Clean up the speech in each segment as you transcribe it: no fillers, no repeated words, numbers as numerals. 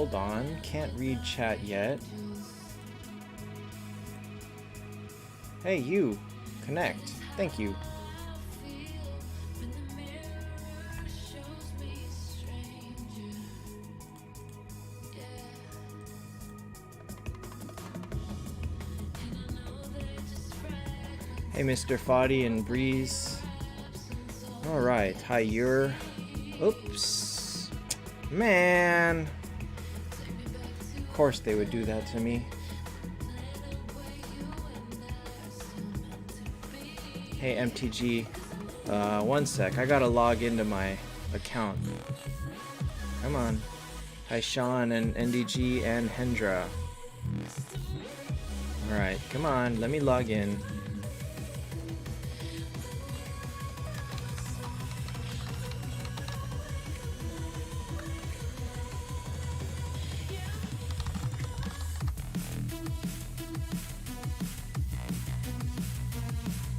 hold on. Can't read chat yet. Hey, you. Connect. Thank you. Hey, Mr. Foddy and Breeze. Alright, hi, you're... Oops. Man. Of course they would do that to me. Hey, MTG. One sec. I gotta log into my account. Come on. Hi, Sean and NDG and Hendra. Alright, come on. Let me log in.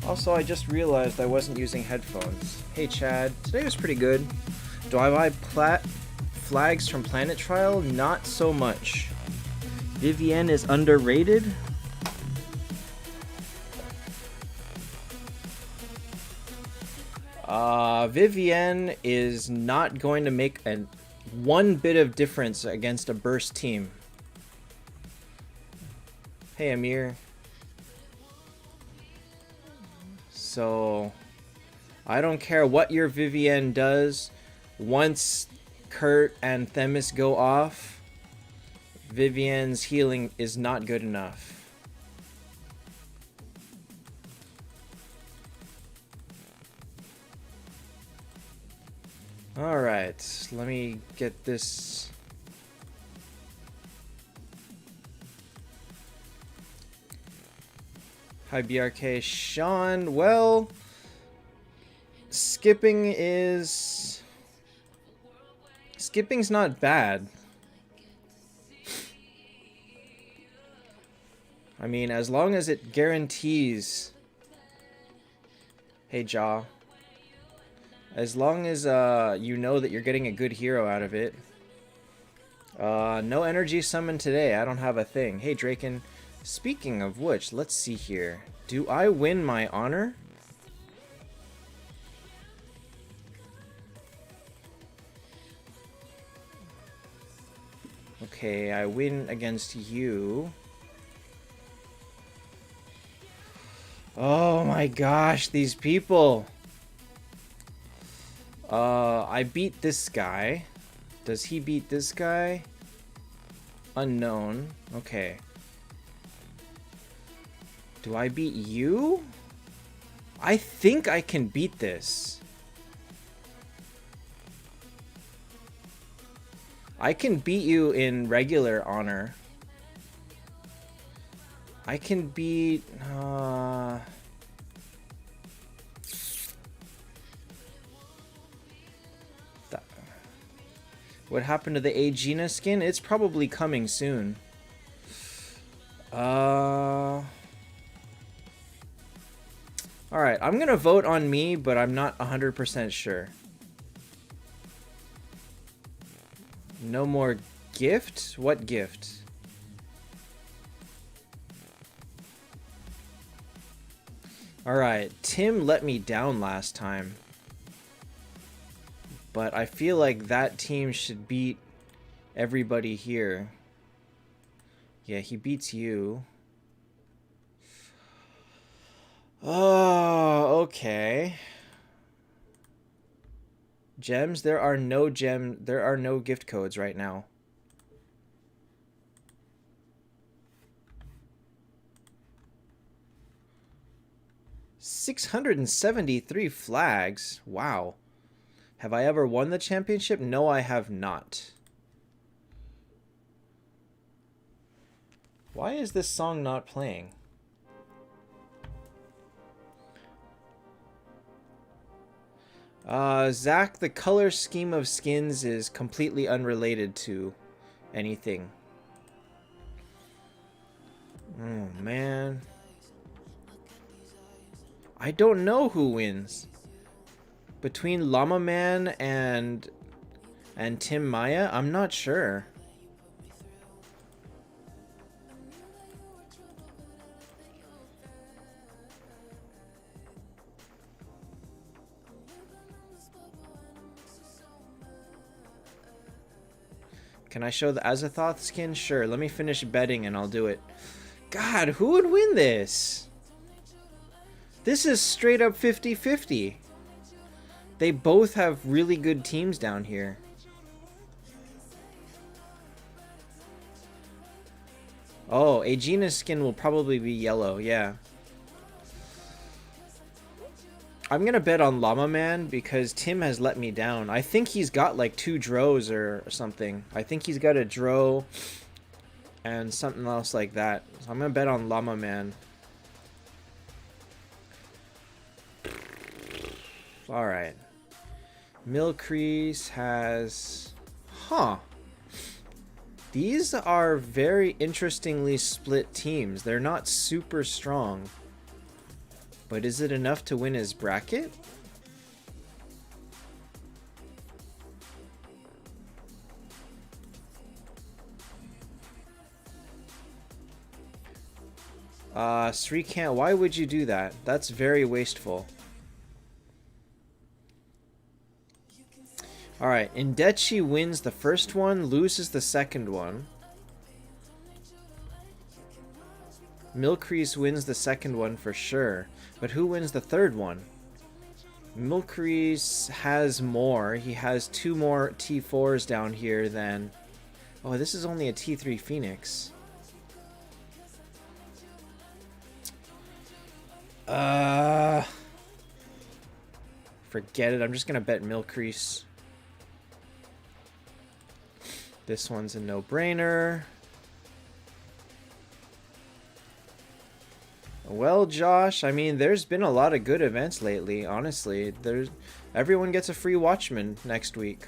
Also, I just realized I wasn't using headphones. Hey Chad, today was pretty good. Do I buy flags from Planet Trial? Not so much. Vivienne is underrated? Vivienne is not going to make one bit of difference against a burst team. Hey Amir. So, I don't care what your Vivienne does. Once Kurt and Themis go off, Vivienne's healing is not good enough. Alright, let me get this... Hi BRK, Sean. Well, skipping's not bad. I mean, as long as it guarantees. Hey Jaw. As long as you know that you're getting a good hero out of it. No energy summon today. I don't have a thing. Hey Draken. Speaking of which, let's see here. Do I win my honor? Okay, I win against you. Oh my gosh, these people. I beat this guy. Does he beat this guy? Unknown. Okay. Do I beat you? I think I can beat this. I can beat you in regular honor. I can beat... What happened to the Aegina skin? It's probably coming soon. Alright, I'm gonna vote on me, but I'm not 100% sure. No more gift? What gift? Alright, Tim let me down last time. But I feel like that team should beat everybody here. Yeah, he beats you. Oh, okay. Gems? There are no gift codes right now. $673 flags. Wow. Have I ever won the championship? No, I have not. Why is this song not playing? Zach, the color scheme of skins is completely unrelated to anything. Oh, man. I don't know who wins. Between Llama Man and Tim Maya, I'm not sure. Can I show the Azathoth skin? Sure, let me finish betting and I'll do it. God, who would win this? This is straight up 50-50. They both have really good teams down here. Oh, Aegina's skin will probably be yellow, yeah. I'm gonna bet on Llama Man because Tim has let me down. I think he's got like 2 Drows or something. I think he's got a Drow and something else like that. So I'm gonna bet on Llama Man. Alright. Milcrease has... Huh. These are very interestingly split teams. They're not super strong. But is it enough to win his bracket? Srikant, why would you do that? That's very wasteful. Alright, Indechi wins the first one, loses the second one. Milcrease wins the second one for sure. But who wins the third one? Milcrease has more. He has 2 more T4s down here than... Oh, this is only a T3 Phoenix. Forget it. I'm just gonna bet Milcrease. This one's a no-brainer. Well, Josh, I mean, there's been a lot of good events lately, honestly. Everyone gets a free Watchman next week.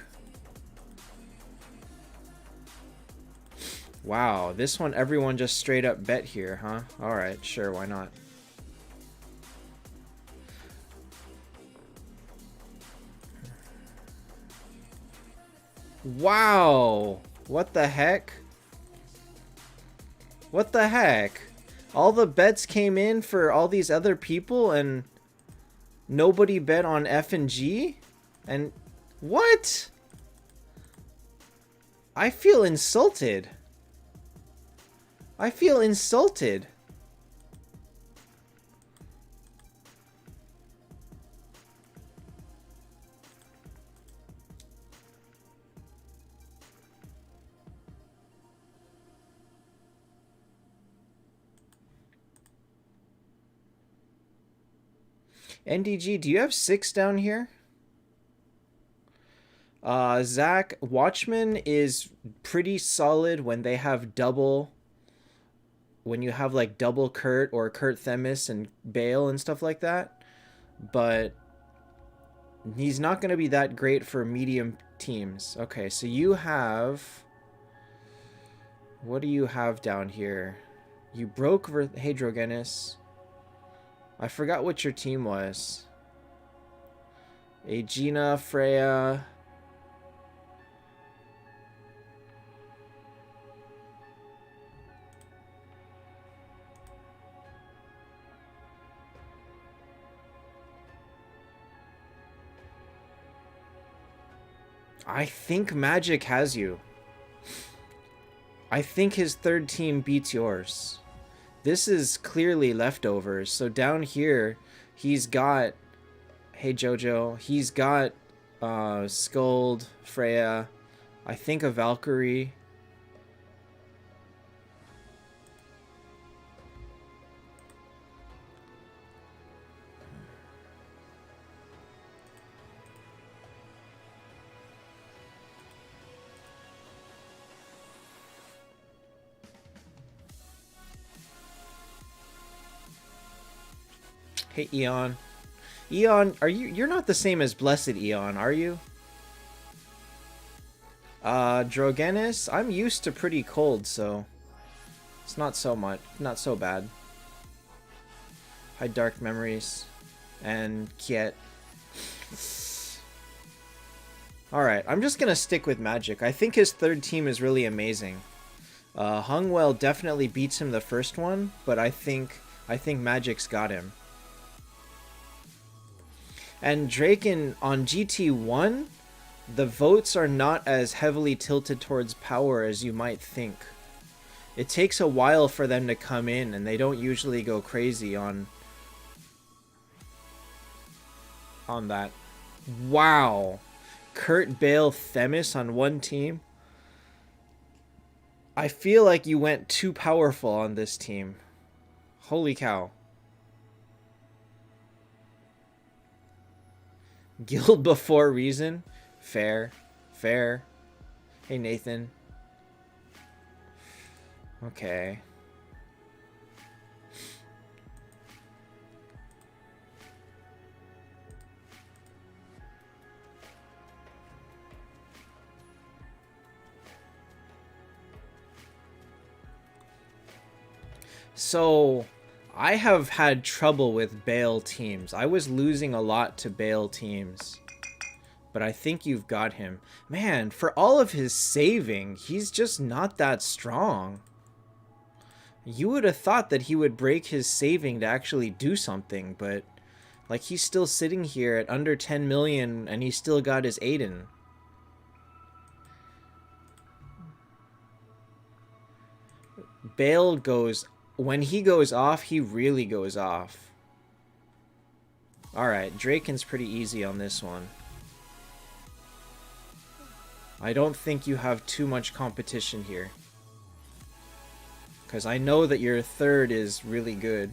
Wow, this one everyone just straight up bet here, huh? Alright, sure, why not? Wow! What the heck? What the heck? All the bets came in for all these other people and nobody bet on F and G? And what? I feel insulted. I feel insulted. NDG, do you have 6 down here? Zach, Watchman is pretty solid when they have double... When you have like double Kurt or Kurt Themis and Bale and stuff like that. But he's not going to be that great for medium teams. Okay, so you have... What do you have down here? You broke Hadrogenis. I forgot what your team was. Aegina, Freya. I think Magic has you. I think his third team beats yours. This is clearly leftovers. So down here, he's got... Hey, Jojo. He's got Skuld, Freya. I think a Valkyrie. Hey, Eon. Eon, you're not the same as Blessed Eon, are you? Drogenis, I'm used to pretty cold, so it's not so bad. Hi, Dark Memories and Kiet. Alright, I'm just gonna stick with Magic. I think his third team is really amazing. Hungwell definitely beats him the first one, but I think Magic's got him. And Draken on GT1, The votes are not as heavily tilted towards power as you might think. It takes a while for them to come in, and they don't usually go crazy on that. Wow. Kurt, Bale, Themis on one team. I feel like you went too powerful on this team. Holy cow. Guild before reason? Fair. Fair. Hey, Nathan. Okay. So, I have had trouble with Bale teams. I was losing a lot to Bale teams. But I think you've got him. Man, for all of his saving, he's just not that strong. You would have thought that he would break his saving to actually do something, but like he's still sitting here at under 10 million and he's still got his Aiden. Bale goes, when he goes off, he really goes off. Alright, Draken's pretty easy on this one. I don't think you have too much competition here. Because I know that your third is really good.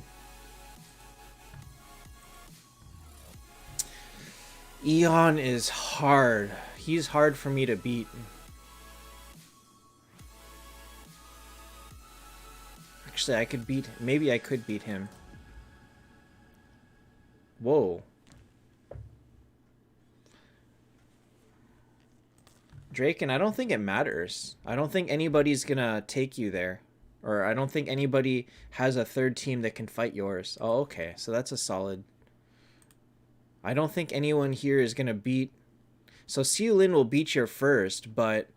Eon is hard. He's hard for me to beat. Actually, I could beat... Maybe I could beat him. Whoa. Draken, I don't think it matters. I don't think anybody's gonna take you there. Or I don't think anybody has a third team that can fight yours. Oh, okay. So that's a solid... I don't think anyone here is gonna beat... So Siulin will beat your first, but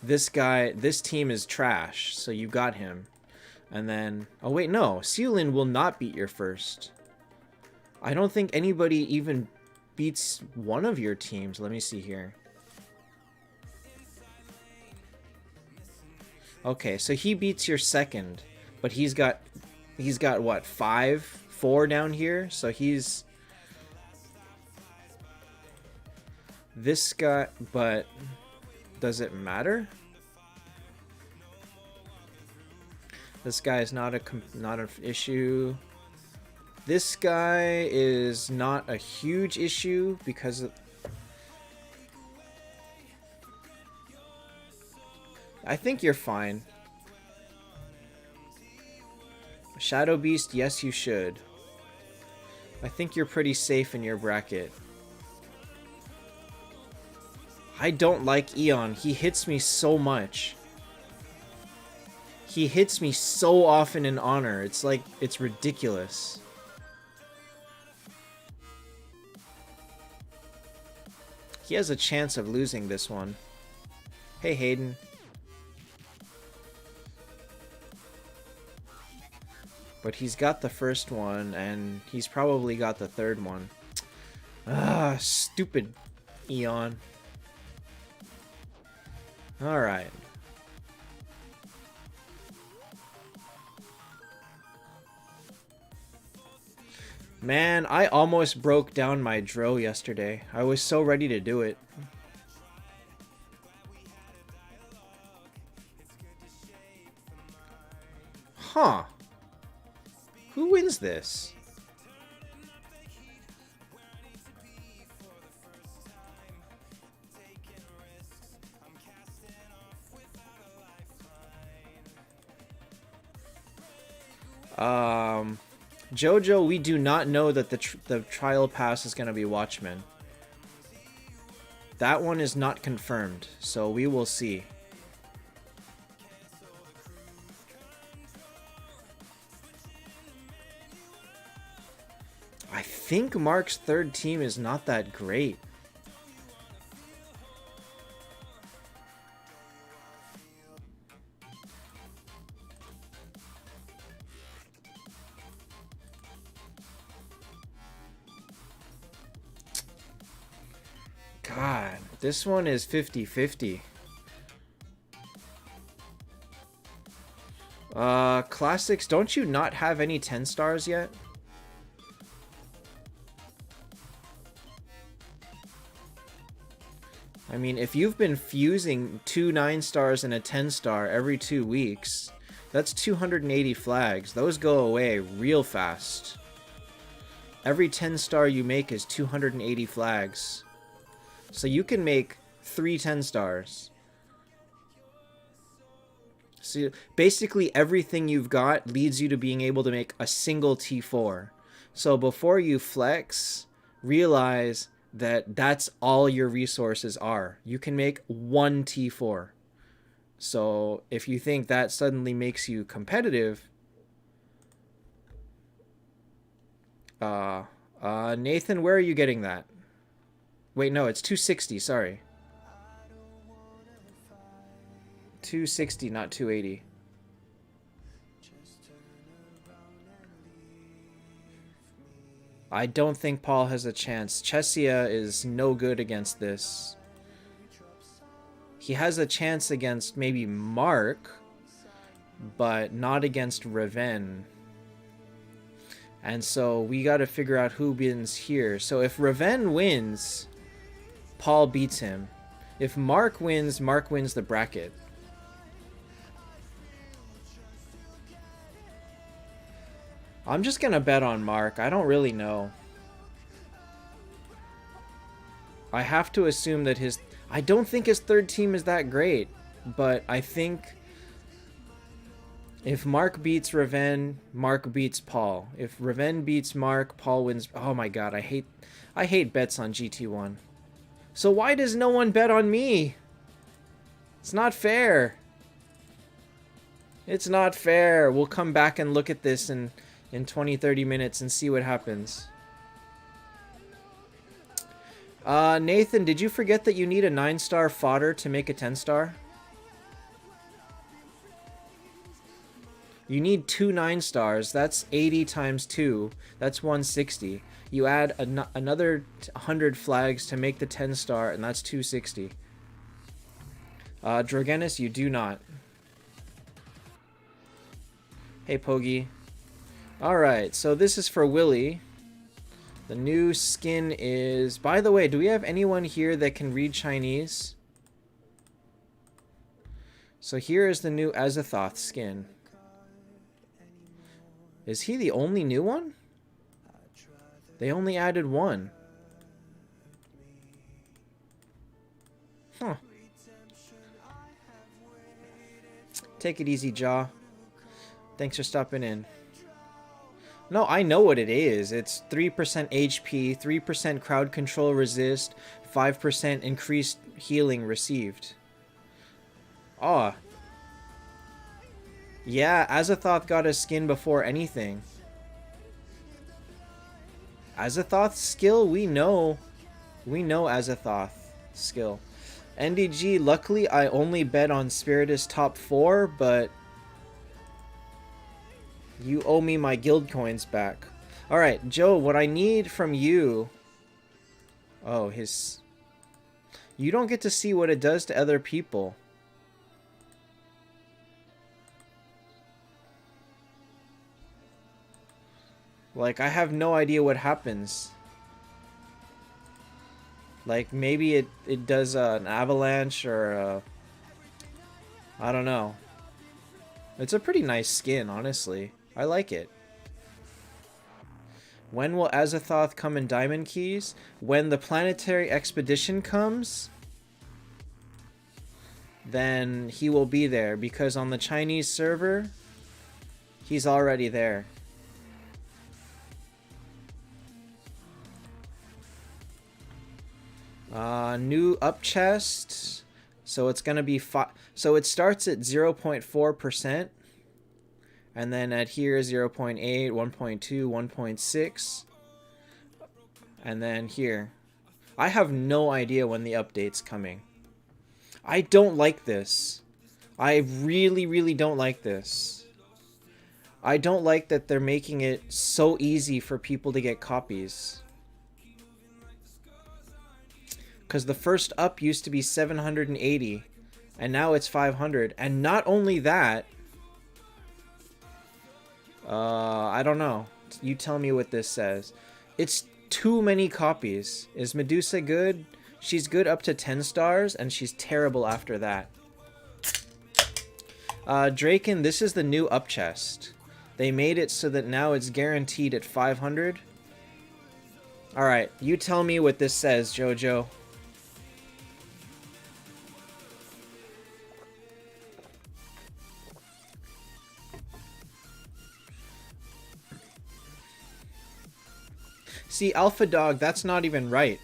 this team is trash. So you got him. And then... Oh, wait, no. Siulin will not beat your first. I don't think anybody even beats one of your teams. Let me see here. Okay, so he beats your second, but he's got what, 4 down here? So he's this guy, but does it matter? This guy is not an issue. This guy is not a huge issue because of, I think you're fine. Shadow Beast, yes you should. I think you're pretty safe in your bracket. I don't like Eon. He hits me so much. He hits me so often in Honor. It's like, it's ridiculous. He has a chance of losing this one. Hey, Hayden. But he's got the first one, and he's probably got the third one. Ah, stupid Eon. Alright. Man, I almost broke down my Dro yesterday. I was so ready to do it. Huh. Who wins this? Jojo, we do not know that the trial pass is going to be Watchmen. That one is not confirmed, so we will see. I think Mark's third team is not that great. God, This one is 50-50. Classics, don't you not have any 10 stars yet? I mean, if you've been fusing 2 9 stars and a 10 star every 2 weeks, that's 280 flags. Those go away real fast. Every 10 star you make is 280 flags. So you can make 3 10 stars. So basically everything you've got leads you to being able to make a single T4. So before you flex, realize that that's all your resources are. You can make 1 T4. So if you think that suddenly makes you competitive, Nathan, where are you getting that? Wait, no, it's 260, sorry. 260, not 280. I don't think Paul has a chance. Chesia is no good against this. He has a chance against maybe Mark, but not against Raven. And so we got to figure out who wins here. So if Raven wins, Paul beats him. If Mark wins the bracket. I'm just going to bet on Mark. I don't really know. I have to assume that his... I don't think his third team is that great. But I think... if Mark beats Raven, Mark beats Paul. If Raven beats Mark, Paul wins... Oh my god, I hate bets on GT1. So why does no one bet on me? It's not fair. It's not fair. We'll come back and look at this in 20-30 minutes and see what happens. Nathan, did you forget that you need a 9-star fodder to make a 10-star? You need 2 9-stars. That's 80 times 2. That's 160. You add another 100 flags to make the 10-star, and that's 260. Drogenis, you do not. Hey, Pogi. Alright, so this is for Willy. The new skin is... By the way, do we have anyone here that can read Chinese? So here is the new Azathoth skin. Is he the only new one? They only added one. Huh. Take it easy, Jaw. Thanks for stopping in. No, I know what it is. It's 3% HP, 3% crowd control resist, 5% increased healing received. Ah. Yeah, Azathoth got a skin before anything. Azathoth's skill, we know. We know Azathoth skill. NDG, luckily I only bet on Spiritus top 4, but you owe me my guild coins back. Alright, Joe, what I need from you... Oh, his... You don't get to see what it does to other people. Like, I have no idea what happens. Like, maybe it does an avalanche or a... I don't know. It's a pretty nice skin, honestly. I like it. When will Azathoth come in Diamond Keys? When the Planetary Expedition comes, then he will be there. Because on the Chinese server, he's already there. New up chest. So it's gonna be so it starts at 0.4%, and then at here 0.8, 1.2, 1.6, and then here. I have no idea when the update's coming. I don't like this. I really, really don't like this. I don't like that they're making it so easy for people to get copies. Because the first up used to be 780, and now it's 500. And not only that, I don't know. You tell me what this says. It's too many copies. Is Medusa good? She's good up to 10 stars, and she's terrible after that. Draken, this is the new up chest. They made it so that now it's guaranteed at 500. Alright, you tell me what this says, Jojo. See, Alpha Dog, that's not even right.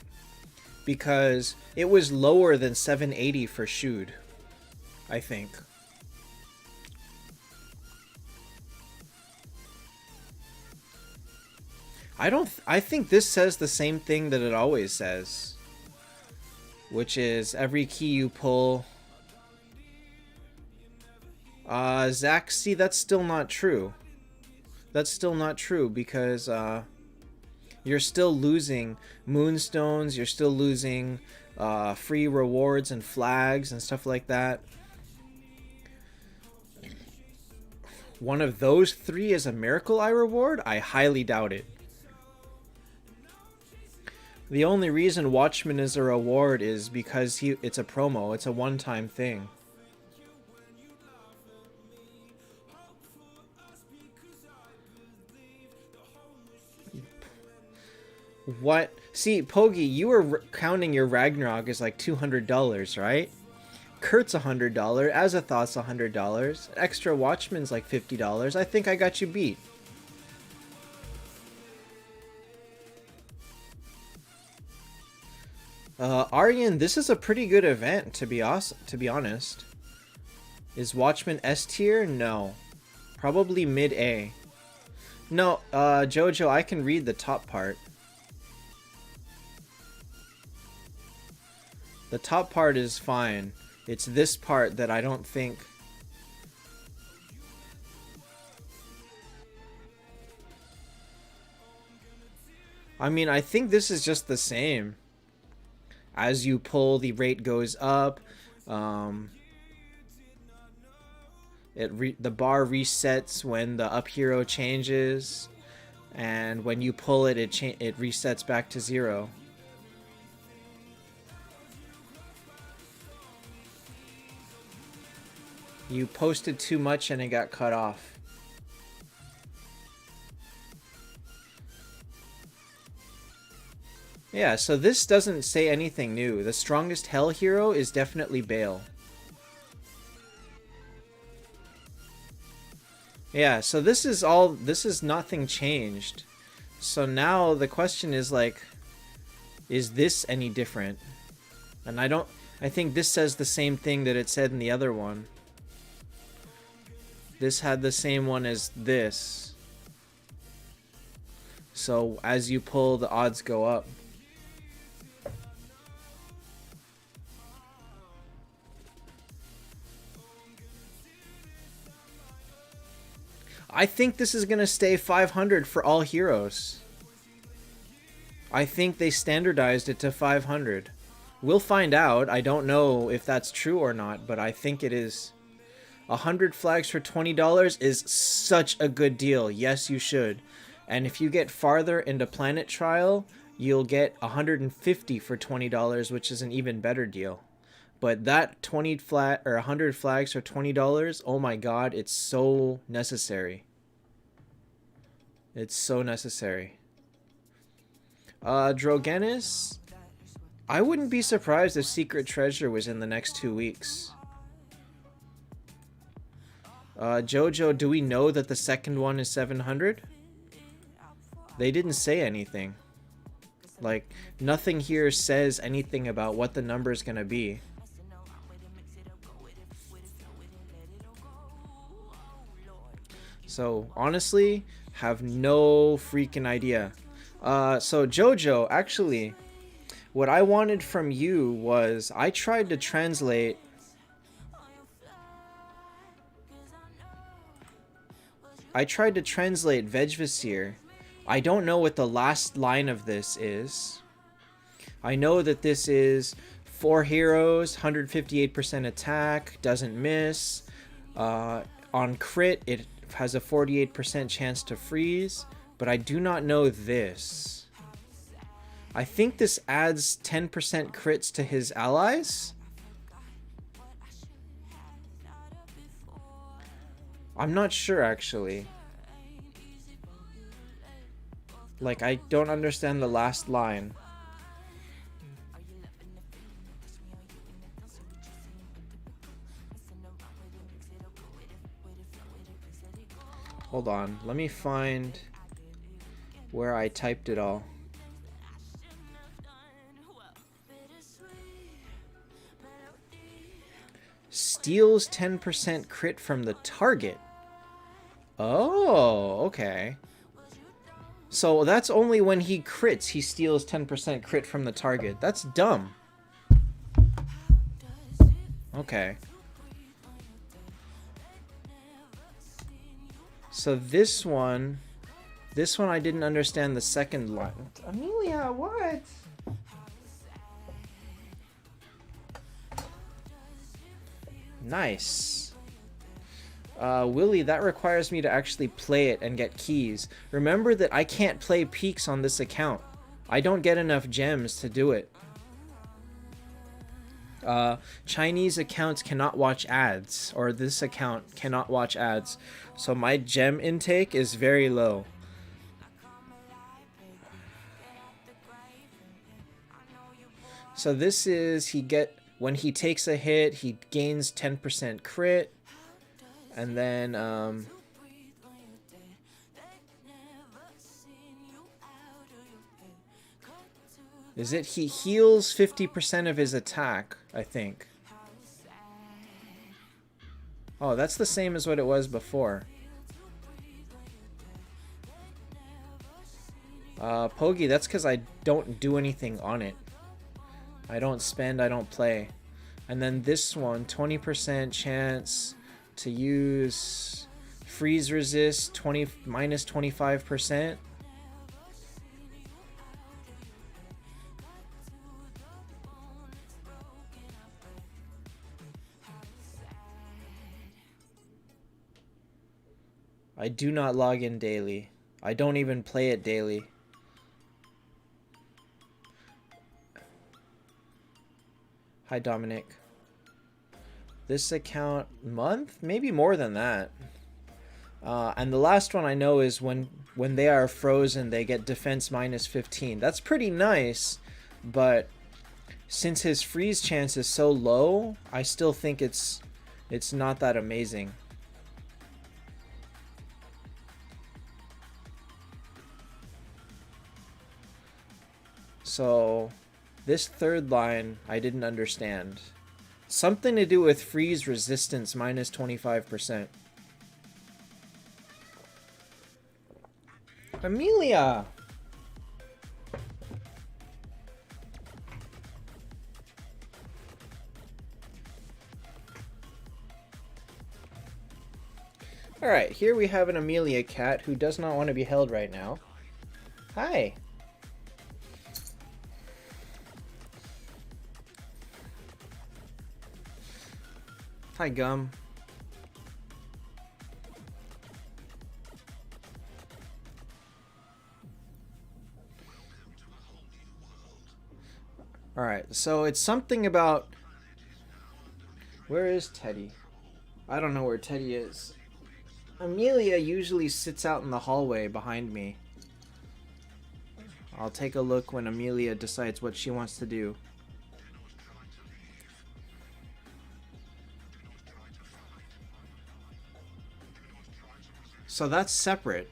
Because it was lower than 780 for Shude, I think. I think this says the same thing that it always says. Which is every key you pull. Zach, see, that's still not true. That's still not true because, you're still losing moonstones, you're still losing free rewards and flags and stuff like that. One of those three is a Miracle Eye reward? I highly doubt it. The only reason Watchman is a reward is because it's a promo. It's a one-time thing. What? See, Pogi, you were counting your Ragnarok as like $200, right? Kurt's $100, Azathoth's $100, extra Watchman's like $50. I think I got you beat. Aryan, this is a pretty good event, to be honest. Is Watchman S tier? No. Probably mid A. No, Jojo, I can read the top part. The top part is fine. It's this part that I don't think... I mean, I think this is just the same. As you pull, the rate goes up. The bar resets when the up hero changes. And when you pull it, it resets back to 0. You posted too much and it got cut off. Yeah, so this doesn't say anything new. The strongest hell hero is definitely Bale. Yeah, so this is nothing changed. So now the question is like, is this any different? And I think this says the same thing that it said in the other one. This had the same one as this. So as you pull, the odds go up. I think this is going to stay 500 for all heroes. I think they standardized it to 500. We'll find out. I don't know if that's true or not, but I think it is. 100 flags for $20 is such a good deal. Yes, you should. And if you get farther into Planet Trial, you'll get 150 for $20, which is an even better deal. But that 100 flags for $20, oh my god, it's so necessary. It's so necessary. Drogenis, I wouldn't be surprised if Secret Treasure was in the next 2 weeks. Jojo, do we know that the second one is 700? They didn't say anything. Like, nothing here says anything about what the number is going to be. So, honestly, have no freaking idea. So, Jojo, actually, what I wanted from you was, I tried to translate... Vegvasir. I don't know what the last line of this is. I know that this is 4 heroes, 158% attack, doesn't miss. On crit, it has a 48% chance to freeze, but I do not know this. I think this adds 10% crits to his allies. I'm not sure, actually. Like, I don't understand the last line. Hold on, let me find where I typed it all. Steals 10% crit from the target. Oh, okay. So that's only when he crits, he steals 10% crit from the target. That's dumb. Okay. So this one I didn't understand the second line. Amelia, what? Nice. Willie, that requires me to actually play it and get keys. Remember that I can't play peaks on this account. I don't get enough gems to do it. Chinese accounts cannot watch ads, or this account cannot watch ads. So my gem intake is very low. So this is, when he takes a hit, he gains 10% crit. And then, he heals 50% of his attack, I think. Oh, that's the same as what it was before. Pogi, that's because I don't do anything on it. I don't spend, I don't play. And then this one, 20% chance to use freeze resist, minus 25%. I do not log in daily. I don't even play it daily. Hi, Dominic. This account, month? Maybe more than that. And the last one I know is when they are frozen, they get defense minus 15. That's pretty nice, but since his freeze chance is so low, I still think it's not that amazing. So this third line I didn't understand. Something to do with freeze resistance minus 25%. Amelia! Alright, here we have an Amelia cat who does not want to be held right now. Hi! Hi, Gum. Alright, so it's something about... Where is Teddy? I don't know where Teddy is. Amelia usually sits out in the hallway behind me. I'll take a look when Amelia decides what she wants to do. So that's separate.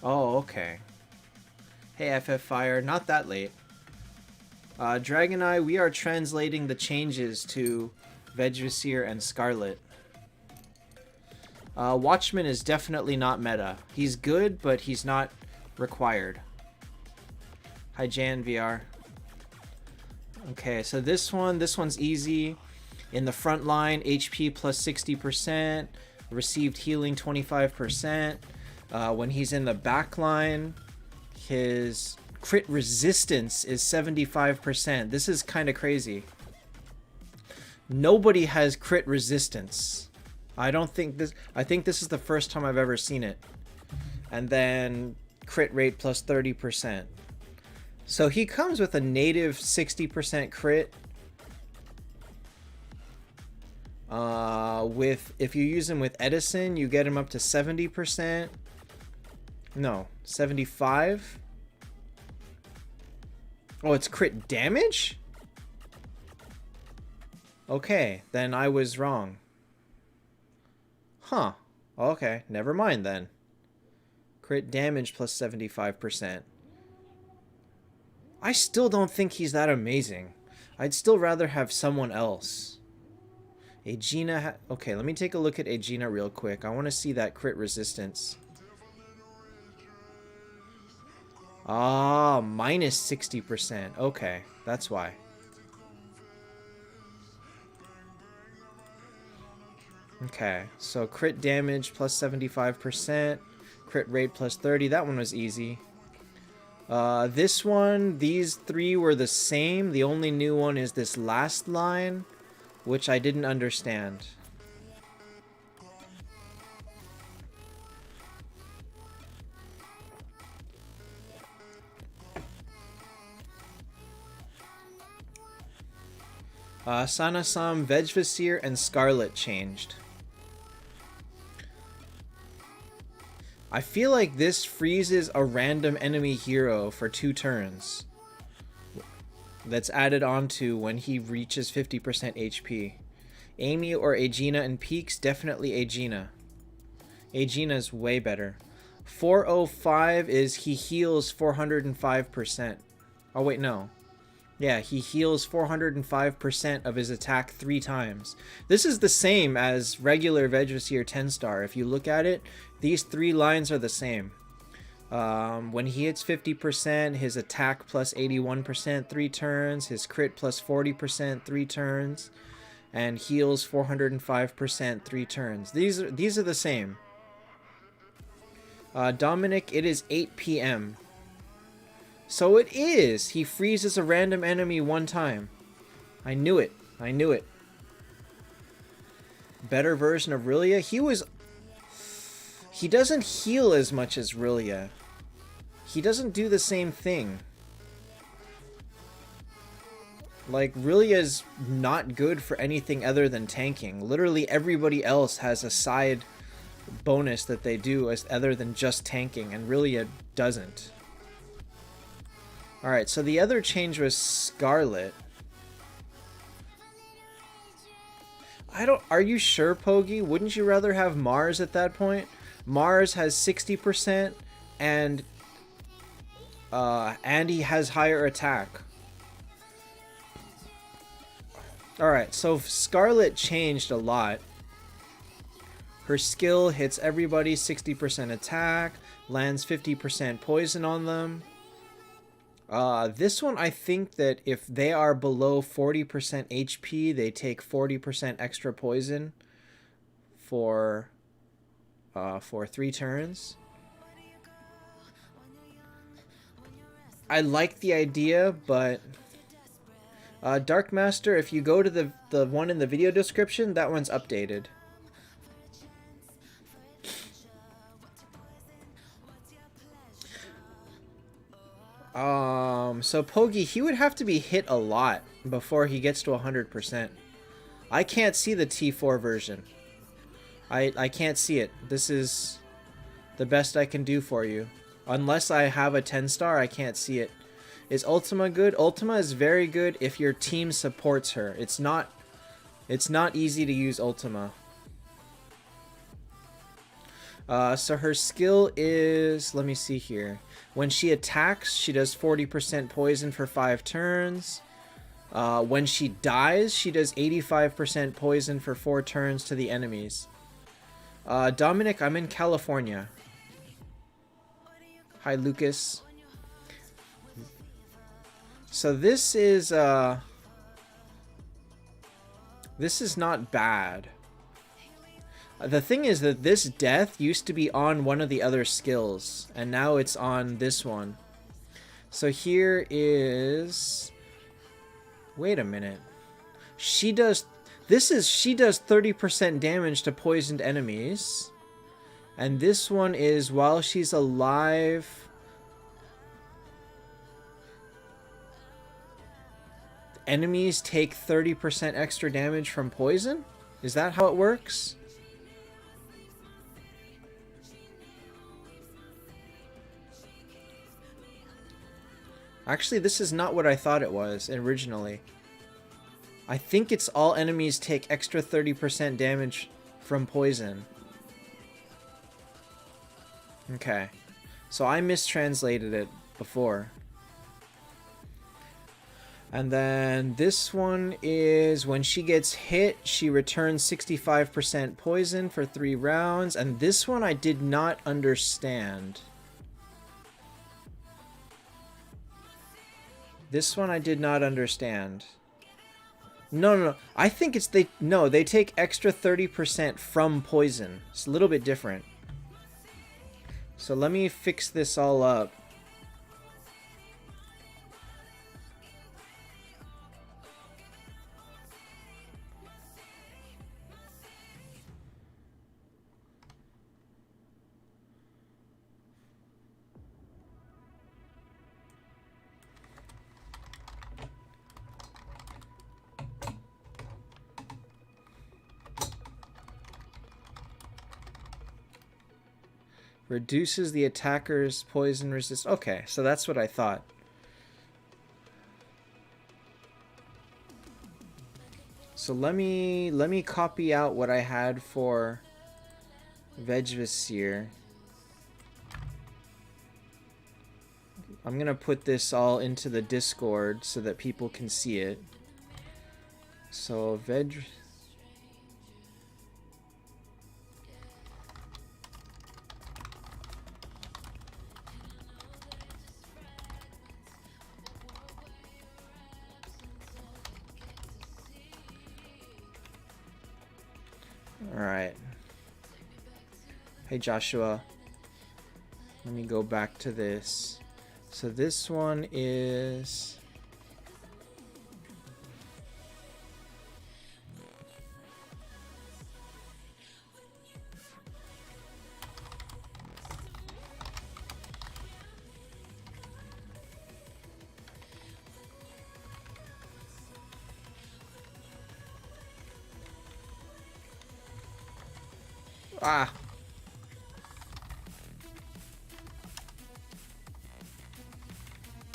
Oh, okay. Hey, FF Fire, not that late. Dragon Eye, we are translating the changes to Vegvisir and Scarlet. Watchman is definitely not meta. He's good, but he's not required. Hi, Jan VR. Okay, so this one's easy. In the front line, HP plus 60%, received healing 25%. When he's in the back line, his crit resistance is 75%. This is kind of crazy. Nobody has crit resistance. I think this is the first time I've ever seen it. And then crit rate plus 30%. So he comes with a native 60% crit. If you use him with Edison, you get him up to 70%. No, 75. Oh, it's crit damage? Okay, then I was wrong. Huh. Okay, never mind then. Crit damage plus 75%. I still don't think he's that amazing. I'd still rather have someone else. Aegina okay, let me take a look at Aegina real quick. I want to see that crit resistance. Ah, minus 60%. Okay, that's why. Okay, so crit damage plus 75%. Crit rate plus 30. That one was easy. This one, these three were the same. The only new one is this last line, which I didn't understand. Sanasam, Vegvasir, and Scarlet changed. I feel like this freezes a random enemy hero for 2 turns. That's added onto when he reaches 50% HP. Amy or Aegina in peaks, definitely Aegina. Aegina's way better. 405 is he heals 405%. Oh wait, no. Yeah, he heals 405% of his attack 3 times. This is the same as regular Vegvasir 10-star. If you look at it, these 3 lines are the same. When he hits 50%, his attack plus 81% 3 turns, his crit plus 40% 3 turns, and heals 405% 3 turns. These are the same. Dominic, it is 8 p.m. So it is! He freezes a random enemy 1 time. I knew it. I knew it. Better version of Rillia? He doesn't heal as much as Rillia. He doesn't do the same thing. Like, Rillia's not good for anything other than tanking. Literally everybody else has a side bonus that they do as other than just tanking, and Rillia doesn't. Alright, so the other change was Scarlet. Are you sure, Pogi? Wouldn't you rather have Mars at that point? Mars has 60% and Andy has higher attack. Alright, so Scarlet changed a lot. Her skill hits everybody 60% attack, lands 50% poison on them. This one, I think that if they are below 40% HP, they take 40% extra poison for 3 turns. I like the idea, but Dark Master, if you go to the one in the video description, that one's updated. So Pogi, he would have to be hit a lot before he gets to 100%. I can't see the T4 version. I can't see it. This is the best I can do for you. Unless I have a 10-star, I can't see it. Is Ultima good? Ultima is very good if your team supports her. It's not easy to use Ultima. So her skill is, let me see here. When she attacks, she does 40% poison for 5 turns. When she dies, she does 85% poison for 4 turns to the enemies. Dominic, I'm in California. Hi, Lucas. So this is not bad. The thing is that this death used to be on one of the other skills, and now it's on this one. So here is... Wait a minute. She does 30% damage to poisoned enemies. And this one is while she's alive. Enemies take 30% extra damage from poison? Is that how it works? Actually, this is not what I thought it was originally. I think it's all enemies take extra 30% damage from poison. Okay. So I mistranslated it before. And then this one is when she gets hit, she returns 65% poison for 3 rounds. And this one I did not understand. This one I did not understand. No. I think it's they take extra 30% from poison. It's a little bit different. So let me fix this all up. Reduces the attacker's poison resist. Okay, so that's what I thought. So let me copy out what I had for Vegvisir. I'm gonna put this all into the Discord so that people can see it. So Alright. Hey Joshua. Let me go back to this. So this one is... Ah!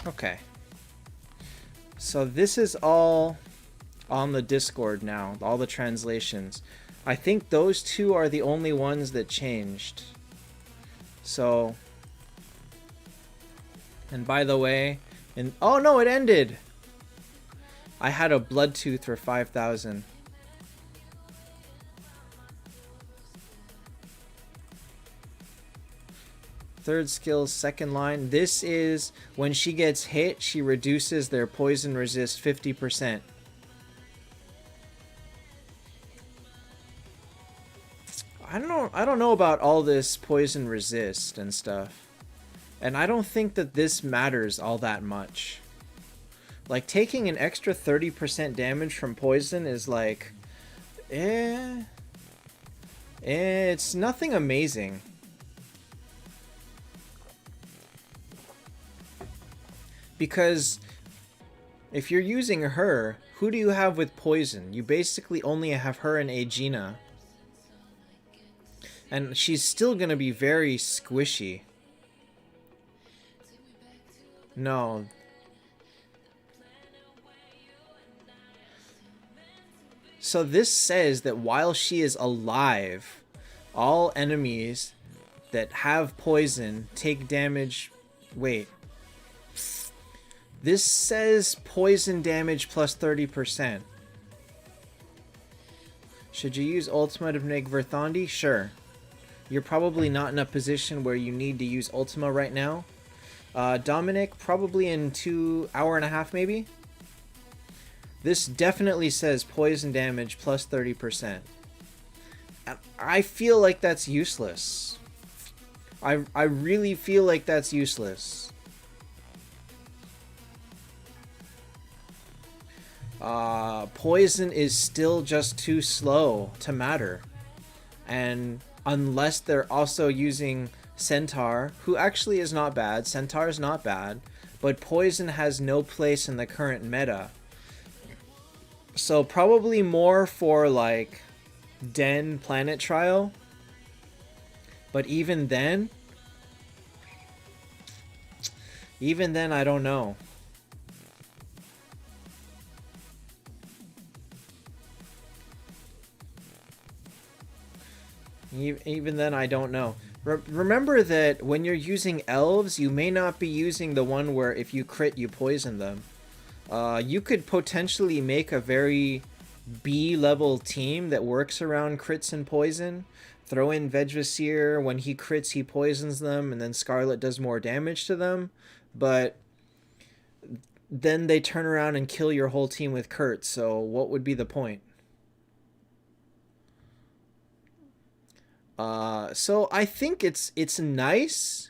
Okay. So this is all on the Discord now, all the translations. I think those two are the only ones that changed. So... And by the way... Oh no, it ended! I had a blood tooth for 5,000. Third skill, second line. This is when she gets hit, she reduces their poison resist 50%. I don't know about all this poison resist and stuff. And I don't think that this matters all that much. Like taking an extra 30% damage from poison is like it's nothing amazing. Because if you're using her, who do you have with poison? You basically only have her and Aegina. And she's still going to be very squishy. No. So this says that while she is alive, all enemies that have poison take damage... Wait. This says poison damage plus 30%. Should you use Ultima to make Verthandi? Sure. You're probably not in a position where you need to use Ultima right now. Dominic, probably in 2 hours and a half maybe? This definitely says poison damage plus 30%. I feel like that's useless. I really feel like that's useless. Poison is still just too slow to matter. And unless they're also using Centaur, who actually is not bad, Centaur is not bad, but Poison has no place in the current meta. So probably more for like Den Planet Trial. But even then, I don't know. Even then, I don't know. Remember that when you're using elves, you may not be using the one where if you crit, you poison them. You could potentially make a very B-level team that works around crits and poison. Throw in Vegvasir, when he crits, he poisons them, and then Scarlet does more damage to them. But then they turn around and kill your whole team with Kurt, so what would be the point? So I think it's nice,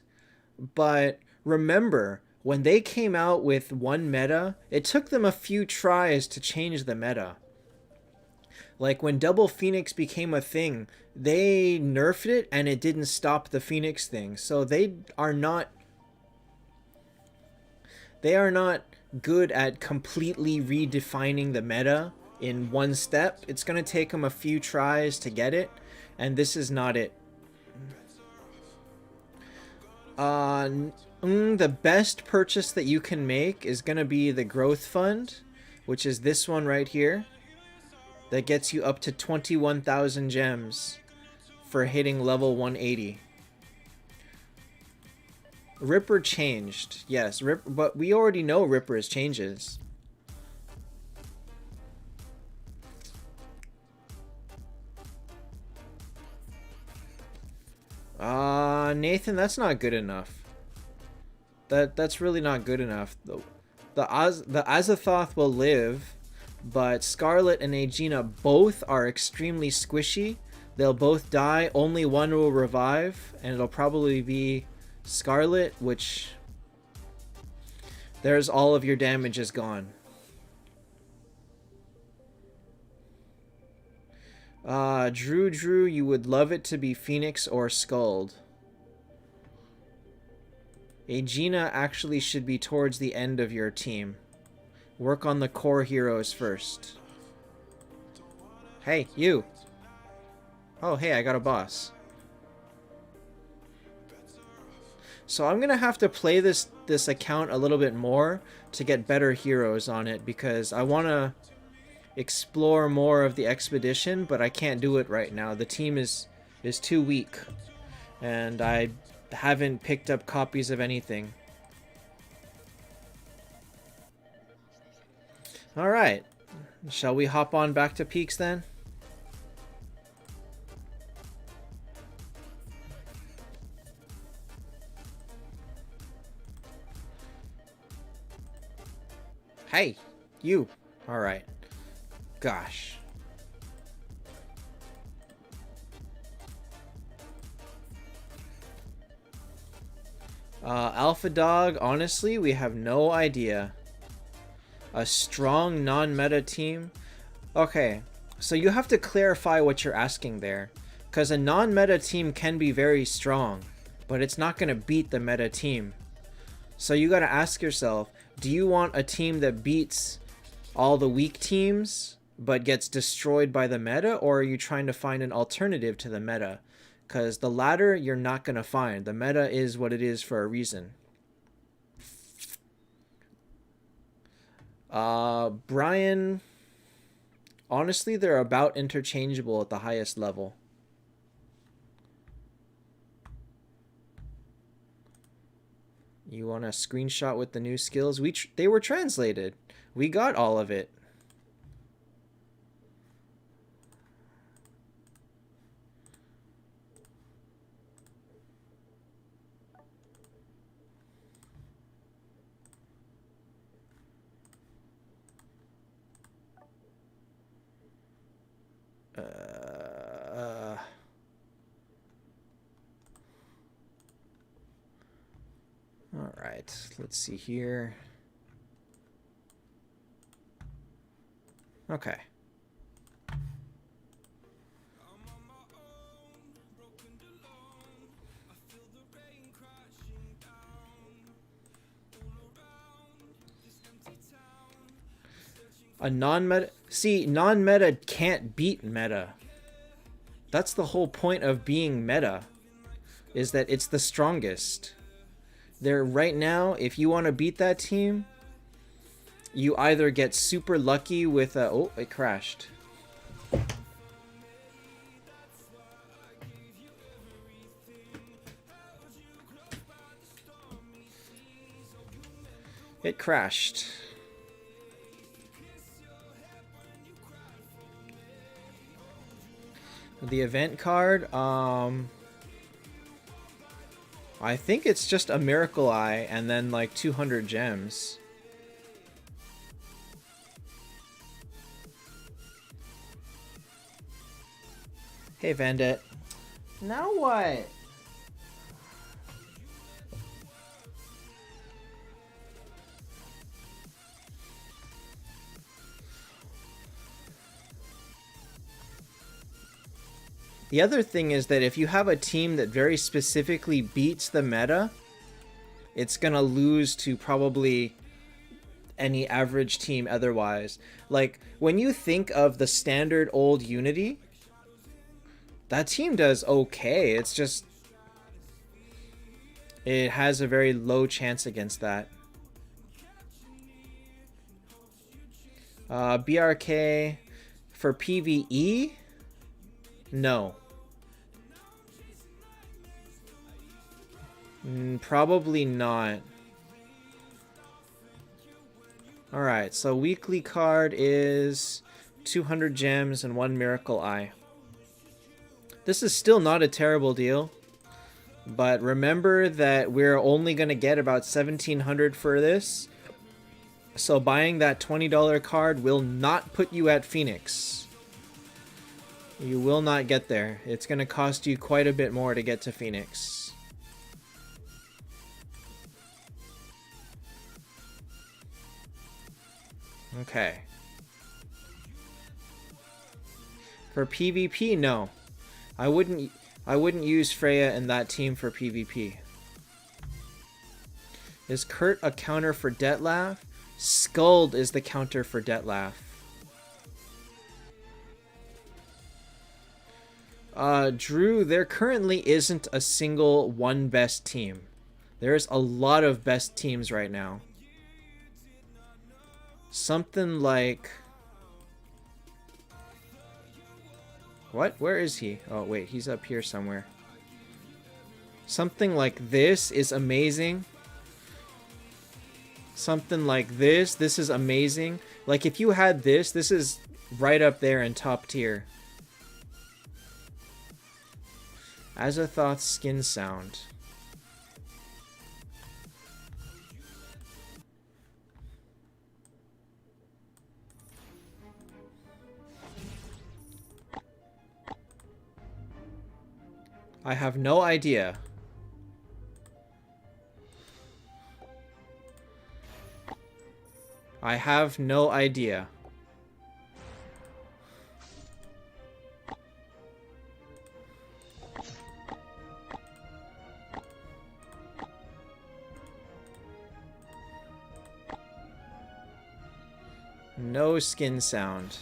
but remember, when they came out with one meta, it took them a few tries to change the meta. Like when Double Phoenix became a thing, they nerfed it and it didn't stop the Phoenix thing. So they are not good at completely redefining the meta in one step. It's going to take them a few tries to get it, and this is not it. The best purchase that you can make is going to be the Growth Fund, which is this one right here. That gets you up to 21,000 gems for hitting level 180. Ripper changed. Yes, but we already know Ripper's changes. Nathan, that's not good enough. That's really not good enough. The Azathoth will live, but Scarlet and Aegina both are extremely squishy. They'll both die. Only one will revive, and it'll probably be Scarlet, which there's all of your damage is gone. Drew, you would love it to be Phoenix or Skuld. Aegina actually should be towards the end of your team. Work on the core heroes first. Hey, you! Oh, hey, I got a boss. So I'm gonna have to play this account a little bit more to get better heroes on it, because I want to explore more of the expedition, but I can't do it right now. The team is too weak, and I haven't picked up copies of anything. Alright, shall we hop on back to Peaks then? Hey, you. Alright. Gosh. Alpha Dog, honestly, we have no idea. A strong non-meta team? Okay, so you have to clarify what you're asking there. Because a non-meta team can be very strong, but it's not going to beat the meta team. So you got to ask yourself, do you want a team that beats all the weak teams but gets destroyed by the meta, or are you trying to find an alternative to the meta? Because the latter you're not going to find. The meta is what it is for a reason. Brian, honestly, they're about interchangeable at the highest level. You want a screenshot with the new skills? They were translated. We got all of it. Alright, let's see here. Okay. A non-meta... See, non-meta can't beat meta. That's the whole point of being meta, is that it's the strongest. There, right now, if you want to beat that team, you either get super lucky with a... Oh, it crashed. It crashed. The event card, I think it's just a Miracle Eye and then like 200 gems. Hey, Vandit. Now what? The other thing is that if you have a team that very specifically beats the meta, it's gonna lose to probably any average team otherwise. Like, when you think of the standard old Unity, that team does okay. It's just... it has a very low chance against that. BRK for PvE? No. Probably not. Alright, so weekly card is 200 gems and 1 Miracle Eye. This is still not a terrible deal, but remember that we're only going to get about 1,700 for this, so buying that $20 card will not put you at Phoenix. You will not get there. It's going to cost you quite a bit more to get to Phoenix. Okay. For PvP, no. I wouldn't use Freya in that team for PvP. Is Kurt a counter for Detlef? Skuld is the counter for Detlef. Drew, there currently isn't a single one best team. There's a lot of best teams right now. Something like... what? Where is he? Oh, wait, he's up here somewhere. Something like this is amazing. Something like this. This is amazing. Like, if you had this, this is right up there in top tier. Azathoth's skin sound. I have no idea. I have no idea. No skin sound.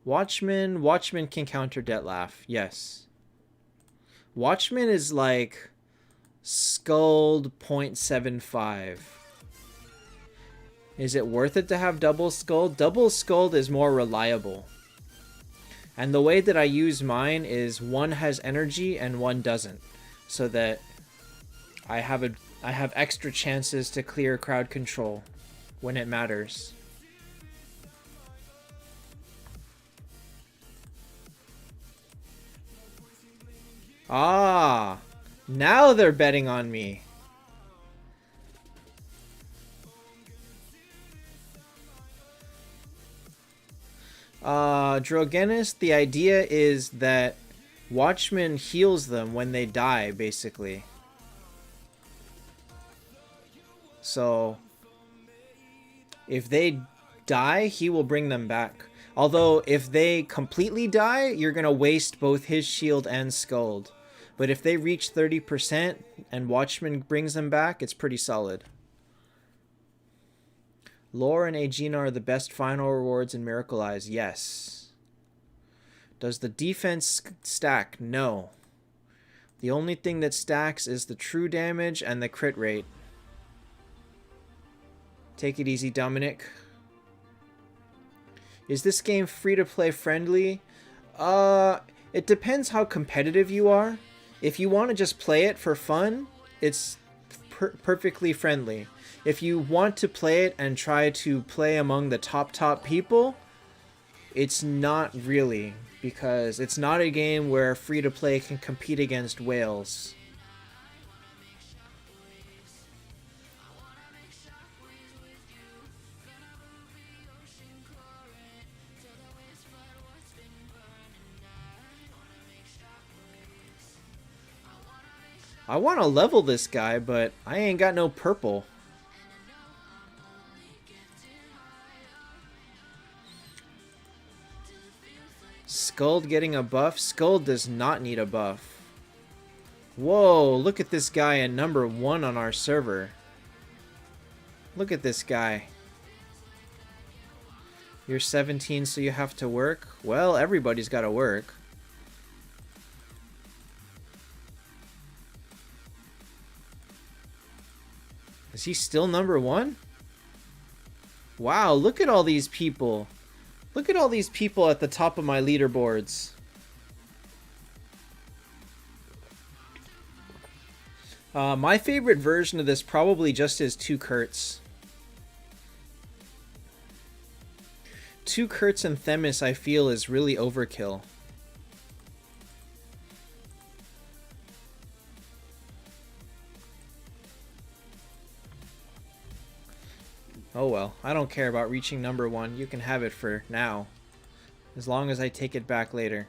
Watchman can counter Detlef. Yes. Watchman is like Skuld 0.75. Is it worth it to have double Skuld? Double Skuld is more reliable. And the way that I use mine is one has energy and one doesn't. So that I have extra chances to clear crowd control when it matters. Ah, now they're betting on me. Drogenis, the idea is that Watchman heals them when they die, basically. So if they die, he will bring them back. Although if they completely die, you're going to waste both his shield and Scald. But if they reach 30% and Watchman brings them back, it's pretty solid. Lore and Aegina are the best final rewards in Miracle Eyes. Yes. Does the defense stack? No. The only thing that stacks is the true damage and the crit rate. Take it easy, Dominic. Is this game free-to-play friendly? It depends how competitive you are. If you want to just play it for fun, it's perfectly friendly. If you want to play it and try to play among the top people, it's not really, because it's not a game where free-to-play can compete against whales. I want to level this guy, but I ain't got no purple. Skuld getting a buff? Skuld does not need a buff. Whoa, look at this guy at number 1 on our server. Look at this guy. You're 17, so you have to work? Well, everybody's got to work. Is he still number 1? Wow, look at all these people. Look at all these people at the top of my leaderboards. My favorite version of this probably just is 2 Kurtz. 2 Kurtz and Themis I feel is really overkill. Oh well, I don't care about reaching number 1. You can have it for now. As long as I take it back later.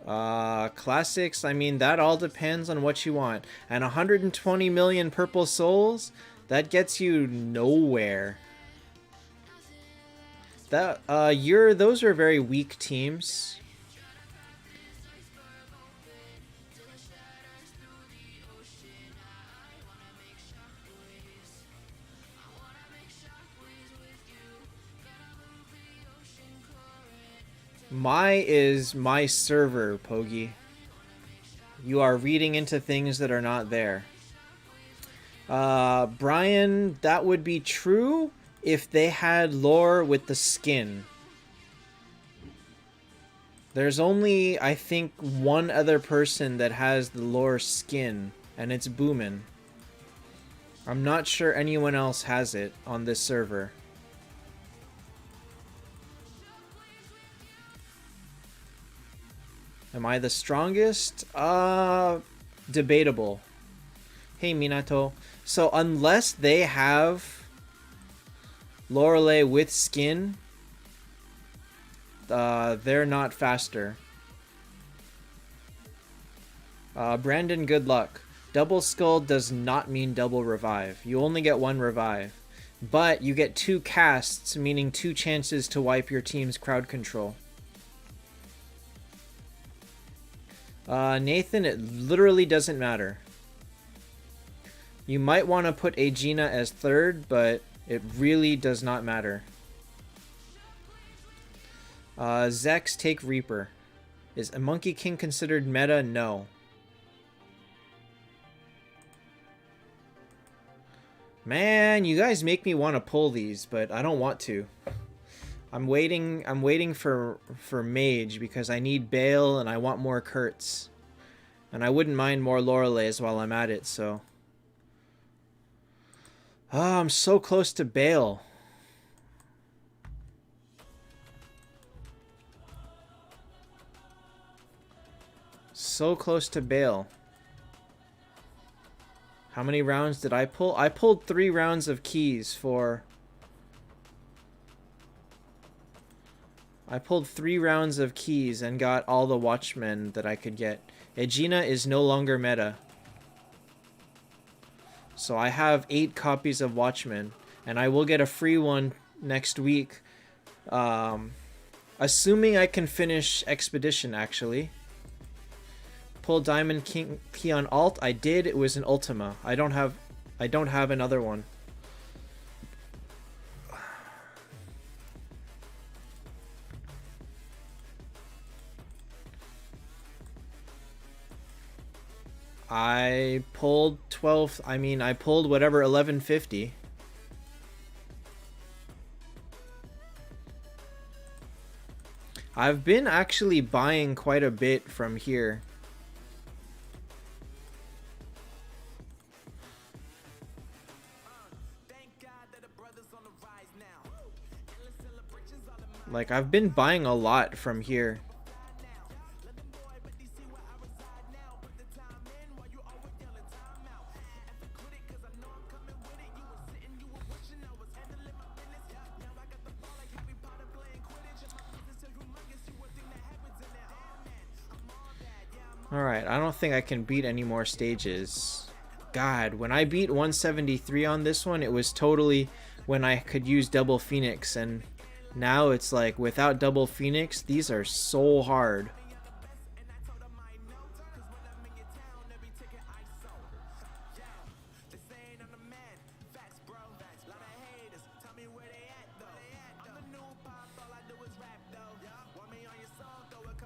Classics, I mean, that all depends on what you want. And 120 million purple souls, that gets you nowhere. That, those are very weak teams. Is my server, Pogi. You are reading into things that are not there. Brian, that would be true if they had lore with the skin. There's only, I think, one other person that has the lore skin, and it's Boomin. I'm not sure anyone else has it on this server. Am I the strongest? Debatable. Hey, Minato. So unless they have Lorelei with skin, they're not faster. Brandon, good luck. Double skull does not mean double revive. You only get 1 revive. But you get 2 casts, meaning 2 chances to wipe your team's crowd control. Nathan, it literally doesn't matter. You might want to put Aegina as 3rd, but it really does not matter. Zex, take Reaper. Is a Monkey King considered meta? No. Man, you guys make me want to pull these, but I don't want to. I'm waiting for Mage because I need Bale and I want more Kurtz. And I wouldn't mind more Loreleis while I'm at it, so. Oh, I'm so close to Bale. So close to Bale. How many rounds did I pull? I pulled 3 rounds of keys for... I pulled 3 rounds of keys and got all the Watchmen that I could get. Aegina is no longer meta. So I have 8 copies of Watchmen, and I will get a free one next week. Assuming I can finish Expedition, actually. Pull Diamond King key on alt. I did. It was an Ultima. I don't have another one. I pulled 12. I mean, I pulled whatever 1150. I've been actually buying quite a bit from here. Like, I've been buying a lot from here. Alright, I don't think I can beat any more stages. God, when I beat 173 on this one, it was totally when I could use double Phoenix, and now it's like, without double Phoenix, these are so hard.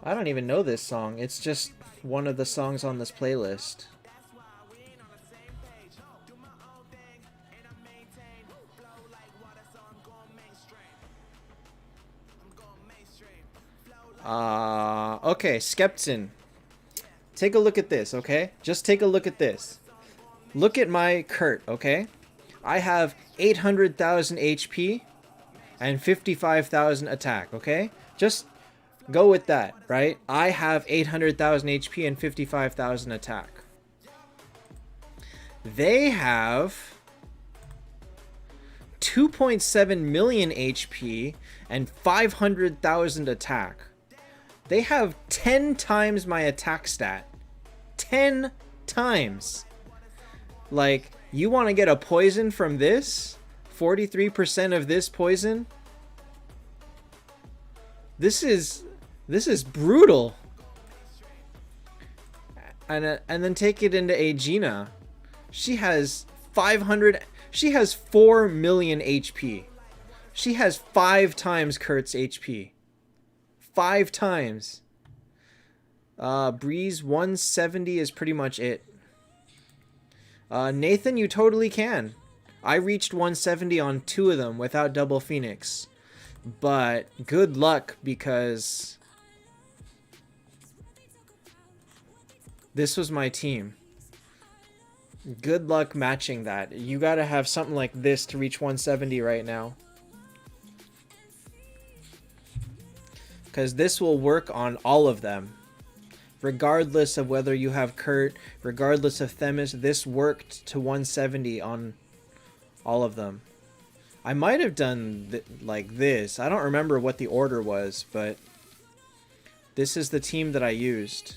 I don't even know this song. It's just one of the songs on this playlist. Okay, Skeptin. Take a look at this, okay? Just take a look at this. Look at my Kurt, okay? I have 800,000 HP and 55,000 attack, okay? Just go with that, right? I have 800,000 HP and 55,000 attack. They have 2.7 million HP and 500,000 attack. They have 10 times my attack stat. 10 times. Like, you want to get a poison from this? 43% of this poison? This is brutal. And then take it into Aegina. She has 4 million HP. She has 5 times Kurt's HP. 5 times. Breeze 170 is pretty much it. Nathan, you totally can. I reached 170 on 2 of them without double Phoenix. But good luck, because this was my team. Good luck matching that. You gotta have something like this to reach 170 right now. Because this will work on all of them. Regardless of whether you have Kurt, regardless of Themis, this worked to 170 on all of them. I might have done like this. I don't remember what the order was, but this is the team that I used.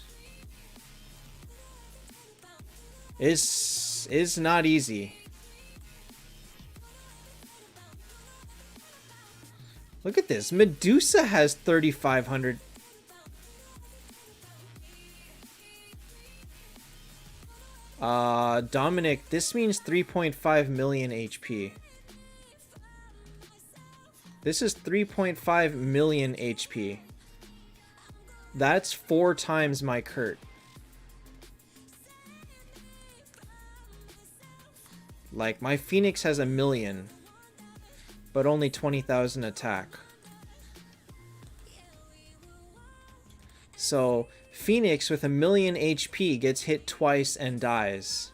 Is not easy. Look at this. Medusa has 3,500. Dominic, this means 3.5 million HP. This is 3.5 million HP. That's 4 times my Kurt. Like, my Phoenix has 1 million, but only 20,000 attack. So, Phoenix with 1 million HP gets hit twice and dies.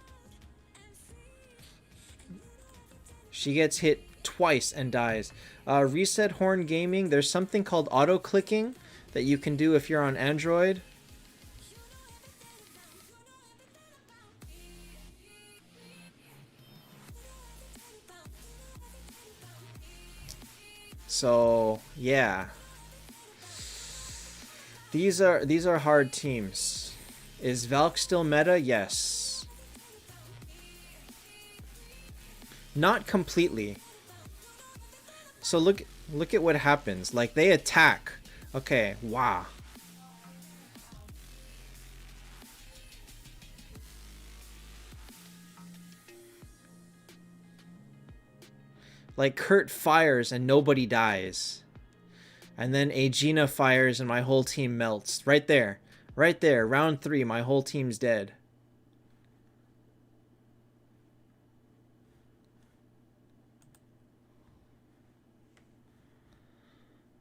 She gets hit twice and dies. Reset Horn Gaming, there's something called auto-clicking that you can do if you're on Android. So, yeah. These are hard teams. Is Valk still meta? Yes. Not completely. So look at what happens. Like, they attack. Okay, wow. Like, Kurt fires and nobody dies. And then Aegina fires and my whole team melts. Right there. Right there. Round 3, my whole team's dead.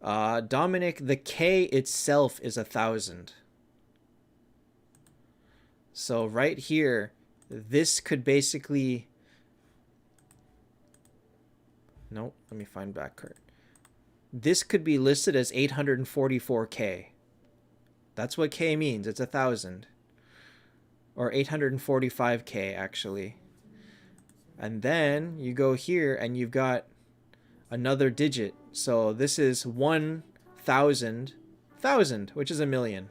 Dominic, the K itself is 1,000. So right here, this could basically... Nope, let me find back Kurt. This could be listed as 844K. That's what K means. It's 1,000. Or 845K, actually. And then you go here and you've got another digit. So this is 1,000, which is 1,000,000.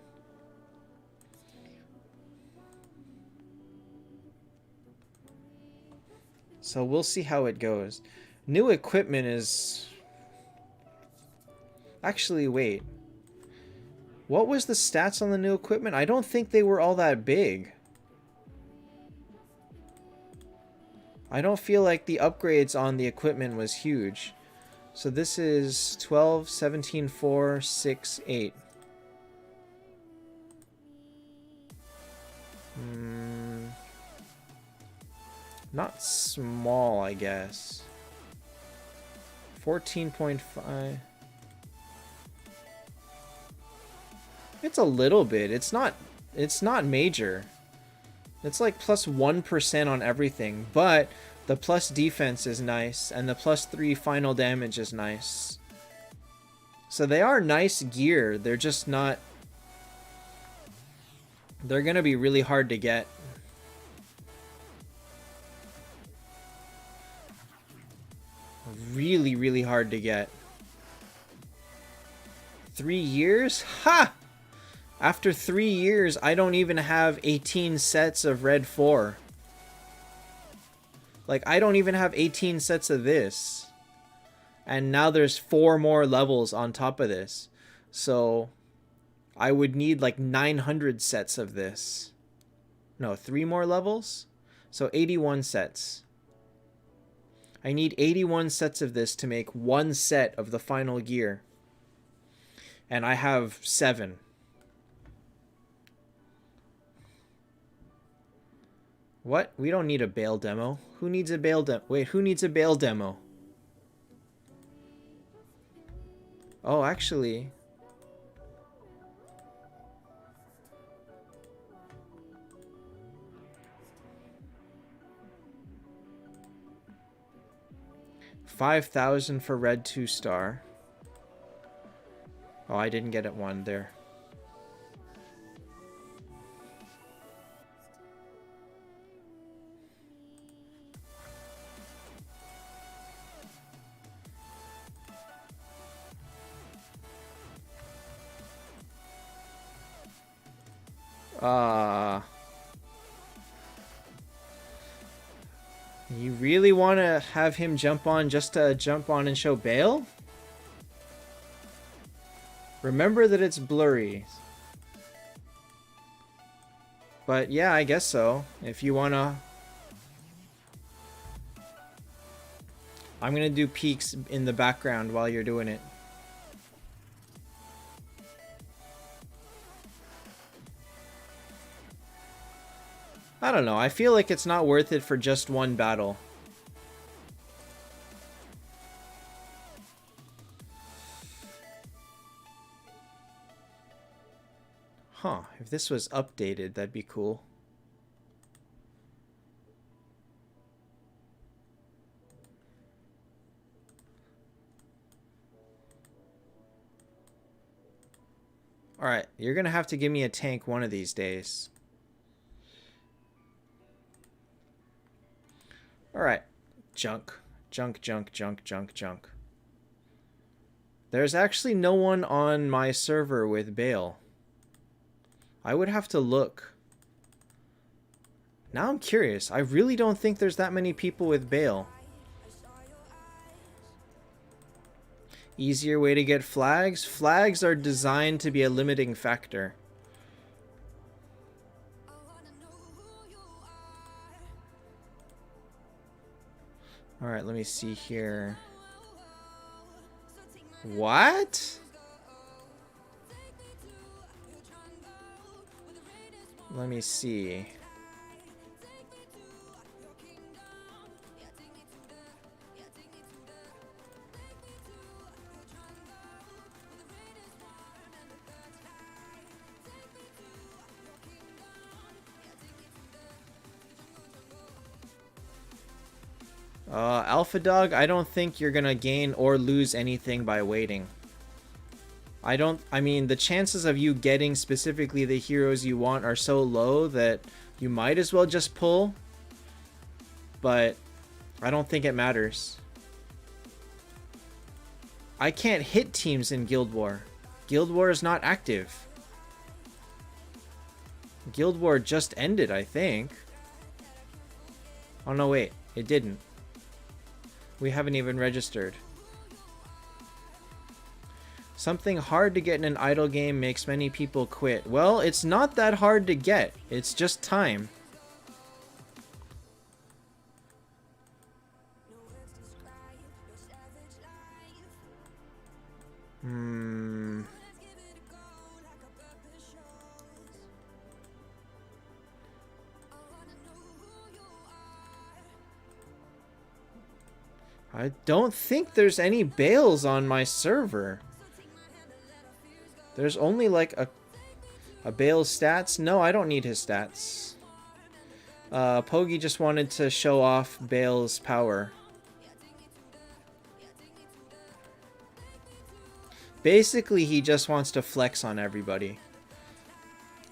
So we'll see how it goes. New equipment is... Actually, wait. What was the stats on the new equipment? I don't think they were all that big. I don't feel like the upgrades on the equipment was huge. So this is 12, 17, 4, 6, 8. Not small, I guess. 14.5. It's a little bit. It's not major. It's like plus 1% on everything, but the plus defense is nice and the plus 3 final damage is nice. So they are nice gear. They're just not... They're gonna be really hard to get. Really, really hard to get. 3 years? Ha! After 3 years, I don't even have 18 sets of Red 4. Like, I don't even have 18 sets of this. And now there's 4 more levels on top of this. So, I would need like 900 sets of this. No, 3 more levels? So, 81 sets. I need 81 sets of this to make 1 set of the final gear. And I have 7. What? We don't need a Bale demo. Who needs a Bale demo? Wait, who needs a Bale demo? Oh, actually... $5,000 for red 2-star. Oh, I didn't get it 1 there. You really want to have him jump on just to jump on and show Bale? Remember that it's blurry. But yeah, I guess so. If you want to... I'm going to do peeks in the background while you're doing it. I don't know. I feel like it's not worth it for just 1 battle. Huh. If this was updated, that'd be cool. Alright, you're gonna have to give me a tank one of these days. Alright. Junk. Junk, junk, junk, junk, junk. There's actually no one on my server with Bale. I would have to look. Now I'm curious. I really don't think there's that many people with Bale. Easier way to get flags? Flags are designed to be a limiting factor. Alright, let me see here. What? Let me see. Alpha Dog, I don't think you're gonna gain or lose anything by waiting. I mean, the chances of you getting specifically the heroes you want are so low that you might as well just pull. But I don't think it matters. I can't hit teams in Guild War. Guild War is not active. Guild War just ended, I think. Oh no, wait. It didn't. We haven't even registered. Something hard to get in an idle game makes many people quit. Well, it's not that hard to get. It's just time. I don't think there's any Bales on my server. There's only like a Bale's stats. No, I don't need his stats. Pogi just wanted to show off Bale's power. Basically, he just wants to flex on everybody.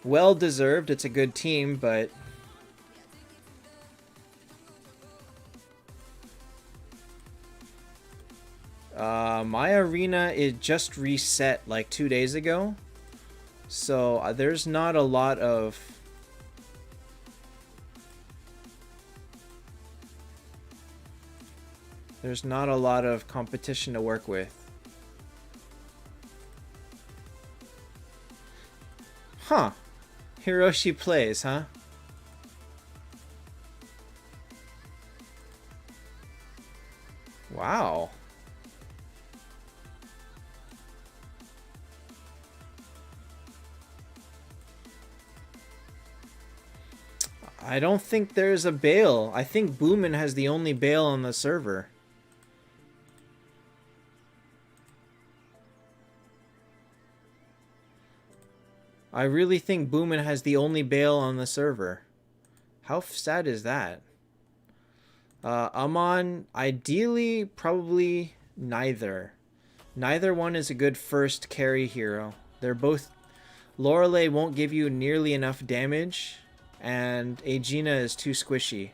Well deserved. It's a good team, but my arena, it just reset like 2 days ago. So there's not a lot of... There's not a lot of competition to work with. Huh. Hiroshi plays, huh? Wow. I don't think there's a Bale. I think Boomin has the only Bale on the server. I really think Boomin has the only Bale on the server. How sad is that? Amon, ideally, probably neither. Neither one is a good first carry hero. They're both... Lorelei won't give you nearly enough damage, and Aegina is too squishy.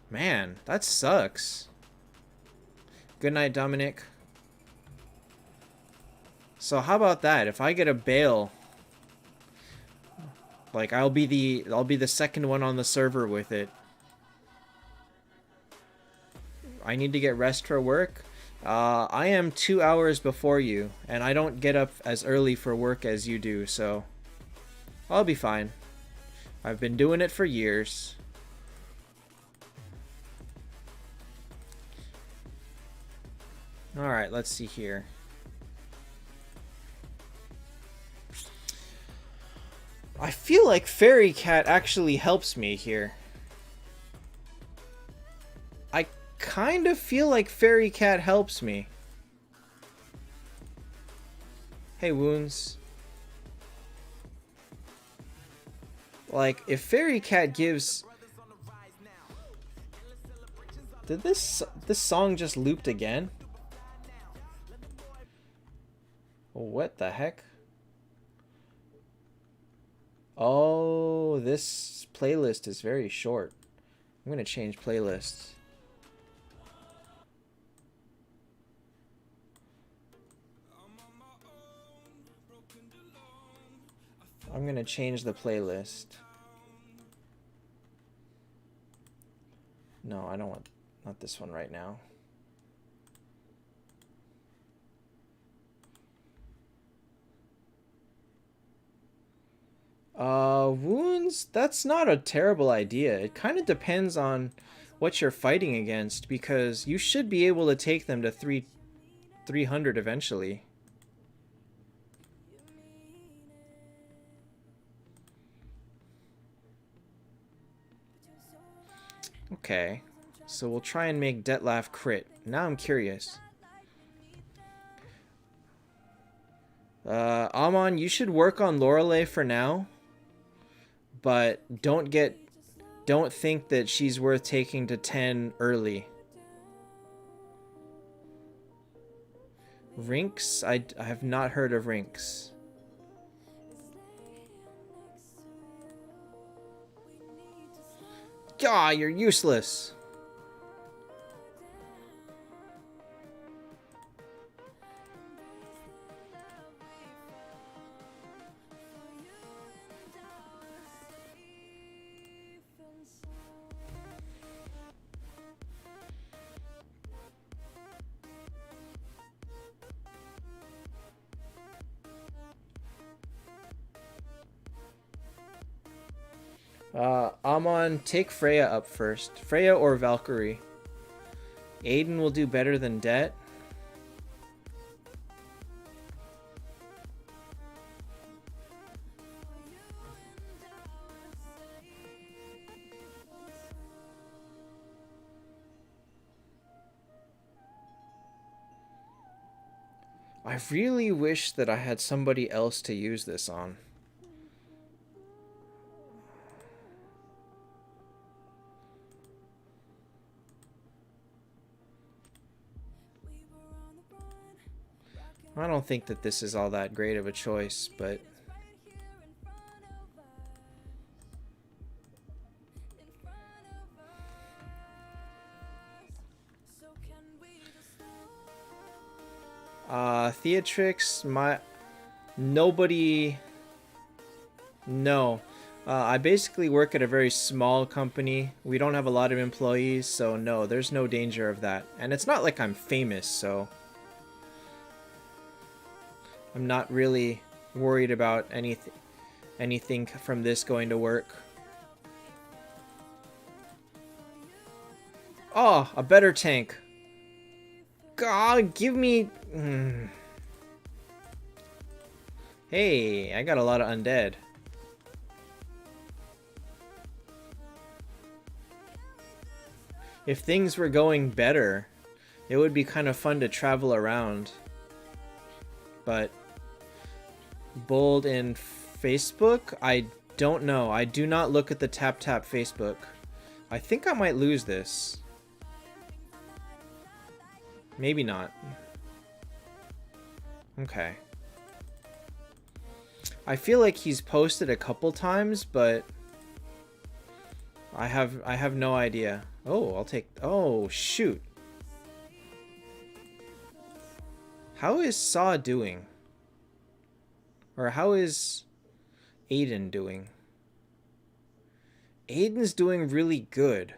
Man, that sucks. Good night, Dominic. So how about that? If I get a Bale, like I'll be the second one on the server with it. I need to get rest for work. I am 2 hours before you, and I don't get up as early for work as you do, so I'll be fine. I've been doing it for years. Alright, let's see here. I feel like Fairy Cat actually helps me here. I kind of feel like Fairy Cat helps me. Hey, Wounds. Like, if Fairy Cat gives... Did this song just looped again? What the heck? Oh, this playlist is very short. I'm gonna change playlists. I'm gonna change the playlist. No, I don't want, not this one right now. Wounds, that's not a terrible idea. It kind of depends on what you're fighting against, because you should be able to take them to 300 eventually. Okay, so we'll try and make Detlef crit. Now I'm curious. Amon, you should work on Lorelei for now, but don't think that she's worth taking to 10 early. Rinks? I have not heard of Rinks. Gah, you're useless. Amon, take Freya up first. Freya or Valkyrie. Aiden will do better than Det. I really wish that I had somebody else to use this on. I don't think that this is all that great of a choice, but... Theatrix, nobody... No. I basically work at a very small company. We don't have a lot of employees, so no, there's no danger of that. And it's not like I'm famous, so... I'm not really worried about anything from this going to work. Oh, a better tank. God, give me... Hey, I got a lot of undead. If things were going better, it would be kind of fun to travel around. But... Bold in Facebook? I don't know. I do not look at the Taptap Facebook. I think I might lose this. Maybe not. Okay. I feel like he's posted a couple times, but I have no idea. Oh, I'll take... Oh, shoot. How is Saw doing? Or how is Aiden doing? Aiden's doing really good.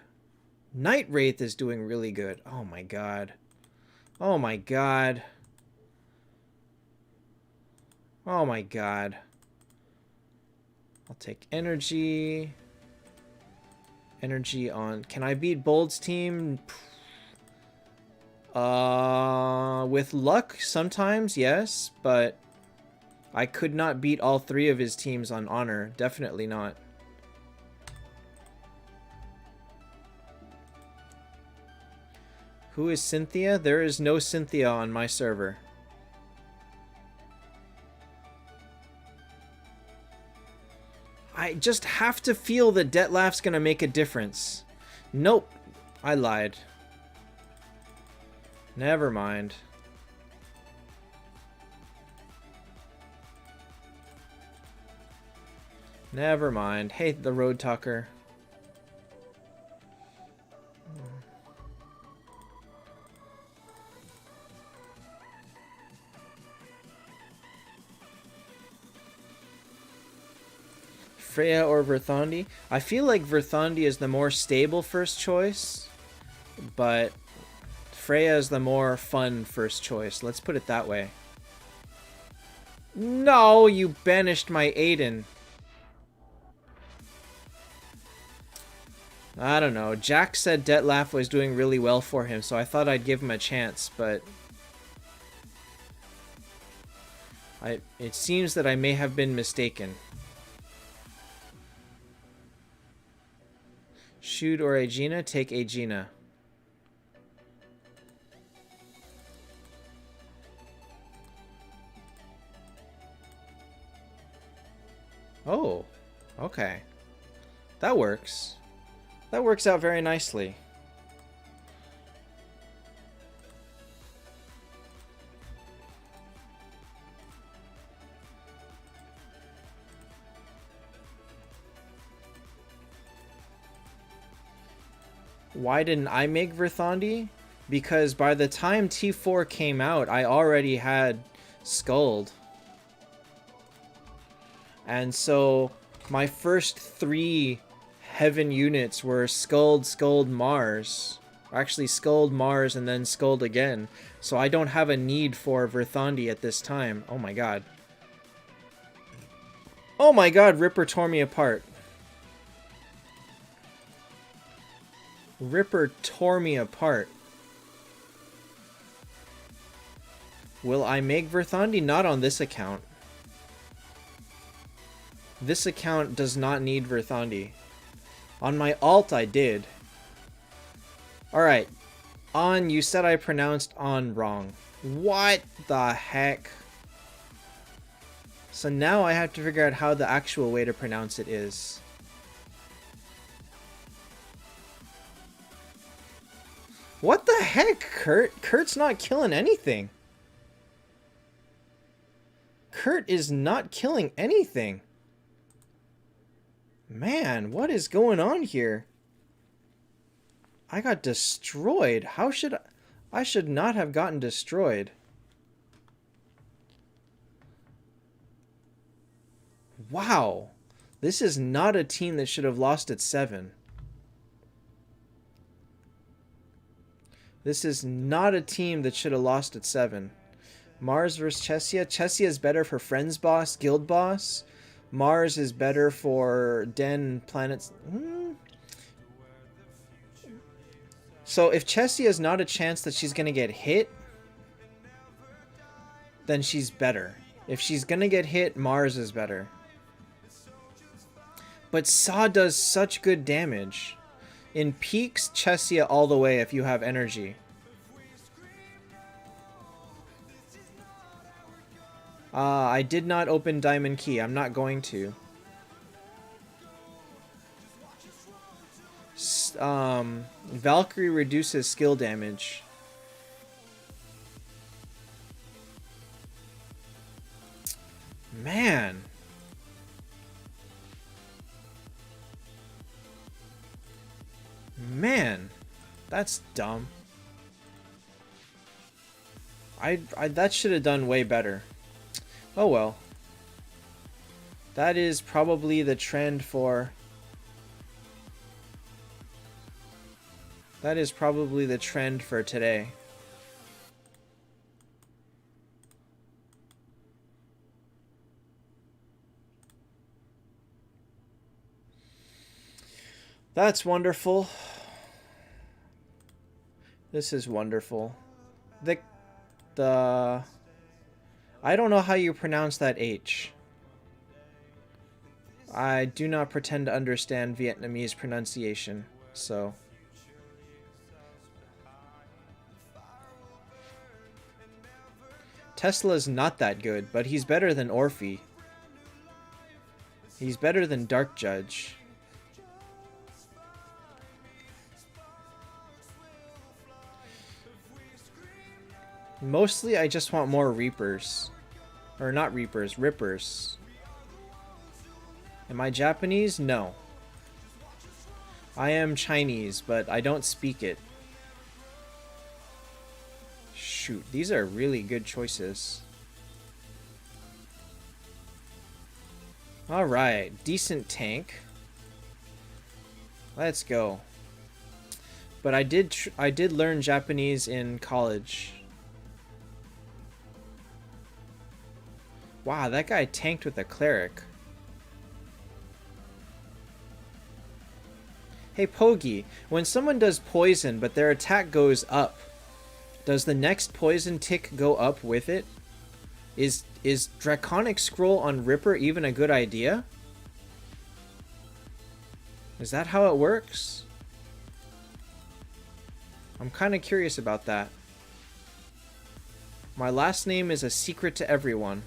Night Wraith is doing really good. Oh my god. Oh my god. Oh my god. I'll take energy. Energy on... Can I beat Bold's team? With luck, sometimes, yes, but... I could not beat all three of his teams on honor. Definitely not. Who is Cynthia? There is no Cynthia on my server. I just have to feel that Detlef's gonna make a difference. Nope. I lied. Never mind. Never mind. Hey, the Road Talker. Freya or Verthandi? I feel like Verthandi is the more stable first choice, but Freya is the more fun first choice. Let's put it that way. No, you banished my Aiden. I don't know. Jack said Detlef was doing really well for him, so I thought I'd give him a chance, but it seems that I may have been mistaken. Shoot or Aegina? Take Aegina. Oh, okay. That works. That works out very nicely. Why didn't I make Verthandi? Because by the time T4 came out, I already had Skuld. And so my first 3 Heaven units were Skuld, Skuld, Mars. Actually, Skuld, Mars, and then Skuld again. So I don't have a need for Verthandi at this time. Oh my god. Oh my god, Ripper tore me apart. Ripper tore me apart. Will I make Verthandi? Not on this account. This account does not need Verthandi. On my alt, I did. Alright. On, you said I pronounced on wrong. What the heck? So now I have to figure out how the actual way to pronounce it is. What the heck, Kurt? Kurt's not killing anything. Kurt is not killing anything. Man, what is going on here? I got destroyed. How should I should not have gotten destroyed. Wow. This is not a team that should have lost at 7. This is not a team that should have lost at 7. Mars versus Chesia. Chesia is better for Friends Boss, Guild Boss. Mars is better for Den Planets. So if Chesia is not a chance that she's going to get hit, then she's better. If she's going to get hit, Mars is better. But Saw does such good damage. In peaks, Chesia all the way if you have energy. I did not open Diamond Key. I'm not going to. Valkyrie reduces skill damage. Man. Man. That's dumb. That should have done way better. Oh well. That is probably the trend for... That is probably the trend for today. That's wonderful. This is wonderful. The I don't know how you pronounce that H. I do not pretend to understand Vietnamese pronunciation, so... Tesla's not that good, but he's better than Orphe. He's better than Dark Judge. Mostly, I just want more Reapers. Or not Reapers, Rippers. Am I Japanese? No. I am Chinese, but I don't speak it. Shoot, these are really good choices. Alright, decent tank. Let's go. But I did learn Japanese in college. Wow, that guy tanked with a cleric. Hey Pogi, when someone does poison but their attack goes up, does the next poison tick go up with it? Is Draconic Scroll on Ripper even a good idea? Is that how it works? I'm kind of curious about that. My last name is a secret to everyone.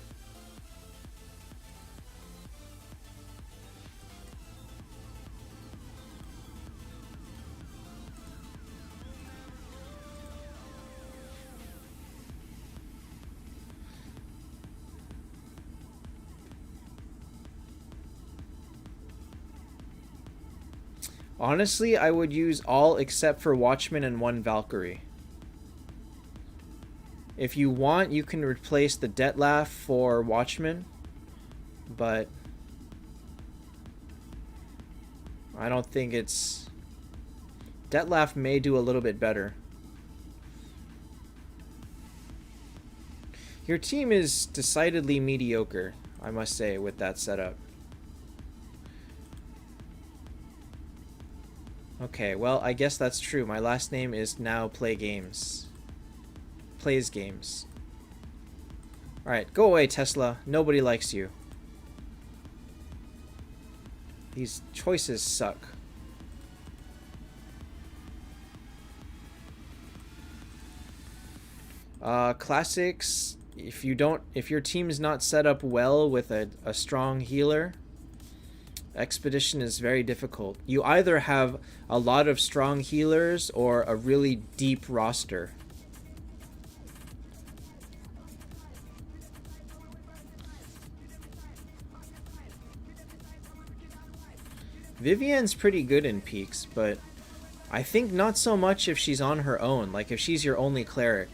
Honestly, I would use all except for Watchman and one Valkyrie. If you want, you can replace the Detlef for Watchman, but I don't think it's... Detlef may do a little bit better. Your team is decidedly mediocre, I must say, with that setup. Okay, well, I guess that's true. My last name is now Play Games. Plays games. Alright, go away, Tesla. Nobody likes you. These choices suck. Classics, if your team's not set up well with a strong healer, Expedition is very difficult. You either have a lot of strong healers or a really deep roster. Vivienne's pretty good in peaks, but I think not so much if she's on her own, like if she's your only cleric.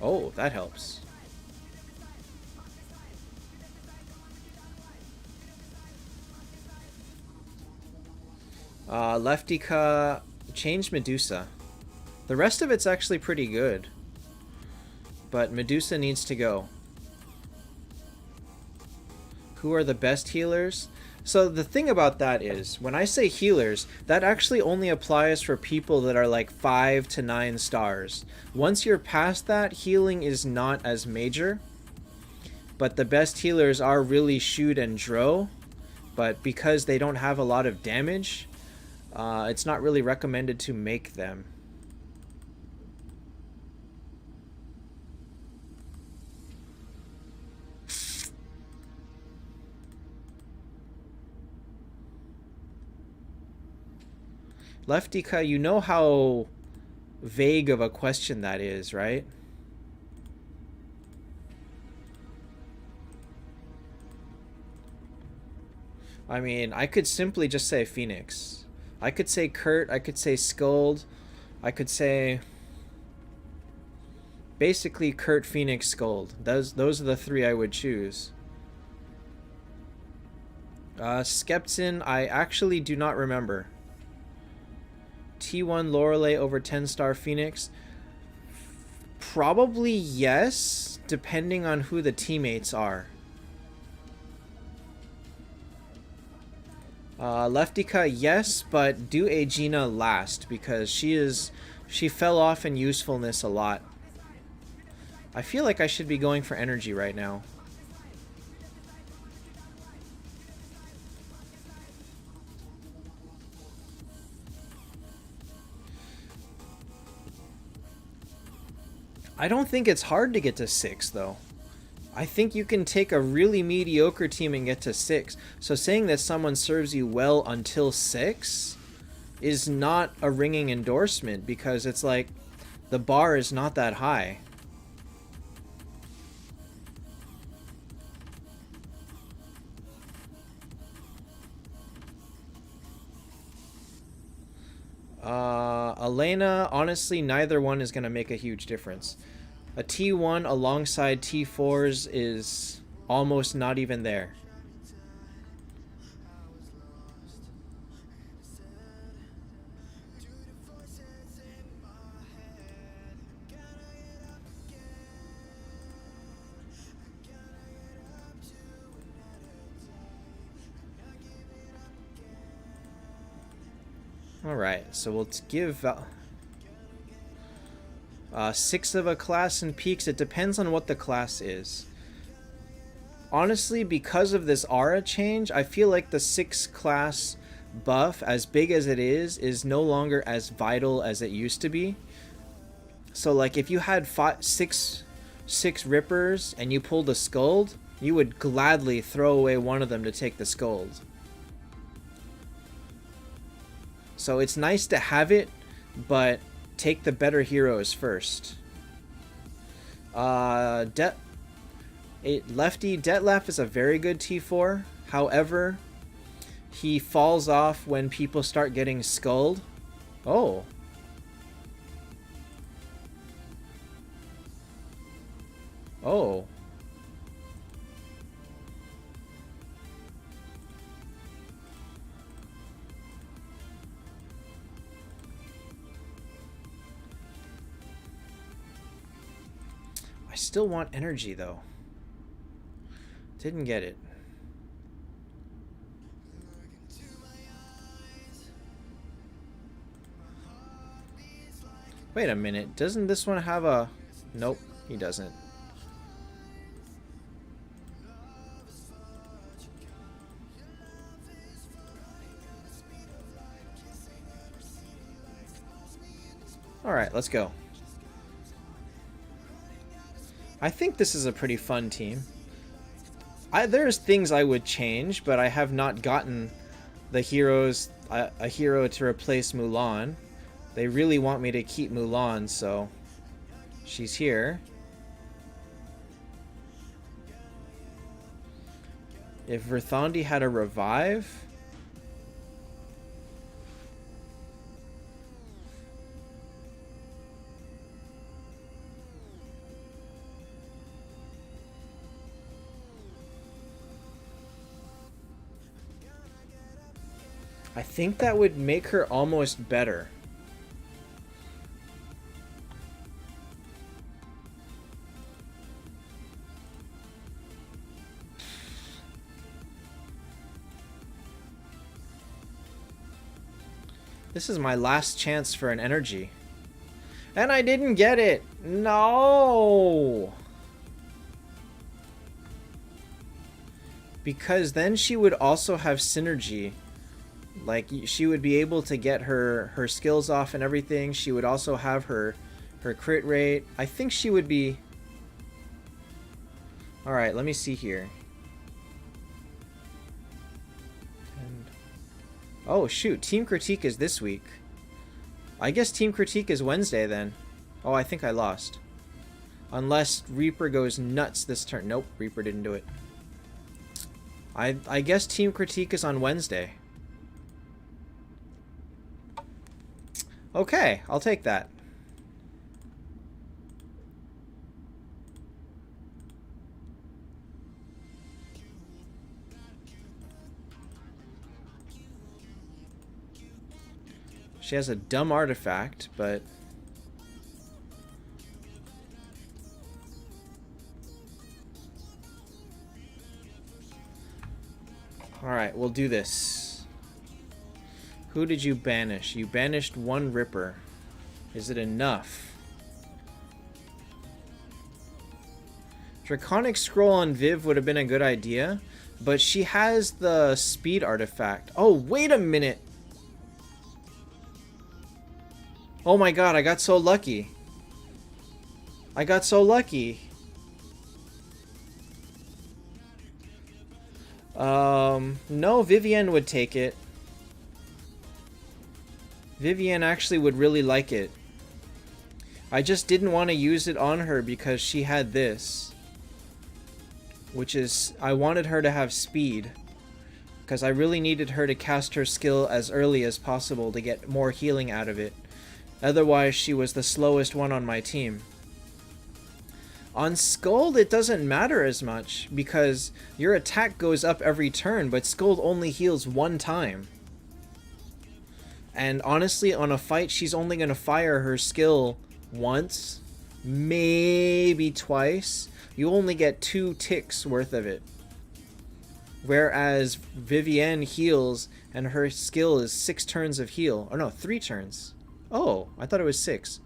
Oh, that helps. Leftica, change Medusa. The rest of it's actually pretty good. But Medusa needs to go. Who are the best healers? So the thing about that is, when I say healers, that actually only applies for people that are like 5 to 9 stars. Once you're past that, healing is not as major. But the best healers are really Shoot and Dro. But because they don't have a lot of damage, it's not really recommended to make them. Leftica, you know how vague of a question that is, right? I mean, I could simply just say Phoenix. I could say Kurt, I could say Skuld, I could say... basically Kurt, Phoenix, Skuld. Those are the three I would choose. Skeptin, I actually do not remember. T1 Lorelei over 10-star Phoenix? Probably yes, depending on who the teammates are. Leftica, yes, but do Aegina last, because she fell off in usefulness a lot. I feel like I should be going for energy right now. I don't think it's hard to get to 6, though. I think you can take a really mediocre team and get to 6. So saying that someone serves you well until 6 is not a ringing endorsement, because it's like the bar is not that high. Elena, honestly, neither one is going to make a huge difference. A T1 alongside T4s is almost not even there. Alright, so we'll give 6 of a class in peaks. It depends on what the class is. Honestly, because of this aura change, I feel like the 6 class buff, as big as it is no longer as vital as it used to be. So like if you had six rippers and you pulled a scold, you would gladly throw away one of them to take the scold. So it's nice to have it, but take the better heroes first. Lefty Detlef is a very good T4. However, he falls off when people start getting skulled. Oh. Oh. I still want energy, though. Didn't get it. Wait a minute. Doesn't this one have a... Nope, he doesn't. Alright, let's go. I think this is a pretty fun team. There's things I would change, but I have not gotten the heroes, a hero to replace Mulan. They really want me to keep Mulan, so she's here. If Verthandi had a revive... I think that would make her almost better. This is my last chance for an energy. And I didn't get it! No! Because then she would also have synergy. Like, she would be able to get her skills off and everything. She would also have her crit rate. I think she would be... Alright, let me see here. Oh, shoot. Team Critique is this week. I guess Team Critique is Wednesday, then. Oh, I think I lost. Unless Reaper goes nuts this turn. Nope, Reaper didn't do it. I guess Team Critique is on Wednesday. Okay, I'll take that. She has a dumb artifact, but... Alright, we'll do this. Who did you banish? You banished one Ripper. Is it enough? Draconic Scroll on Viv would have been a good idea, but she has the speed artifact. Oh, wait a minute! Oh my god, I got so lucky. I got so lucky. No, Vivienne would take it. Vivienne actually would really like it. I just didn't want to use it on her because she had this. Which is, I wanted her to have speed. Because I really needed her to cast her skill as early as possible to get more healing out of it. Otherwise, she was the slowest one on my team. On Scold, it doesn't matter as much because your attack goes up every turn, but Scold only heals one time. And honestly, on a fight, she's only going to fire her skill once, maybe twice. You only get 2 ticks worth of it. Whereas Vivienne heals and her skill is 6 turns of heal. Oh no, 3 turns. Oh, I thought it was 6.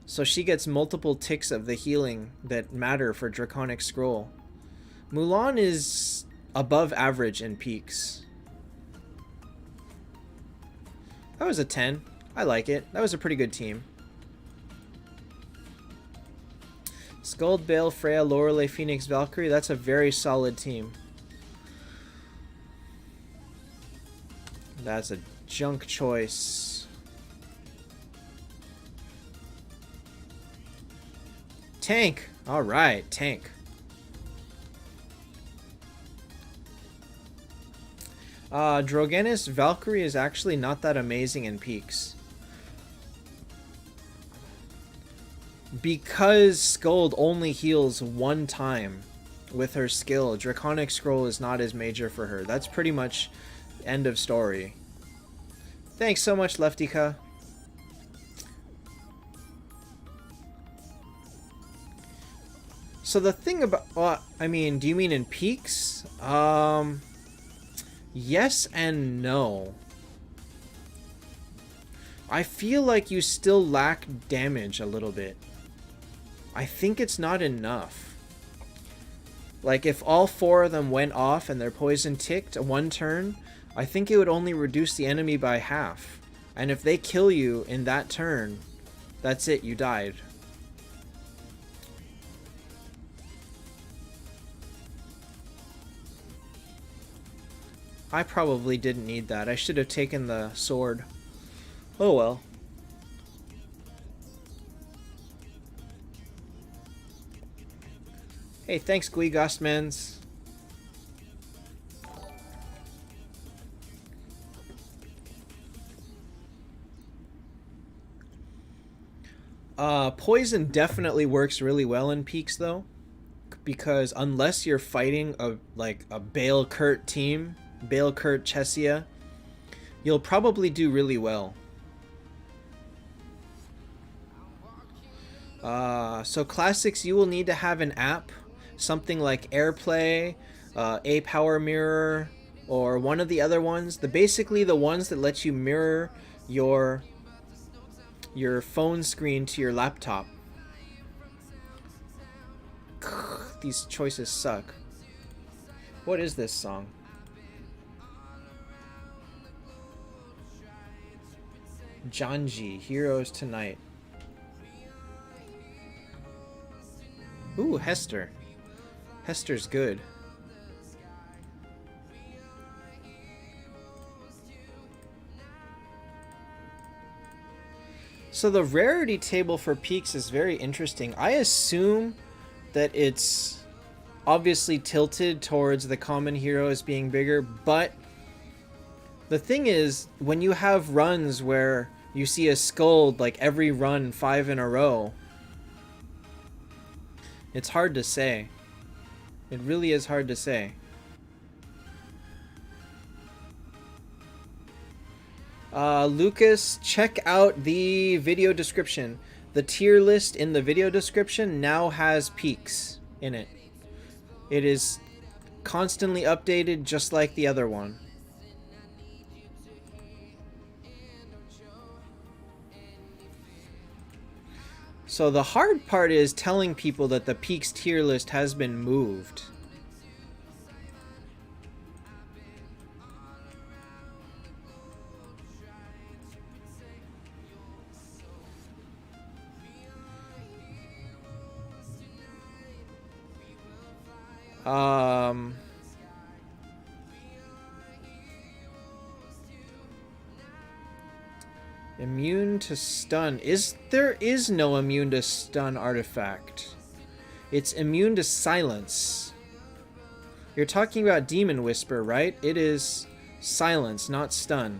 So she gets multiple ticks of the healing that matter for Draconic Scroll. Mulan is above average in peaks. That was a 10. I like it. That was a pretty good team. Skuld, Bale, Freya, Lorelei, Phoenix, Valkyrie. That's a very solid team. That's a junk choice. Tank. All right, tank. Drogenis Valkyrie is actually not that amazing in peaks. Because Skuld only heals one time with her skill, Draconic Scroll is not as major for her. That's pretty much end of story. Thanks so much, Leftika. So the thing about... Well, I mean, do you mean in peaks? Yes and no. I feel like you still lack damage a little bit. I think it's not enough. Like, if all 4 of them went off and their poison ticked one turn, I think it would only reduce the enemy by half. And if they kill you in that turn, that's it, you died. I probably didn't need that. I should have taken the sword. Oh well. Hey, thanks, Guigostmans. Poison definitely works really well in peaks, though, because unless you're fighting a Bale Kurt team, Bale Kurt Chesia, you'll probably do really well. So classics, you will need to have an app, something like AirPlay, A Power Mirror, or one of the other ones. Basically the ones that let you mirror your phone screen to your laptop. These choices suck. What is this song? Janji, Heroes Tonight. Ooh, Hester. Hester's good. So the rarity table for peaks is very interesting. I assume that it's obviously tilted towards the common heroes being bigger, but the thing is, when you have runs where you see a Skuld like every run 5 in a row, it's hard to say. It really is hard to say. Lucas, check out the video description. The tier list in the video description now has peaks in it. It is constantly updated just like the other one. So the hard part is telling people that the peaks tier list has been moved. Immune to stun. There is no immune to stun artifact. It's immune to silence. You're talking about Demon Whisper, right? It is silence, not stun.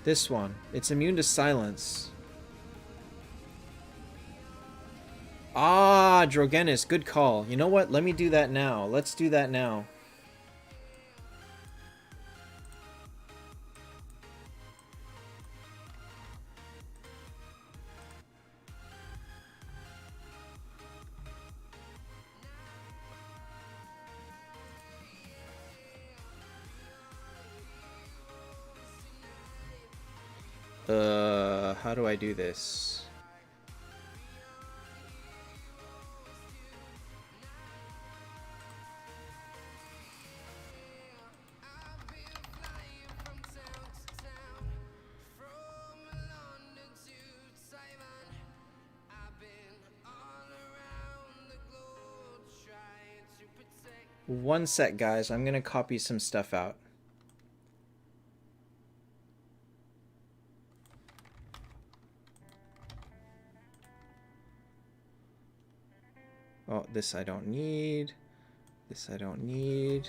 This one. It's immune to silence. Ah, Drogenis, good call. You know what? Let me do that now. Let's do that now. How do I do this? One sec, guys. I'm gonna copy some stuff out. Oh, this I don't need. This I don't need.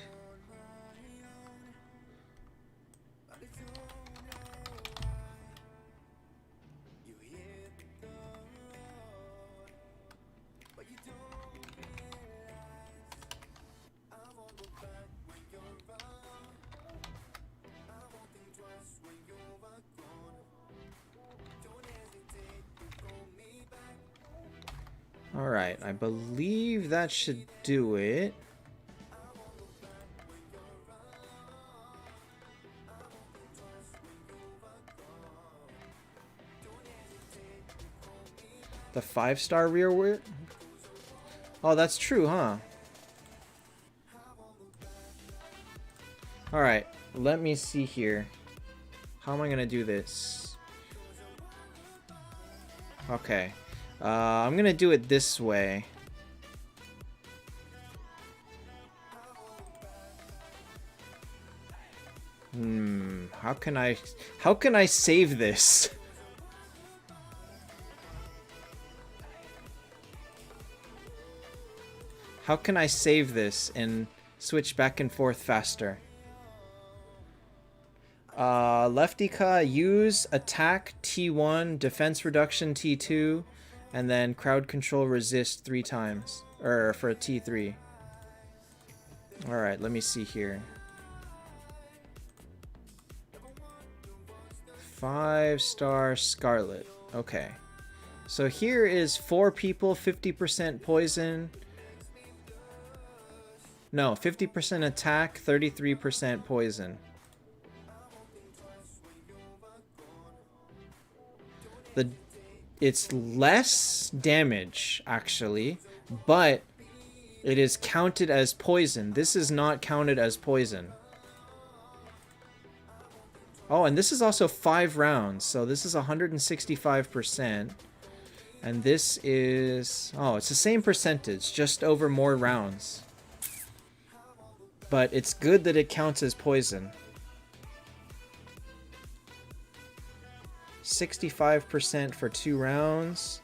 Alright, I believe that should do it. The 5-star rearward? Oh, that's true, huh? Alright, let me see here. How am I gonna do this? Okay. I'm gonna do it this way. How can I save this? How can I save this and switch back and forth faster? Leftika, use attack T1, defense reduction T2, and then crowd control resist 3 times. Or for a T3. Alright, let me see here. 5-star Scarlet. Okay. So here is 4 people, 50% poison. No, 50% attack, 33% poison. It's less damage, actually, but it is counted as poison. This is not counted as poison. Oh, and this is also 5 rounds, so this is 165%. And this is... oh, it's the same percentage, just over more rounds. But it's good that it counts as poison. 65% for 2 rounds.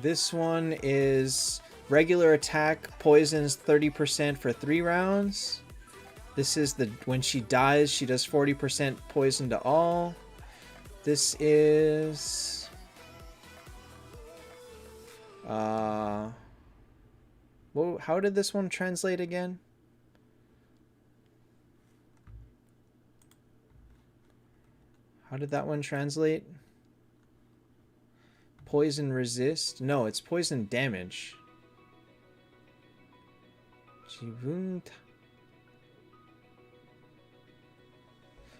This one is regular attack, poisons 30% for 3 rounds. This is the when she dies, she does 40% poison to all. This is well, how did this one translate again? How did that one translate? Poison resist? No, it's poison damage.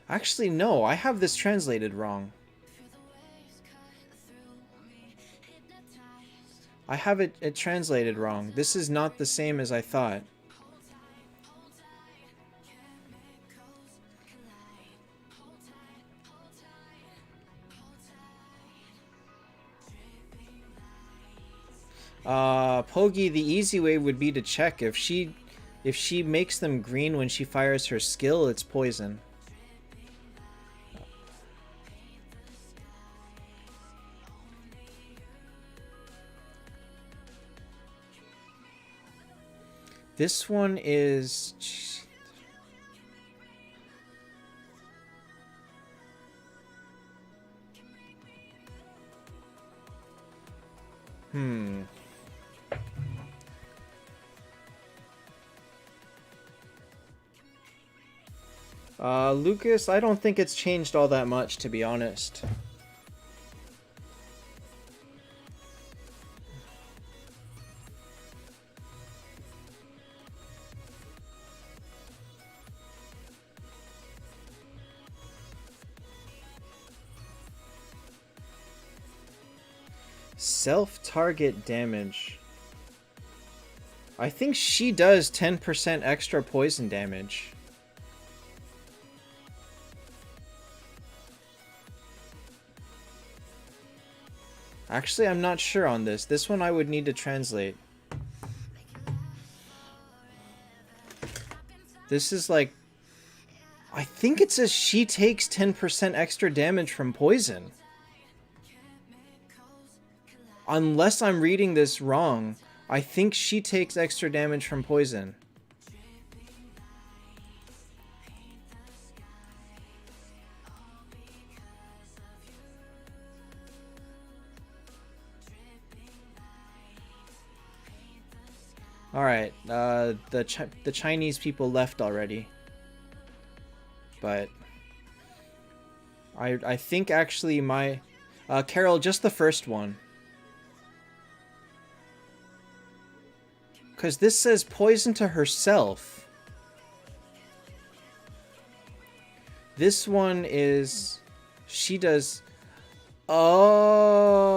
Actually, no, I have this translated wrong. I have it translated wrong. This is not the same as I thought. Pogi, the easy way would be to check if she makes them green when she fires her skill, it's poison. This one is Lucas, I don't think it's changed all that much, to be honest. Self-target damage. I think she does 10% extra poison damage. Actually, I'm not sure on this. This one I would need to translate. This is like... I think it says she takes 10% extra damage from poison. Unless I'm reading this wrong, I think she takes extra damage from poison. Alright, the Chinese people left already. But... I think actually my... Carol, just the first one. Because this says poison to herself. This one is... She does... Oh...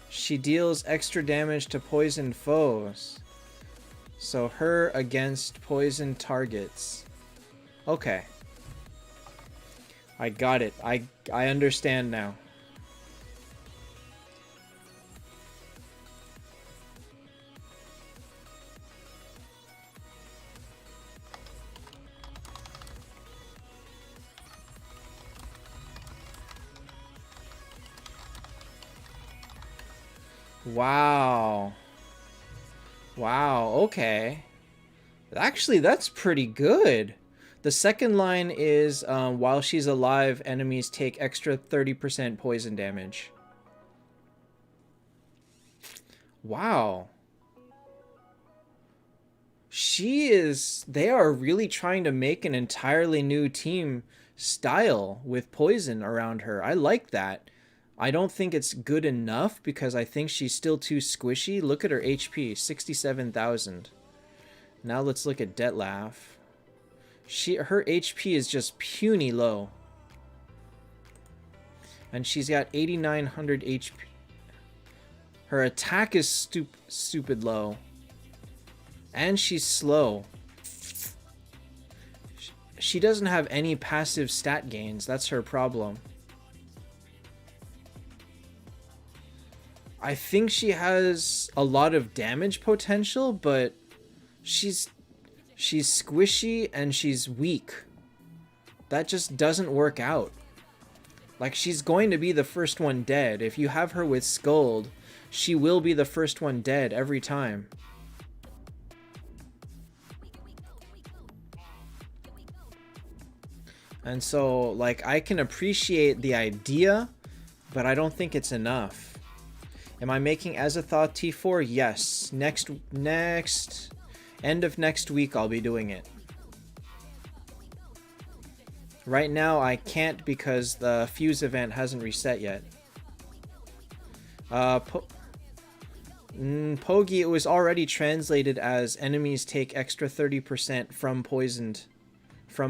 She deals extra damage to poisoned foes. So her against poisoned targets. Okay. I got it. I understand now. Wow. Wow, okay. Actually, that's pretty good. The second line is, while she's alive, enemies take extra 30% poison damage. Wow. They are really trying to make an entirely new team style with poison around her. I like that. I don't think it's good enough because I think she's still too squishy. Look at her HP, 67,000. Now let's look at Detlef. Her HP is just puny low. And she's got 8,900 HP. Her attack is stupid low. And she's slow. She doesn't have any passive stat gains. That's her problem. I think she has a lot of damage potential, but she's squishy and she's weak. That just doesn't work out. Like, she's going to be the first one dead. If you have her with Scold, she will be the first one dead every time. And so, like, I can appreciate the idea, but I don't think it's enough. Am I making Azathoth T4? Yes. Next end of next week I'll be doing it. Right now I can't because the Fuse event hasn't reset yet. Pogi, it was already translated as enemies take extra 30% from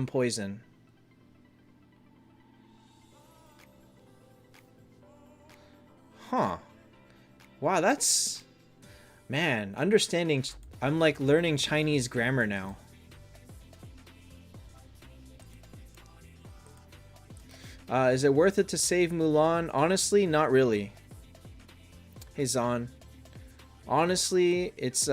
poison. Huh. Wow, that's... Man, understanding... I'm like learning Chinese grammar now. Is it worth it to save Mulan? Honestly, not really. Hey, Zon. Honestly, it's...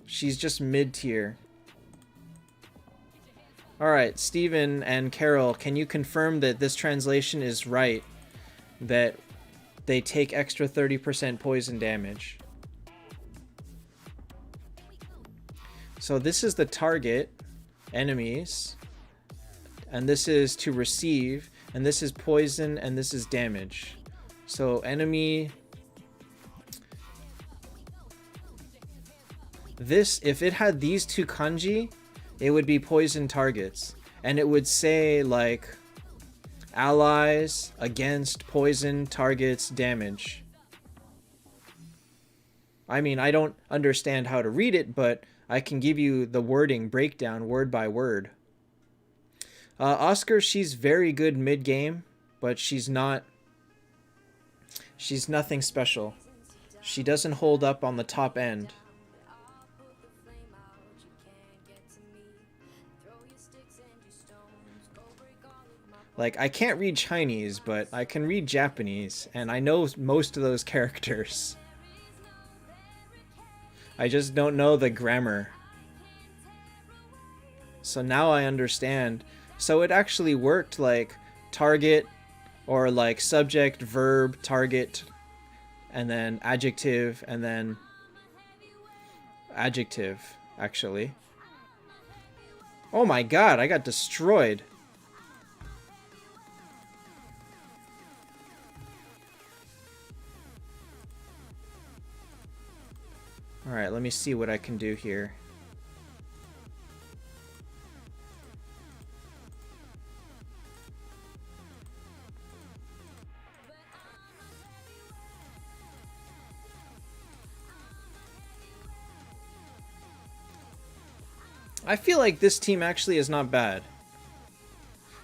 She's just mid-tier. Alright, Steven and Carol, can you confirm that this translation is right? That they take extra 30% poison damage. So this is the target, enemies, and this is to receive, and this is poison, and this is damage. So enemy... This, if it had these two kanji, it would be poison targets. And it would say, like, allies against poison targets damage. I mean, I don't understand how to read it, but I can give you the wording breakdown word by word. Oscar, she's very good mid-game, but she's nothing special. She doesn't hold up on the top end. Like, I can't read Chinese, but I can read Japanese, and I know most of those characters. I just don't know the grammar. So now I understand. So it actually worked like target, or like subject, verb, target, and then adjective, and then adjective, actually. Oh my god, I got destroyed. Alright, let me see what I can do here. I feel like this team actually is not bad.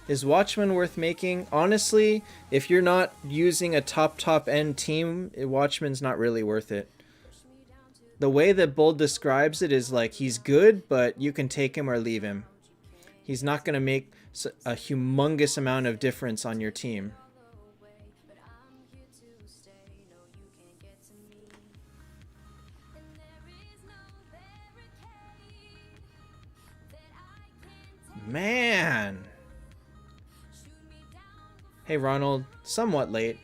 Is Watchman worth making? Honestly, if you're not using a top end team, Watchman's not really worth it. The way that Bold describes it is like he's good, but you can take him or leave him. He's not going to make a humongous amount of difference on your team. Man! Hey Ronald, somewhat late.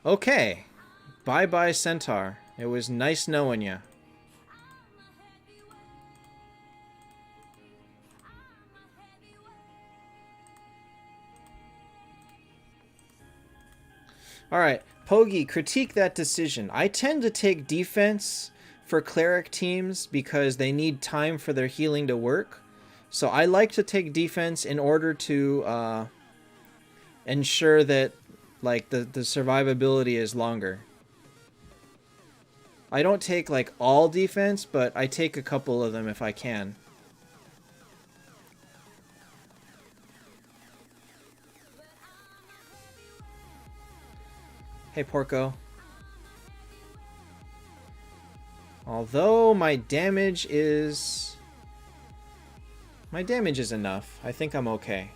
Okay, bye-bye Centaur. It was nice knowing ya. Alright, Pogi, critique that decision. I tend to take defense for cleric teams because they need time for their healing to work. So I like to take defense in order to ensure that like the survivability is longer. I don't take like all defense, but I take a couple of them if I can. Hey Porco. Although my damage is enough. I think I'm okay.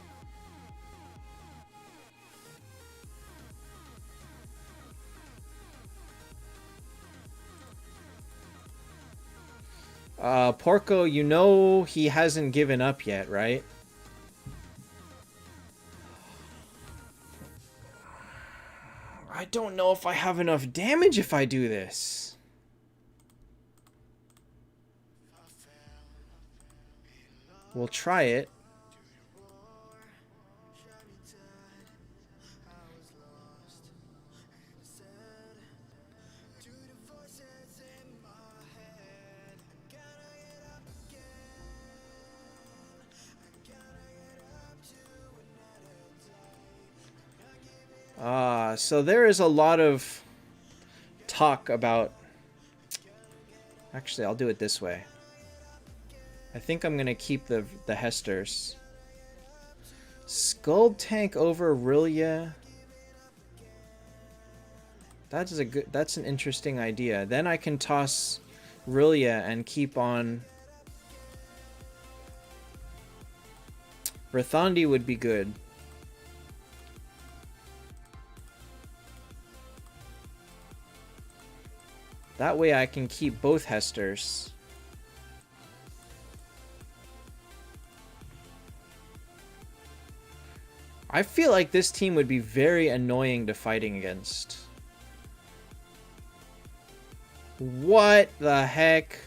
Porco, you know he hasn't given up yet, right? I don't know if I have enough damage if I do this. We'll try it. So there is a lot of talk about... Actually, I'll do it this way. I think I'm going to keep the Hesters. Skull Tank over Rillia. That's an interesting idea. Then I can toss Rillia and keep on... Rathandi would be good. That way I can keep both Hesters. I feel like this team would be very annoying to fighting against. What the heck?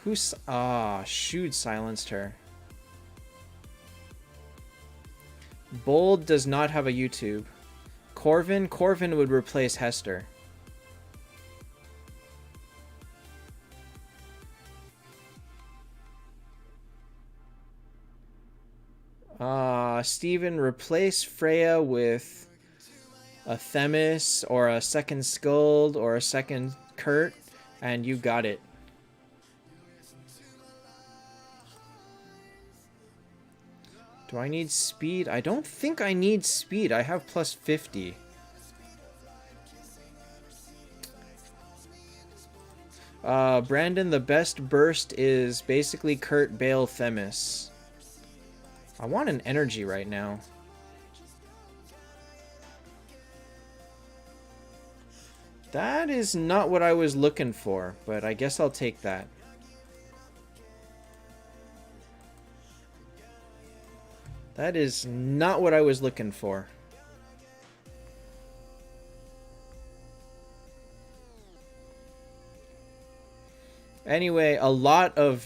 Who's... Ah, Shoot silenced her. Bold does not have a YouTube. Corvin would replace Hester. Steven, replace Freya with a Themis or a second Skuld or a second Kurt, and you got it. Do I need speed? I don't think I need speed. I have plus 50. Brandon, the best burst is basically Kurt, Bale, Themis. I want an energy right now. That is not what I was looking for, but I guess I'll take that. That is not what I was looking for. Anyway, a lot of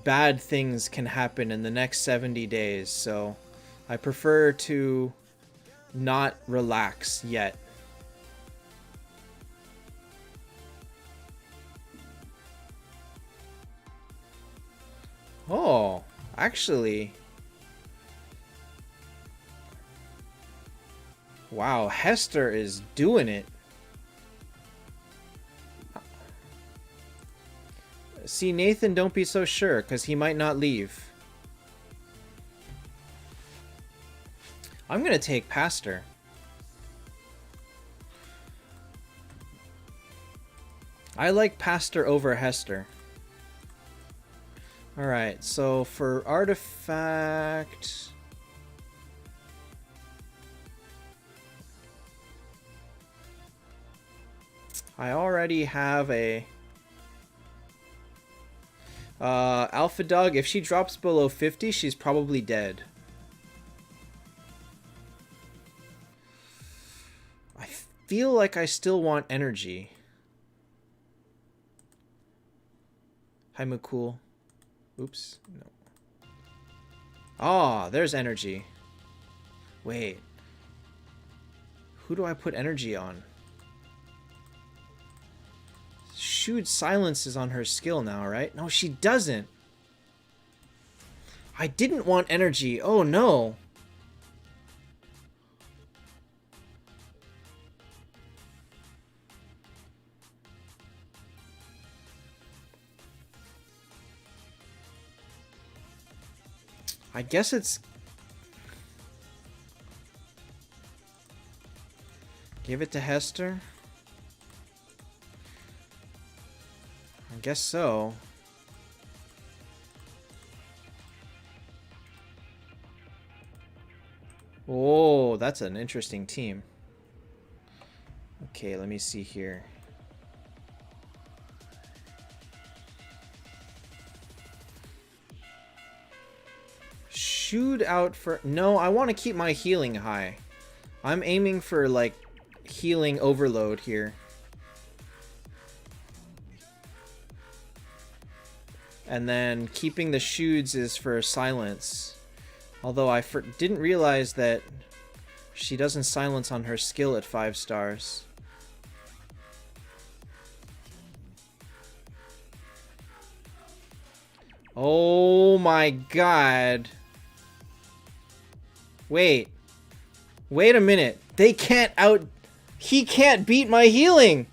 bad things can happen in the next 70 days, so I prefer to not relax yet. Oh, actually... Wow, Hester is doing it. See, Nathan, don't be so sure, because he might not leave. I'm going to take Pastor. I like Pastor over Hester. Alright, so for artifact... I already have a... Alpha Dog, if she drops below 50, she's probably dead. I feel like I still want energy. Hi, Mukul. Oops. No. Ah, there's energy. Wait. Who do I put energy on? Shoot silence is on her skill now, right? No, she doesn't. I didn't want energy. Oh, no. I guess it's... Give it to Hester? I guess so. Oh, that's an interesting team. Okay, let me see here. Shoot out for... No, I want to keep my healing high. I'm aiming for, like, healing overload here. And then keeping the shoots is for silence. Although I didn't realize that she doesn't silence on her skill at 5 stars. Oh my god. Wait. Wait a minute. They can't out... He can't beat my healing!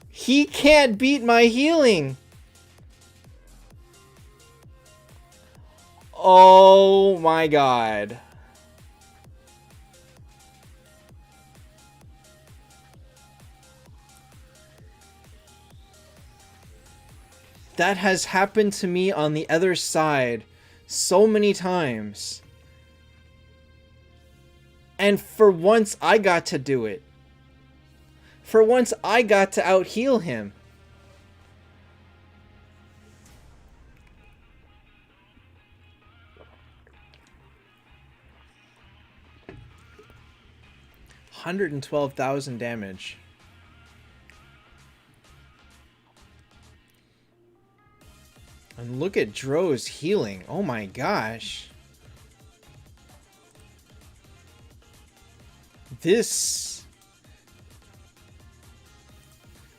He can't beat my healing! Oh my god. That has happened to me on the other side so many times. And for once I got to do it. For once I got to out-heal him. $112,000 damage. And look at Dro's healing. Oh my gosh. This...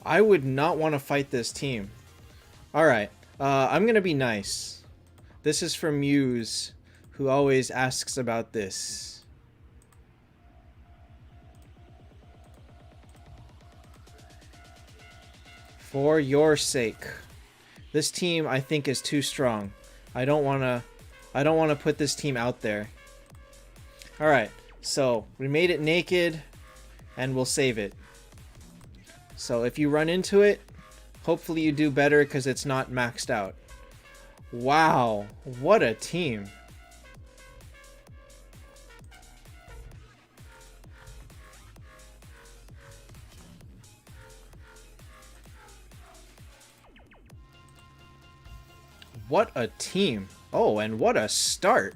I would not want to fight this team. Alright, I'm gonna be nice. This is from Muse, who always asks about this. For your sake. This team, I think, is too strong. I don't wanna put this team out there. Alright, so we made it naked, and we'll save it. So if you run into it, hopefully you do better because it's not maxed out. Wow, what a team. What a team. Oh, and what a start.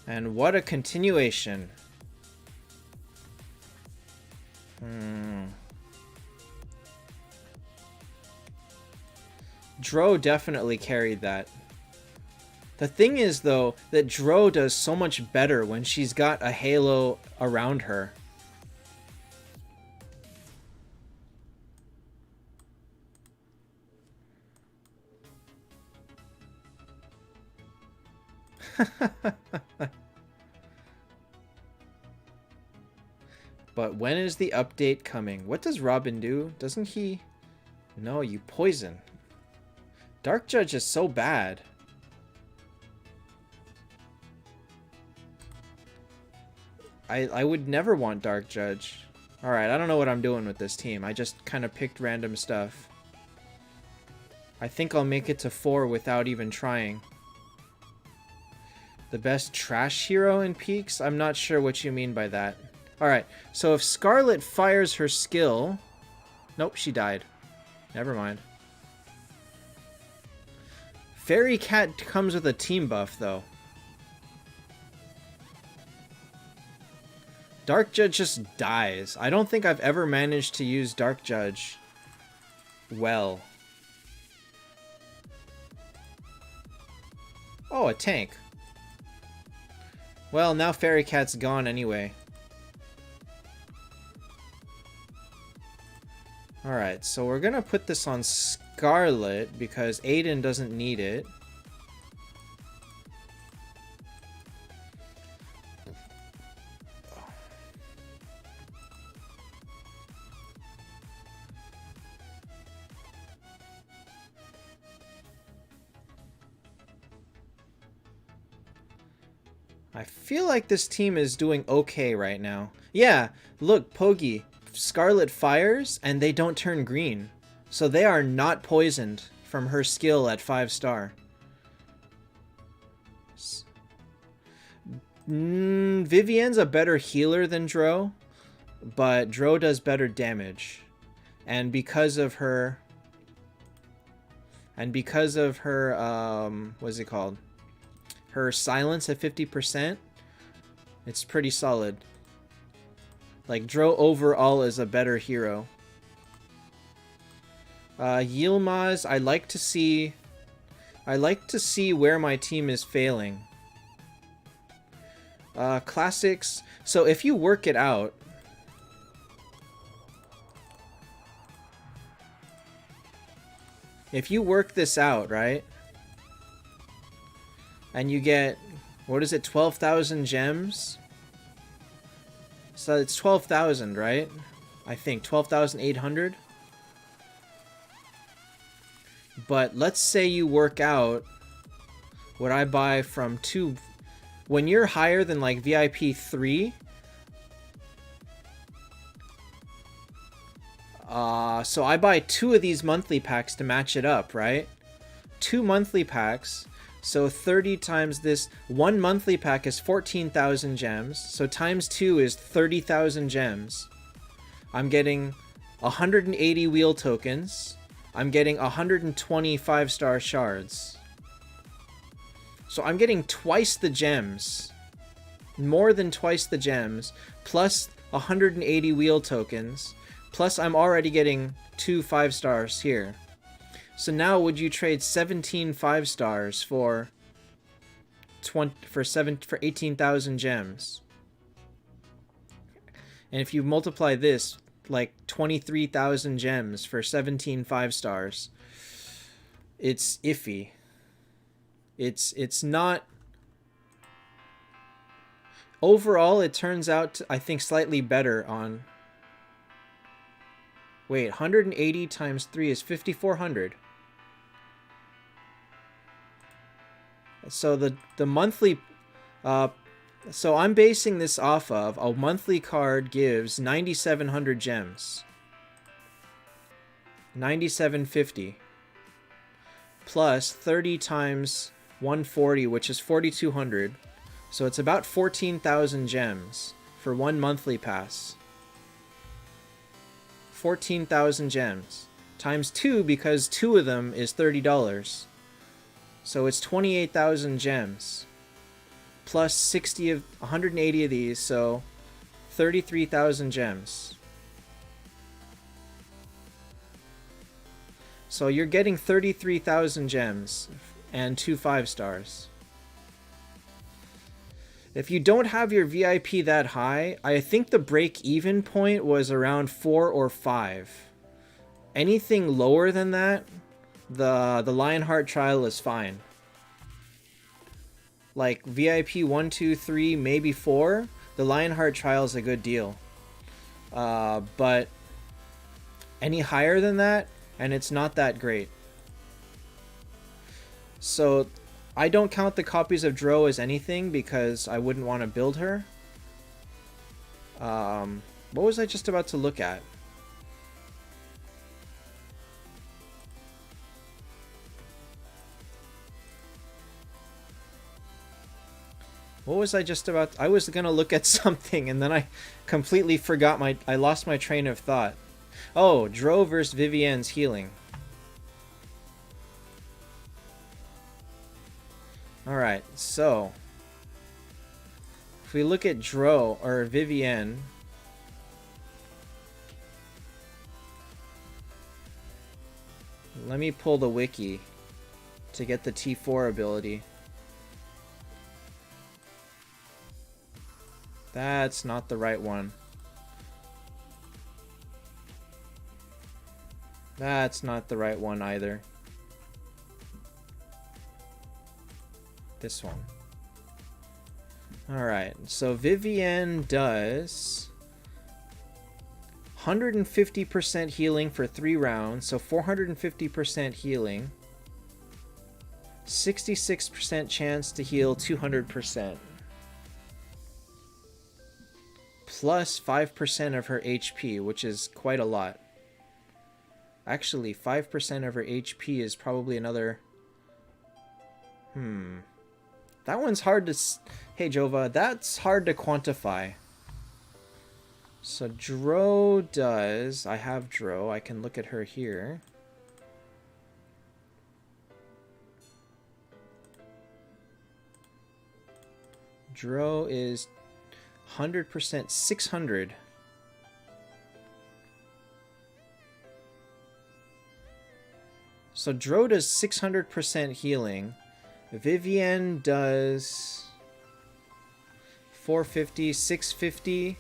And what a continuation. Dro definitely carried that. The thing is, though, that Dro does so much better when she's got a halo around her. But when is the update coming? What does Robin do? Doesn't he... No, you poison. Dark Judge is so bad. I would never want Dark Judge. Alright, I don't know what I'm doing with this team. I just kind of picked random stuff. I think I'll make it to 4 without even trying. The best trash hero in Peaks? I'm not sure what you mean by that. Alright, so if Scarlet fires her skill... Nope, she died. Never mind. Fairy Cat comes with a team buff, though. Dark Judge just dies. I don't think I've ever managed to use Dark Judge well. Oh, a tank. Well, now Fairy Cat's gone anyway. Alright, so we're gonna put this on Scarlet because Aiden doesn't need it. I feel like this team is doing okay right now. Yeah, look, Pogi. Scarlet fires and they don't turn green. So they are not poisoned from her skill at 5-star. Vivienne's a better healer than Dro, but Dro does better damage. And because of her... what's it called? Her silence at 50%, it's pretty solid. Like, Dro overall is a better hero. Yilmaz, I like to see where my team is failing. Classics, so if you work it out, if you work this out, right? And you get, what is it, 12,000 gems? So it's 12,000, right? I think 12,800. But let's say you work out what I buy from 2. When you're higher than like VIP 3, so I buy 2 of these monthly packs to match it up, right? 2 monthly packs. So 30 times this, 1 monthly pack is 14,000 gems. So times 2 is 30,000 gems. I'm getting 180 wheel tokens. I'm getting 120 5-star shards. So I'm getting twice the gems. More than twice the gems. Plus 180 wheel tokens. Plus, I'm already getting 2 5-stars here. So now would you trade 17 5-stars for 18,000 gems? And if you multiply this, like 23,000 gems for 17 5-stars, it's iffy. It's not. Overall, it turns out, I think, slightly better on. Wait, 180 times 3 is 5,400. So the monthly, so I'm basing this off of a monthly card gives 9,700 gems. 9,750 plus 30 times 140, which is 4,200. So it's about 14,000 gems for one monthly pass. 14,000 gems times 2, because 2 of them is $30. So it's 28,000 gems plus 180 of these, so 33,000 gems. So you're getting 33,000 gems and 2 5-stars. If you don't have your VIP that high, I think the break-even point was around 4 or 5. Anything lower than that, the Lionheart trial is fine. Like VIP 1, 2, 3, maybe 4, the Lionheart trial is a good deal. But any higher than that, and it's not that great. So I don't count the copies of Dro as anything because I wouldn't want to build her. What was I just about to look at? What was I just about? I was gonna look at something and then I completely forgot I lost my train of thought. Oh, Dro versus Vivienne's healing. Alright, so if we look at Dro or Vivienne, let me pull the wiki to get the T4 ability. That's not the right one. That's not the right one either. This one. Alright, so Vivienne does 150% healing for 3 rounds, so 450% healing. 66% chance to heal 200%. Plus 5% of her HP, which is quite a lot. Actually, 5% of her HP is probably another... That one's hard to... Hey, Jova, that's hard to quantify. So, Dro does... I have Dro. I can look at her here. Dro is 100%, 600. So, Dro does 600% healing. Vivienne does 450, 650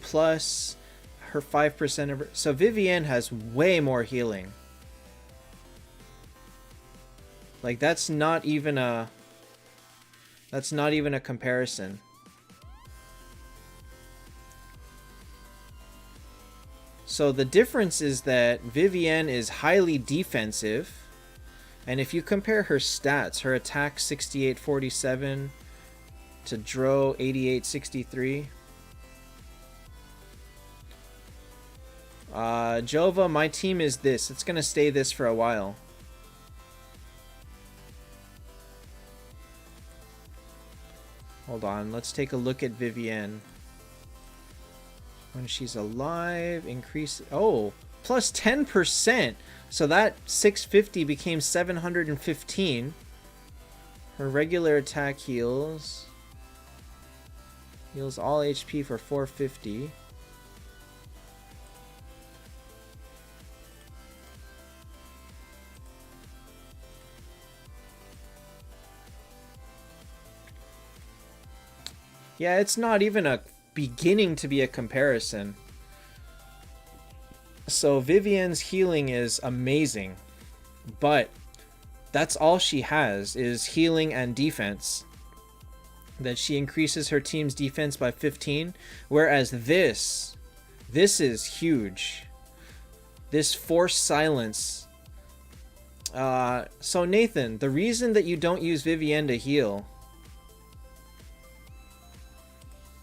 plus her 5% of her. So Vivienne has way more healing. Like that's not even a comparison. So the difference is that Vivienne is highly defensive. And if you compare her stats, her attack 6847 to Dro 8863. Jova, my team is this. It's gonna stay this for a while. Hold on, let's take a look at Vivienne. When she's alive, increase... Oh, plus 10%! So that 650 became 715. Her regular attack heals all HP for 450. Yeah, it's not even a beginning to be a comparison. So Vivienne's healing is amazing, but that's all she has is healing and defense. That she increases her team's defense by 15, whereas this is huge. This forced silence. So Nathan, the reason that you don't use Vivienne to heal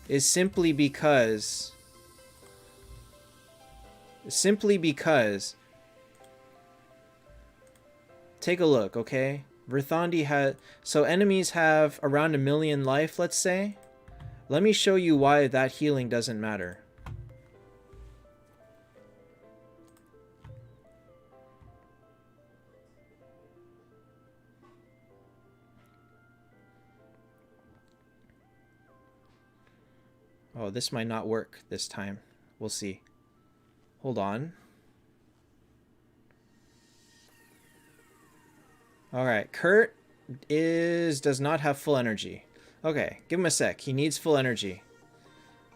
is simply because take a look, okay? Verthandi had, so enemies have around 1 million life, let's say. Let me show you why that healing doesn't matter. Oh, this might not work this time. We'll see. Hold on. Alright, Kurt does not have full energy. Okay, give him a sec. He needs full energy.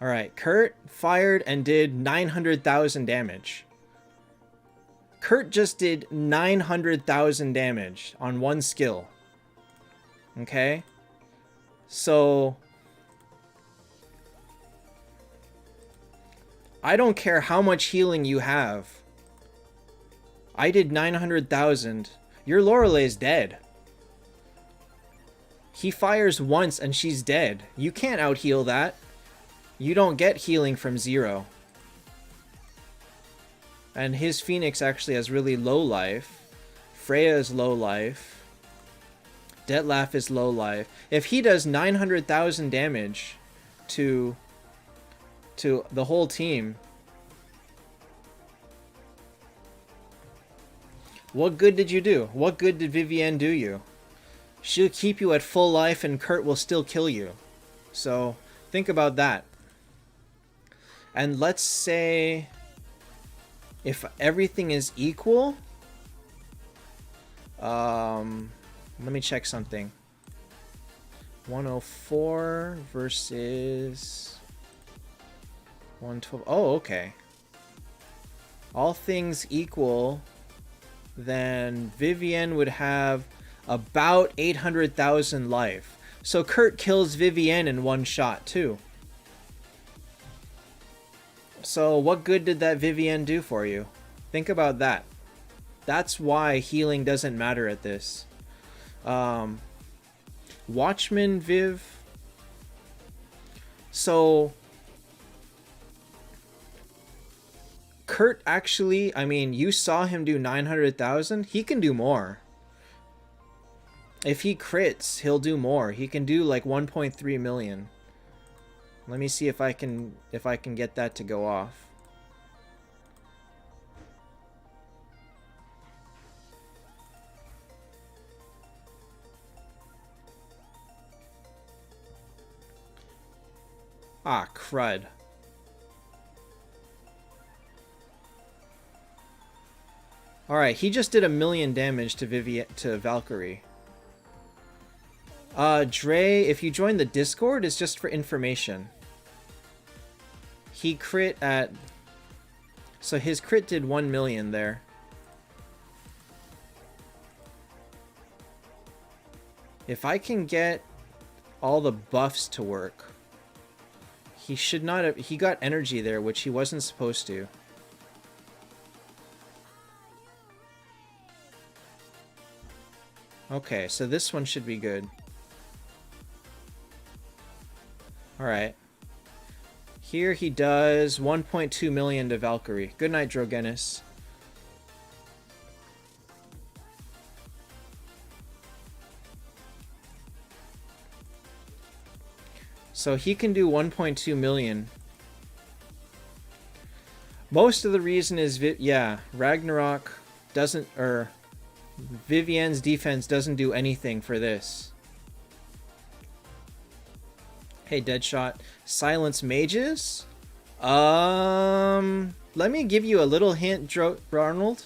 Alright, Kurt fired and did 900,000 damage. Kurt just did 900,000 damage on one skill. Okay? So I don't care how much healing you have. I did 900,000. Your Lorelei's dead. He fires once and she's dead. You can't out-heal that. You don't get healing from 0. And his Phoenix actually has really low life. Freya is low life. Detlef is low life. If he does 900,000 damage to the whole team, what good did you do? What good did Vivienne do you? She'll keep you at full life and Kurt will still kill you. So think about that. And let's say if everything is equal, let me check something. 104 versus 112. Oh, okay. All things equal, then Vivienne would have about 800,000 life. So Kurt kills Vivienne in one shot too. So what good did that Vivienne do for you? Think about that. That's why healing doesn't matter at this. Watchman Viv. So Kurt actually, I mean, you saw him do 900,000. He can do more. If he crits, he'll do more. He can do like 1.3 million. Let me see if I can get that to go off. Ah, crud. Alright, he just did 1 million damage to Valkyrie. Dre, if you join the Discord, it's just for information. He crit at... So his crit did 1 million there. If I can get all the buffs to work... He should not have... He got energy there, which he wasn't supposed to. Okay, so this one should be good. Alright. Here he does 1.2 million to Valkyrie. Good night, Drogenis. So he can do 1.2 million. Most of the reason is, yeah, Ragnarok doesn't, or Vivienne's defense doesn't do anything for this. Hey, Deadshot. Silence mages? Let me give you a little hint, Arnold.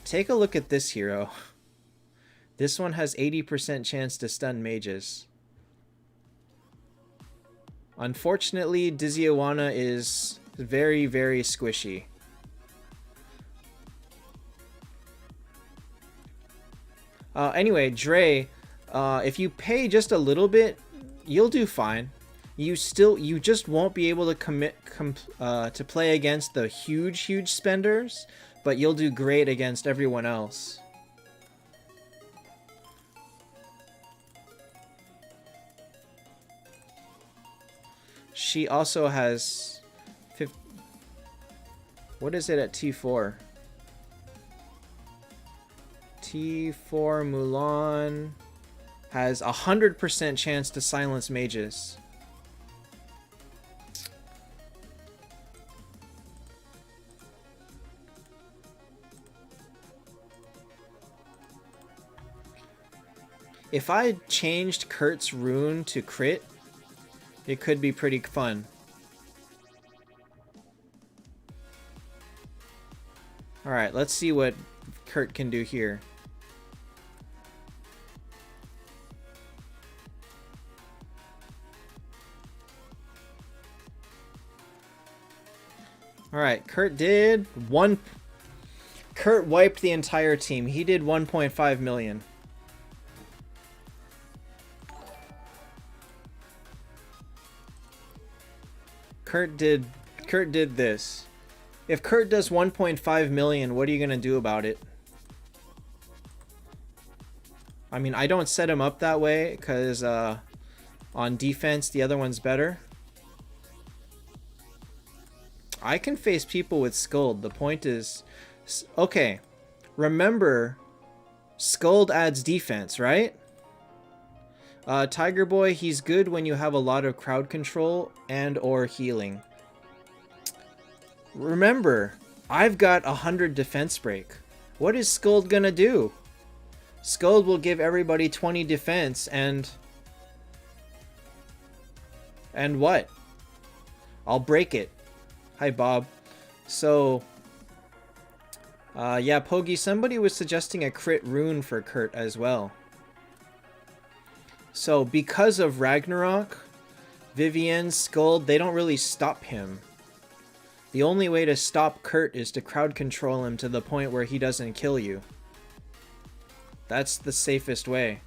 Take a look at this hero. This one has 80% chance to stun mages. Unfortunately, Dizzy-Awana is very, very squishy. Anyway, Dre, if you pay just a little bit, you'll do fine. You just won't be able to to play against the huge spenders, but you'll do great against everyone else. She also has... What is it at T4? T4 Mulan has 100% chance to silence mages. If I changed Kurt's rune to crit, it could be pretty fun. Alright, let's see what Kurt can do here. Alright, Kurt wiped the entire team. He did 1.5 million. Kurt did this. If Kurt does 1.5 million, what are you gonna do about it? I mean, I don't set him up that way because on defense the other one's better. I can face people with Skuld. The point is, okay, remember, Skuld adds defense, right? Tiger Boy, he's good when you have a lot of crowd control and or healing. Remember, I've got 100 defense break. What is Skuld gonna do? Skuld will give everybody 20 defense and what? I'll break it. Hi, Bob. So, yeah, Pogi, somebody was suggesting a crit rune for Kurt as well. So, because of Ragnarok, Vivienne, Skuld, they don't really stop him. The only way to stop Kurt is to crowd control him to the point where he doesn't kill you. That's the safest way.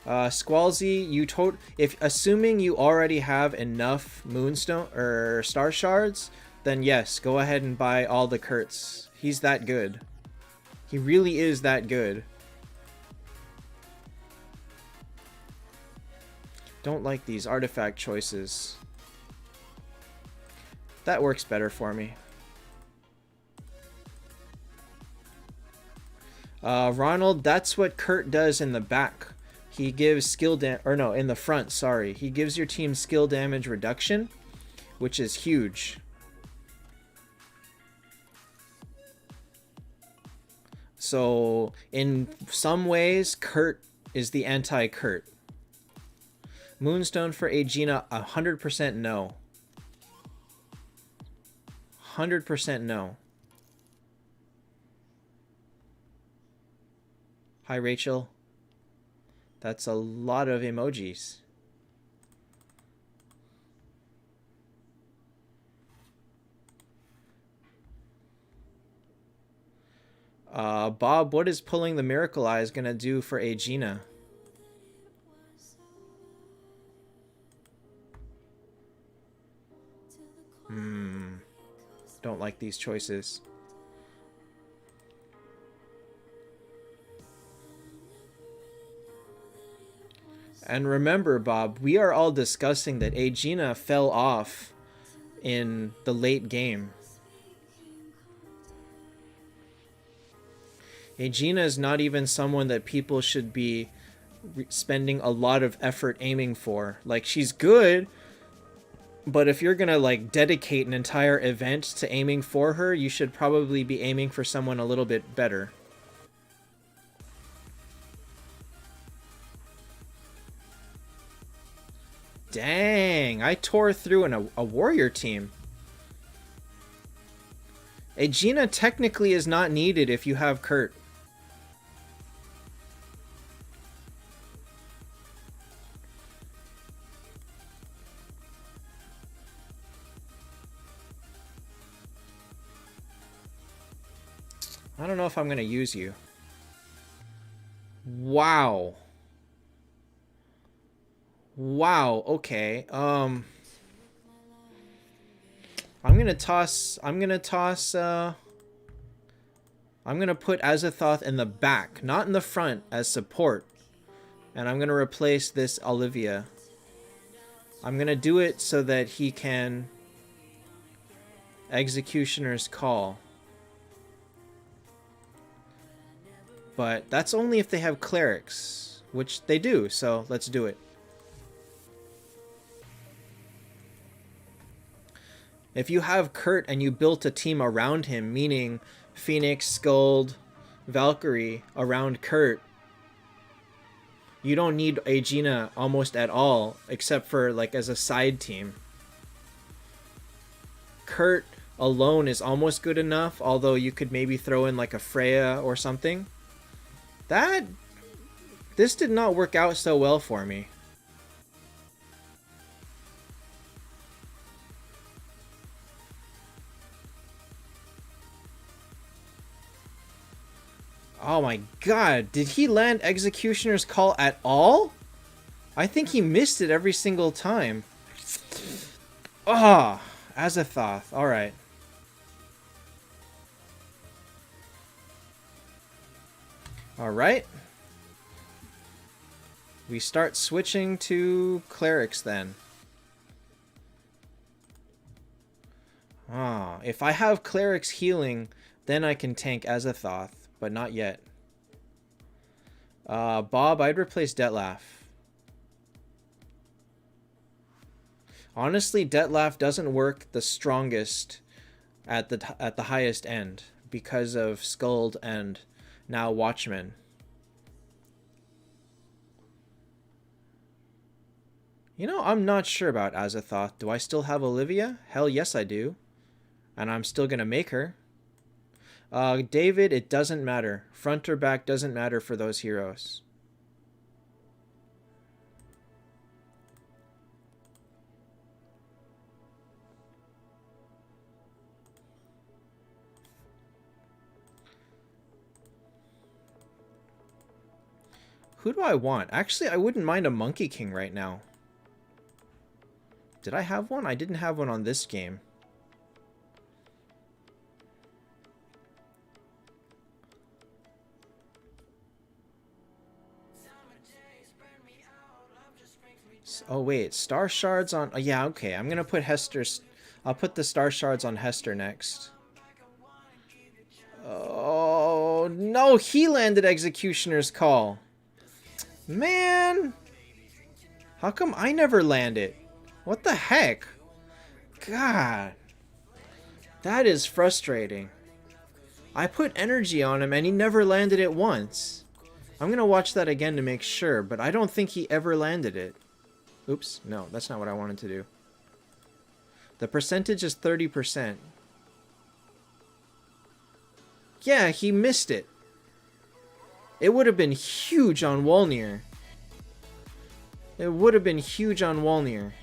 Squalzy, if assuming you already have enough Moonstone or Star Shards, then yes, go ahead and buy all the Kurts. He's that good. He really is that good. Don't like these artifact choices. That works better for me. Ronald, that's what Kurt does in the back. He gives skill in the front, sorry. He gives your team skill damage reduction, which is huge. So, in some ways, Kurt is the anti-Kurt. Moonstone for Aegina, 100% no. 100% no. Hi, Rachel. That's a lot of emojis. Bob, what is pulling the Miracle Eyes gonna do for Aegina? Don't like these choices. And remember, Bob, we are all discussing that Aegina fell off in the late game. Aegina is not even someone that people should be spending a lot of effort aiming for. Like, she's good, but if you're gonna, like, dedicate an entire event to aiming for her, you should probably be aiming for someone a little bit better. Dang, I tore through a warrior team. Aegina technically is not needed if you have Kurt. I don't know if I'm going to use you. Wow. Wow, okay. I'm going to put Azathoth in the back, not in the front as support. And I'm going to replace this Olivia. I'm going to do it so that he can Executioner's Call. But that's only if they have clerics, which they do, so let's do it. If you have Kurt and you built a team around him, meaning Phoenix, Skuld, Valkyrie around Kurt, you don't need Aegina almost at all, except for like as a side team. Kurt alone is almost good enough, although you could maybe throw in like a Freya or something. This did not work out so well for me. Oh my god, did he land Executioner's Call at all? I think he missed it every single time. Ah, oh, Azathoth, alright. Alright. We start switching to clerics then. Ah, if I have clerics healing, then I can tank Azathoth. But not yet. Bob, I'd replace Detlaf. Honestly, Detlaf doesn't work the strongest at the highest end because of Skuld and now Watchman. You know, I'm not sure about Azathoth. Do I still have Olivia? Hell yes I do. And I'm still gonna make her. David, it doesn't matter. Front or back doesn't matter for those heroes. Who do I want? Actually, I wouldn't mind a Monkey King right now. Did I have one? I didn't have one on this game. Oh wait, Star Shards on... Oh, yeah, okay. I'm gonna put Hester's... I'll put the Star Shards on Hester next. Oh, no! He landed Executioner's Call! Man! How come I never land it? What the heck? God. That is frustrating. I put energy on him and he never landed it once. I'm gonna watch that again to make sure, but I don't think he ever landed it. Oops, no, that's not what I wanted to do. The percentage is 30%. Yeah, he missed it. It would have been huge on Wolnir. It would have been huge on Wolnir.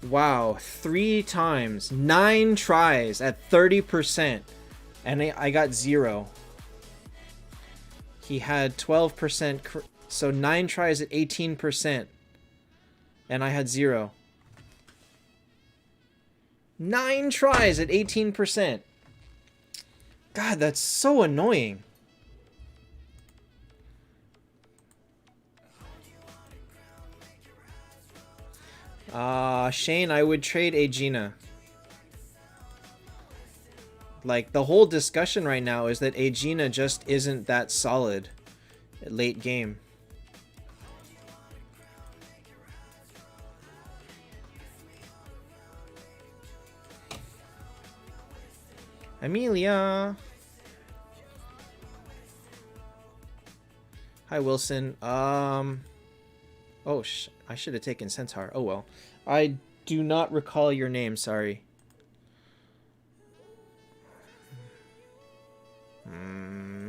Wow, 3 times, 9 tries at 30%, and I got 0. He had 12%, so 9 tries at 18%, and I had 0. 9 tries at 18%. God, that's so annoying. Shane, I would trade Aegina. Like, the whole discussion right now is that Aegina just isn't that solid late game. Amelia! Hi, Wilson. Oh, I should have taken Centaur. Oh, well. I do not recall your name, sorry.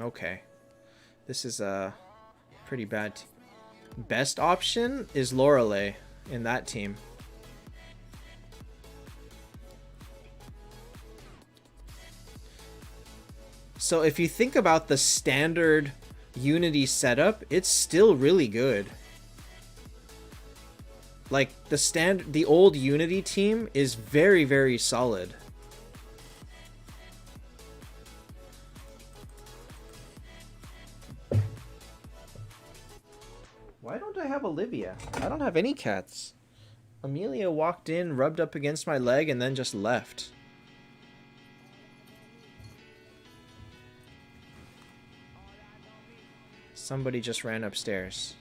Okay. This is a pretty bad best option is Lorelei in that team. So if you think about the standard Unity setup, it's still really good. Like the old Unity team is very, very solid. Why don't I have Olivia? I don't have any cats. Amelia walked in, rubbed up against my leg, and then just left. Somebody just ran upstairs.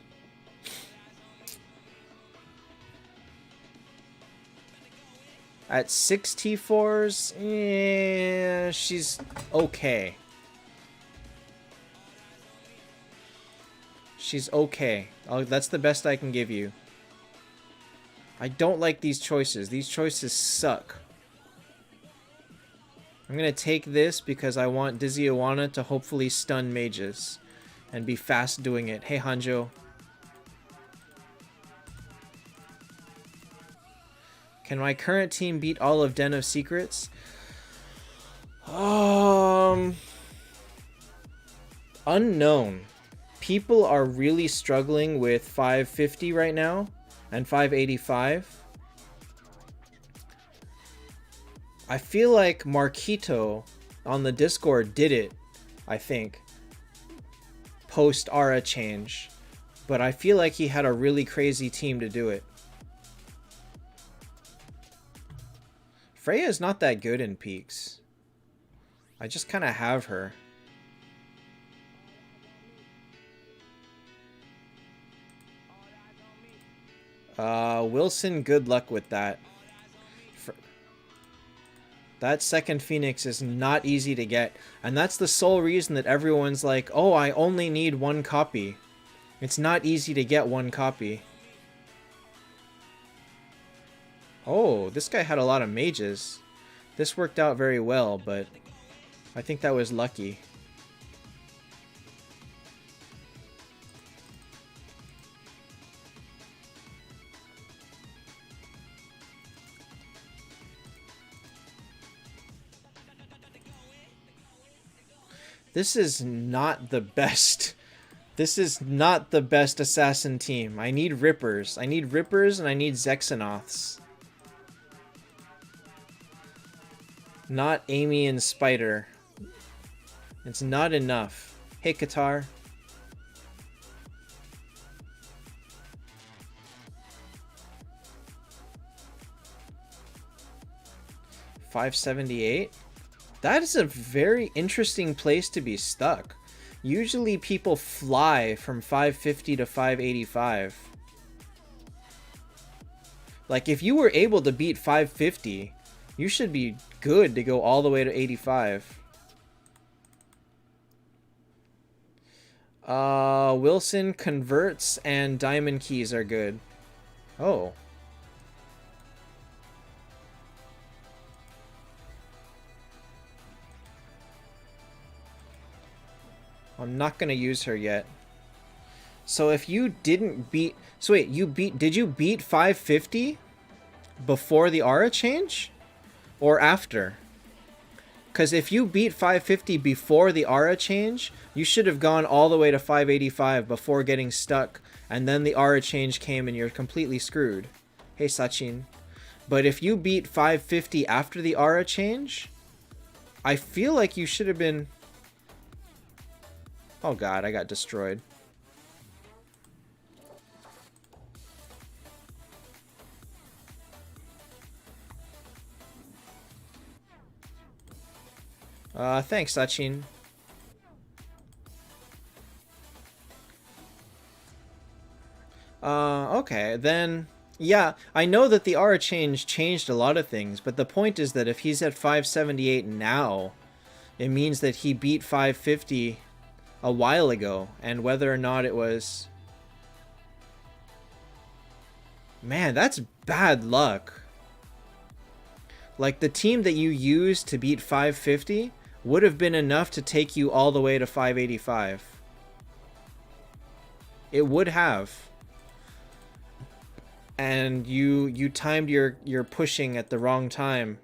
At 6 T4s, yeah, she's okay. She's okay. Oh, that's the best I can give you. I don't like these choices. These choices suck. I'm gonna take this because I want Dizzy Owana to hopefully stun mages and be fast doing it. Hey, Hanjo. Can my current team beat all of Den of Secrets? Unknown. People are really struggling with 550 right now and 585. I feel like Marquito on the Discord did it, I think, post Aura change. But I feel like he had a really crazy team to do it. Freya is not that good in peaks. I just kind of have her. Wilson, good luck with that. That second Phoenix is not easy to get. And that's the sole reason that everyone's like, oh, I only need one copy. It's not easy to get one copy. Oh, this guy had a lot of mages. This worked out very well, but I think that was lucky. This is not the best. This is not the best assassin team. I need Rippers. I need Rippers and I need Zexanoths. Not Amy and Spider. It's not enough. Hey, Qatar. $578? That is a very interesting place to be stuck. Usually people fly from 550 to 585. Like, if you were able to beat 550, you should be good to go all the way to 85. Wilson, converts, and diamond keys are good. Oh. I'm not gonna use her yet. So if you didn't beat... So wait, did you beat 550 before the aura change? Or after? Because if you beat 550 before the aura change, you should have gone all the way to 585 before getting stuck, and then the aura change came and you're completely screwed. Hey, Sachin. But if you beat 550 after the aura change, I feel like you should have been... Oh god, I got destroyed. Thanks, Sachin. Okay, then... Yeah, I know that the aura change changed a lot of things, but the point is that if he's at 578 now, it means that he beat 550 a while ago, and whether or not it was... Man, that's bad luck. Like, the team that you used to beat 550 would have been enough to take you all the way to 585. It would have. And you timed your pushing at the wrong time.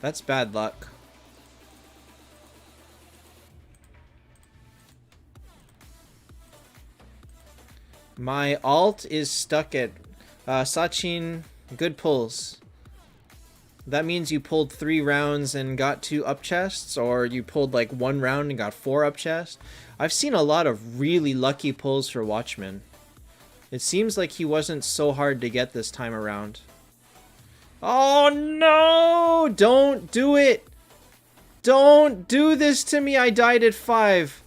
That's bad luck. My alt is stuck at Sachin. Good pulls. That means you pulled 3 rounds and got 2 up chests, or you pulled like 1 round and got 4 up chests. I've seen a lot of really lucky pulls for Watchman. It seems like he wasn't so hard to get this time around. Oh no! Don't do it! Don't do this to me! I died at 5.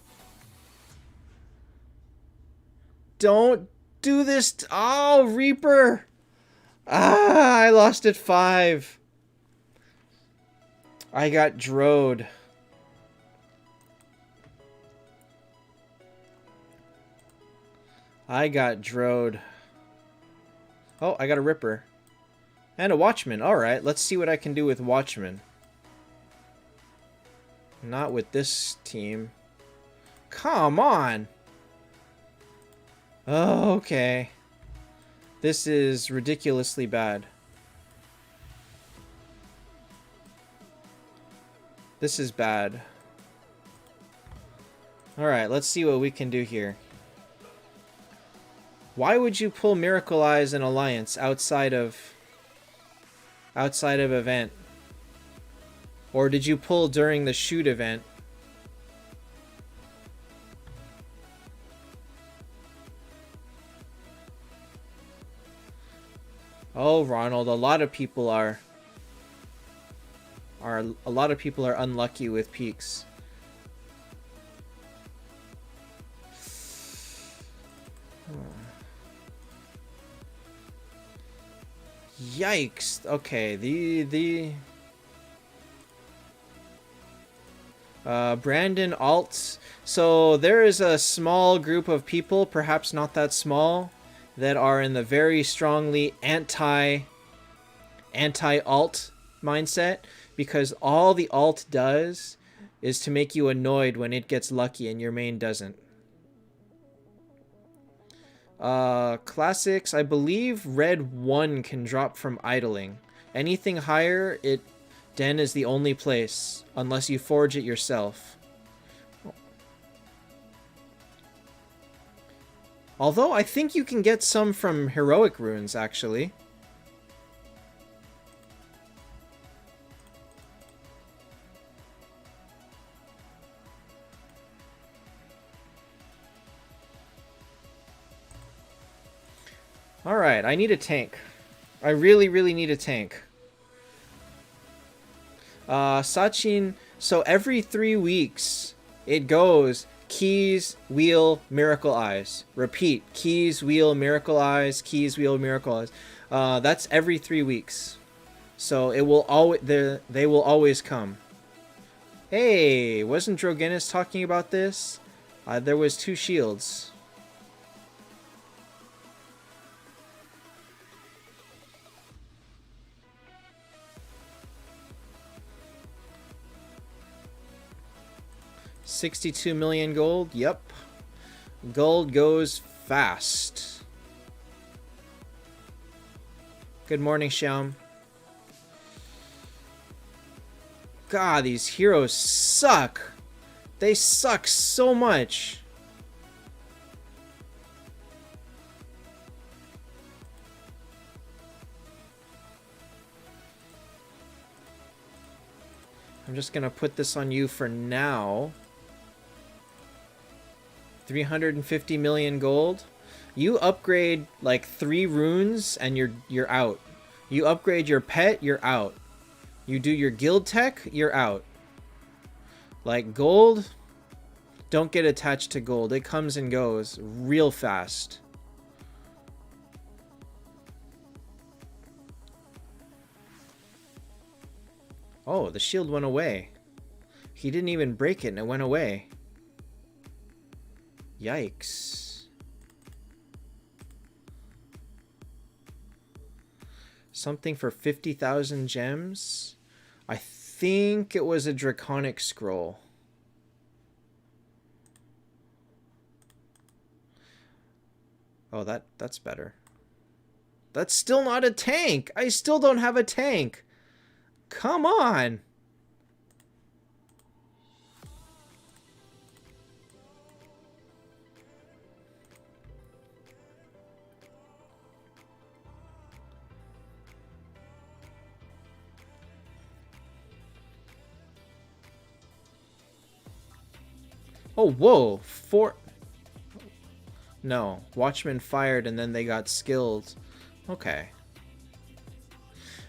Don't do this! Oh, Reaper! Ah, I lost at 5. I got drode. I got drode. Oh, I got a Ripper. And a Watchman. Alright, let's see what I can do with Watchman. Not with this team. Come on! Oh, okay. This is ridiculously bad. This is bad. Alright, let's see what we can do here. Why would you pull Miracle Eyes and Alliance outside of event? Or did you pull during the shoot event? Oh, Ronald, a lot of people are unlucky with peaks. Yikes. Okay, Brandon alts. So there is a small group of people, perhaps not that small, that are in the very strongly anti-alt mindset, because all the alt does is to make you annoyed when it gets lucky and your main doesn't. Classics, I believe red 1 can drop from idling. Anything higher, Den is the only place, unless you forge it yourself. Although, I think you can get some from heroic runes, actually. Alright, I need a tank. I really, really need a tank. Sachin, so every 3 weeks, it goes keys, wheel, miracle eyes. Repeat, keys, wheel, miracle eyes, keys, wheel, miracle eyes. That's every 3 weeks. So it will they will always come. Hey, wasn't Drogenis talking about this? There was 2 shields. $62 million gold. Yep. Gold goes fast. Good morning, Shyam. God, these heroes suck. They suck so much. I'm just gonna put this on you for now. 350 million gold. You upgrade like 3 runes and you're out. You upgrade your pet, you're out. You do your guild tech, you're out. Like gold, don't get attached to gold. It comes and goes real fast. Oh, the shield went away. He didn't even break it and it went away. Yikes. Something for 50,000 gems? I think it was a draconic scroll. Oh, that's better. That's still not a tank. I still don't have a tank. Come on. Oh, whoa. No. Watchmen fired and then they got skilled. Okay.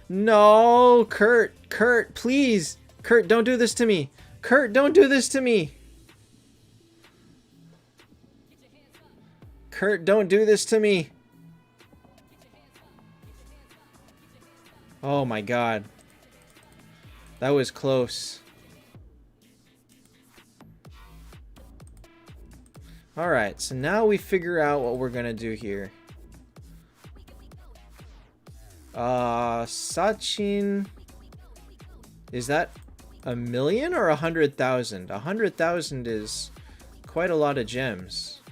No, Kurt. Kurt, please. Kurt, don't do this to me. Kurt, don't do this to me. Kurt, don't do this to me. Oh my god. That was close. Alright, so now we figure out what we're gonna do here. Sachin... Is that 1,000,000 or 100,000? 100,000 is quite a lot of gems.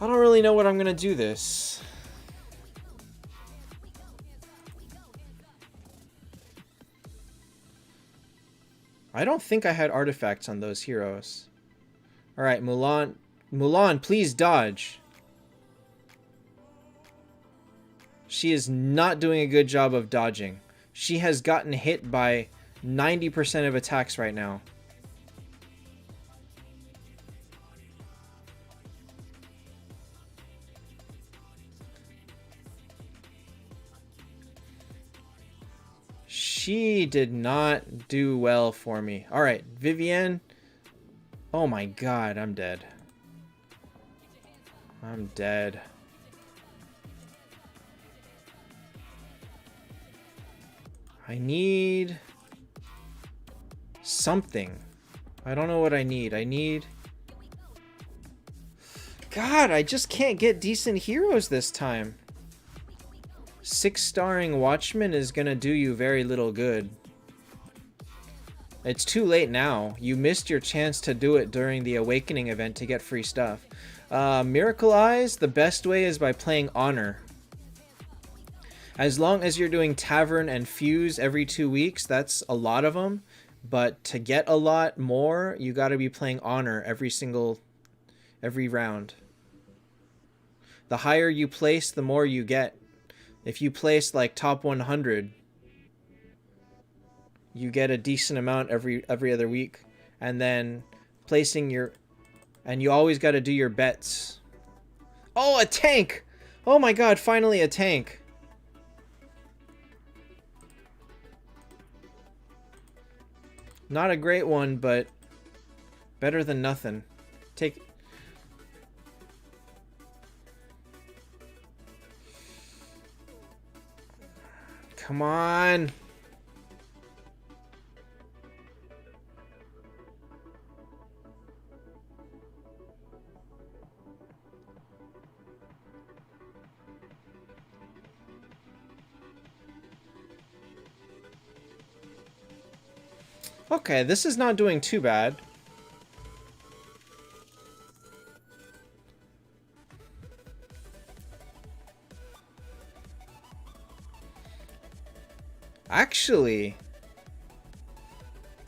I don't really know what I'm gonna do this. I don't think I had artifacts on those heroes. Alright, Mulan. Mulan, please dodge. She is not doing a good job of dodging. She has gotten hit by 90% of attacks right now. She did not do well for me. Alright, Vivienne. Oh my god, I'm dead. I'm dead. I need something. I don't know what I need. I need... God, I just can't get decent heroes this time. 6-starring Watchman is gonna do you very little good. It's too late now. You missed your chance to do it during the Awakening event to get free stuff. Miracle Eyes, the best way is by playing Honor. As long as you're doing Tavern and Fuse every 2 weeks, that's a lot of them. But to get a lot more, you gotta be playing Honor every round. The higher you place, the more you get. If you place like top 100, you get a decent amount every other week. And then placing your... And you always got to do your bets. Oh, a tank! Oh my god, finally a tank. Not a great one, but better than nothing. Take... Come on. Okay, this is not doing too bad. Actually,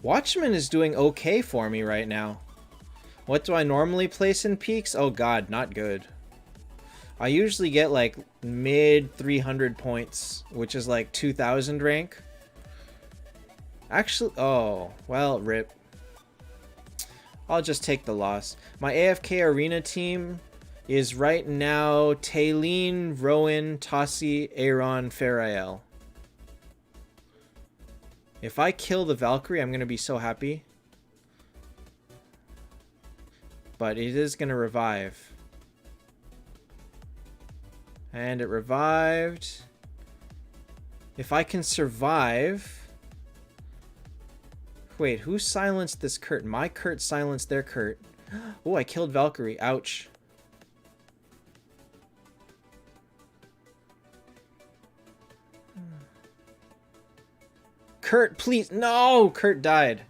Watchman is doing okay for me right now. What do I normally place in peaks? Oh god, not good. I usually get like mid 300 points, which is like 2000 rank. Actually, oh, well, rip. I'll just take the loss. My AFK Arena team is right now Taylene, Rowan, Tossie, Aaron, Farael. If I kill the Valkyrie, I'm going to be so happy. But it is going to revive. And it revived. If I can survive... Wait, who silenced this Kurt? My Kurt silenced their Kurt. Oh, I killed Valkyrie. Ouch. Kurt, please. No! Kurt died.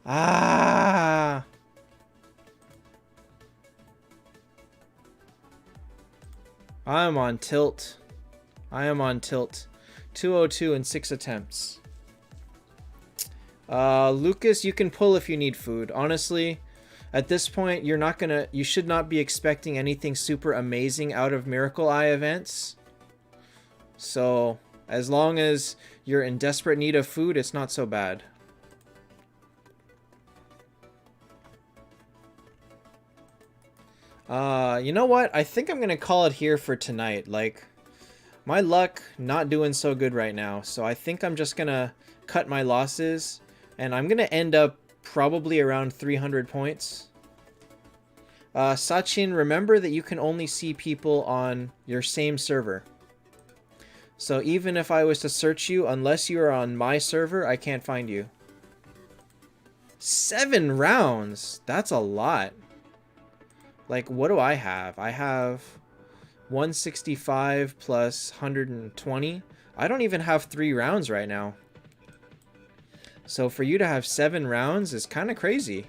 Ah! I'm on tilt. I am on tilt. 202 in 6 attempts. Lucas, you can pull if you need food. Honestly, at this point, you should not be expecting anything super amazing out of Miracle Eye events. So, as long as you're in desperate need of food, it's not so bad. You know what? I think I'm gonna call it here for tonight. Like, my luck not doing so good right now, so I think I'm just gonna cut my losses, and I'm gonna end up probably around 300 points. Sachin, remember that you can only see people on your same server. So even if I was to search you, unless you are on my server, I can't find you. 7 rounds? That's a lot. Like, what do I have? I have 165 plus 120. I don't even have 3 rounds right now. So for you to have 7 rounds is kind of crazy.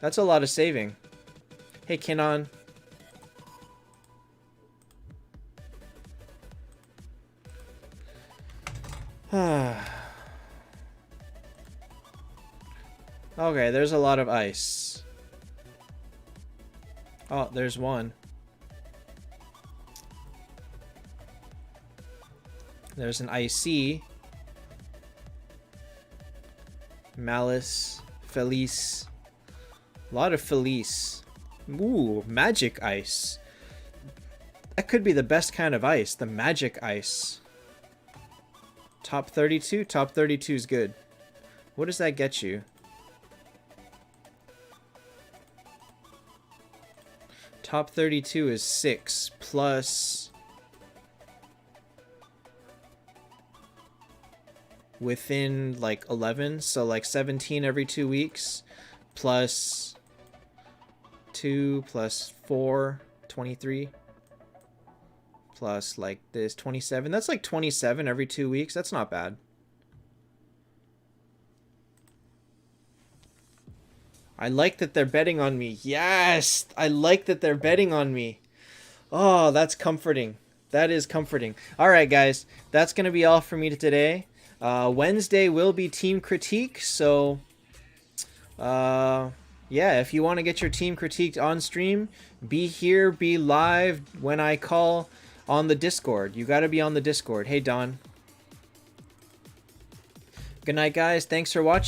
That's a lot of saving. Hey, Kinon. Okay, there's a lot of ice. Oh, there's one. There's an IC. Malice. Felice. A lot of Felice. Ooh, magic ice. That could be the best kind of ice. The magic ice. Top 32? Top 32 is good. What does that get you? Top 32 is 6 plus... within like 11, so like 17 every 2 weeks, plus 2 plus 4, 23, plus like this 27. That's like 27 every 2 weeks. That's not bad. I like that they're betting on me. Yes, I like that they're betting on me. Oh, that's comforting. That is comforting. All right, guys, that's gonna be all for me today. Wednesday will be team critique, so yeah, if you want to get your team critiqued on stream, be here, be live when I call on the Discord. You got to be on the Discord. Hey, Don. Good night, guys. Thanks for watching.